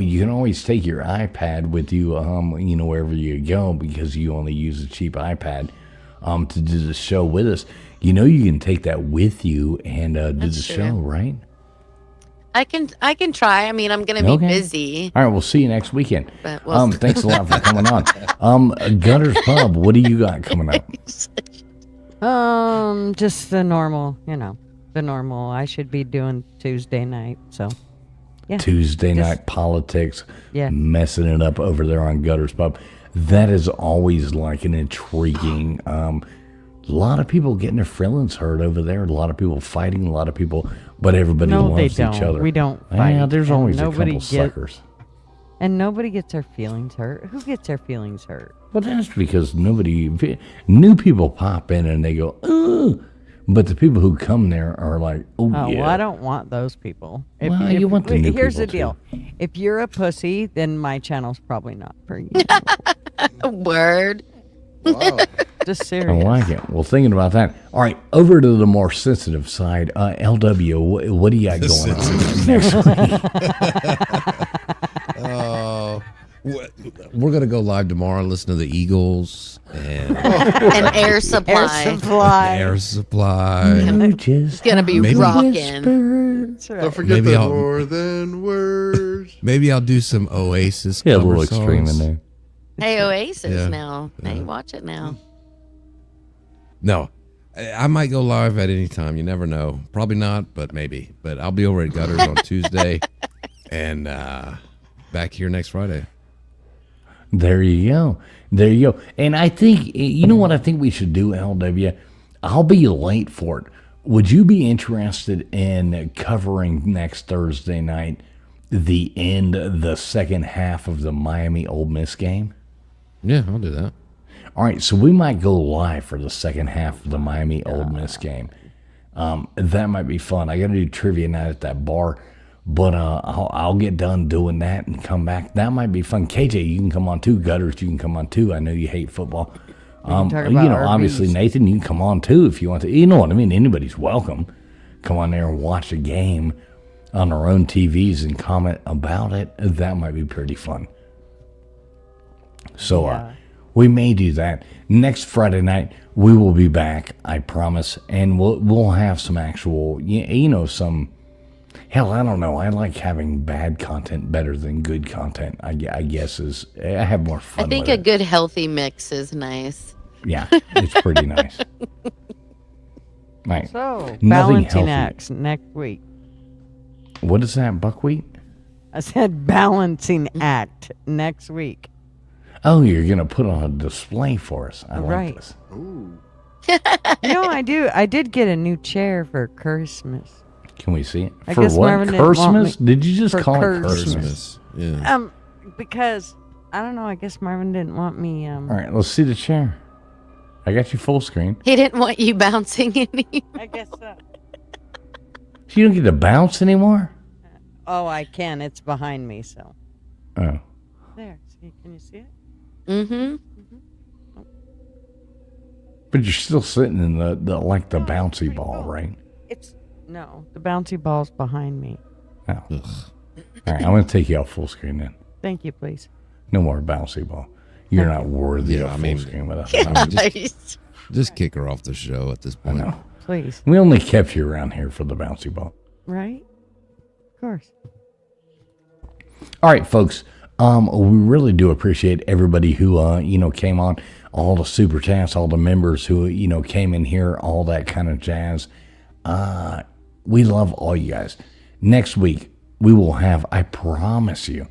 you can always take your iPad with you, wherever you go, because you only use a cheap iPad to do the show with us. You know you can take that with you and do That's the true. show, right? I can try. I mean, I'm gonna be Okay. busy. All right, we'll see you next weekend. But we'll Thanks a lot for coming on. Gunner's Pub, what do you got coming up? Just the normal, the normal. I should be doing Tuesday night, so yeah. Tuesday night politics, Yeah. messing it up over there on Gutters Pub. That is always like an intriguing. A lot of people getting their feelings hurt over there. A lot of people fighting. A lot of people, but everybody No, loves they each don't. other. We don't Yeah, fight, there's and always a nobody couple get- suckers. And nobody gets their feelings hurt. Who gets their feelings hurt? But that's because new people pop in and they go, ugh. But the people who come there are like, oh, Oh, yeah. well, I don't want those people. Well, you want the new Here's the people, deal. If you're a pussy, then my channel's probably not for you. Word. Wow. Just I serious. like it. Well, thinking about that. All right, over to the more sensitive side. LW, what do you got going on next week? Oh, we're gonna go live tomorrow and listen to the Eagles and An air supply. Air supply. Air Supply. You just It's gonna be Maybe- rocking. That's right. Don't forget Maybe the I'll- more than words. Maybe I'll do some Oasis. yeah, a cover little extreme in songs. there. Hey, Oasis Yeah. now. Hey, watch it now. No, I might go live at any time. You never know. Probably not, but maybe. But I'll be over at Gutters on Tuesday, and back here next Friday. There you go. There you go. And I think, you know what I think we should do, LW? I'll be late for it. Would you be interested in covering next Thursday night the second half of the Miami Ole Miss game? Yeah, I'll do that. All right, so we might go live for the second half of the Miami Ole Miss game. That might be fun. I got to do trivia night at that bar, but I'll get done doing that and come back. That might be fun. KJ, you can come on too. Gutters, you can come on too. I know you hate football. talk about Obviously, RVs. Nathan, you can come on too if you want to. You know what I mean? Anybody's welcome. Come on there and watch a game on our own TVs and comment about it. That might be pretty fun. So, Yeah. we may do that. Next Friday night, we will be back, I promise. And we'll have some actual, some, hell, I don't know. I like having bad content better than good content, I guess I have more fun I think with a it. good healthy mix is nice. Yeah, it's pretty nice. Right. So, Nothing balancing healthy. acts next week. What is that, buckwheat? I said balancing act next week. Oh, you're going to put on a display for us. I like Right. this. I do. I did get a new chair for Christmas. Can we see it? I For guess what? Marvin didn't want Christmas? me- Did you just for call it Christmas. Christmas? Yeah. Because I don't know. I guess Marvin didn't want me. All right, let's see the chair. I got you full screen. He didn't want you bouncing any. I guess so. So you don't get to bounce anymore? Oh, I can. It's behind me. So Oh. there. See, can you see it? Mm-hmm. But you're still sitting in the bouncy ball, right? It's no. The bouncy ball's behind me. Oh. All right, I'm going to take you off full screen then. Thank you, please. No more bouncy ball. You're not worthy Yeah, of I full mean- screen with us. Nice. Just kick her off the show at this I point. know. Please. We only kept you around here for the bouncy ball. Right? Of course. All right, folks. We really do appreciate everybody who came on, all the super chats, all the members who came in here, all that kind of jazz. We love all you guys. Next week we will have, I promise you,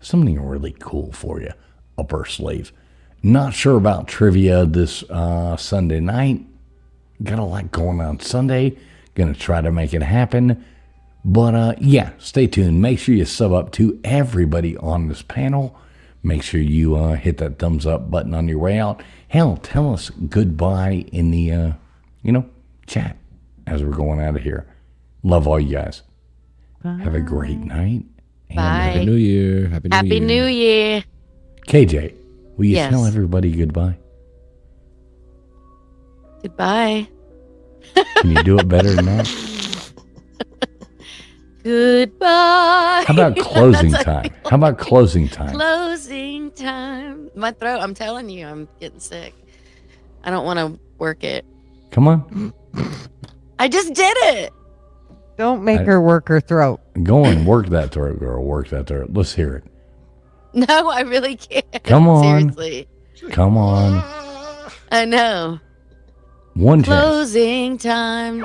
something really cool for you up our sleeve. Not sure about trivia this Sunday night. Got a lot going on Sunday. Gonna try to make it happen. But yeah, stay tuned. Make sure you sub up to everybody on this panel. Make sure you hit that thumbs up button on your way out. Hell, tell us goodbye in the chat as we're going out of here. Love all you guys. Have a great night. And, Bye. Happy New Year. Happy New Happy Year. New Year. KJ, will you Yes. tell everybody goodbye? Goodbye. Can you do it better than that? Goodbye. How about closing That's time? How about closing time? Closing time. My throat, I'm telling you, I'm getting sick. I don't want to work it. Come on. I just did it. Don't make her work her throat. Go and work that throat, girl. Work that throat. Let's hear it. No, I really can't. Come on. Seriously. Come on. I know. One chance. Closing time.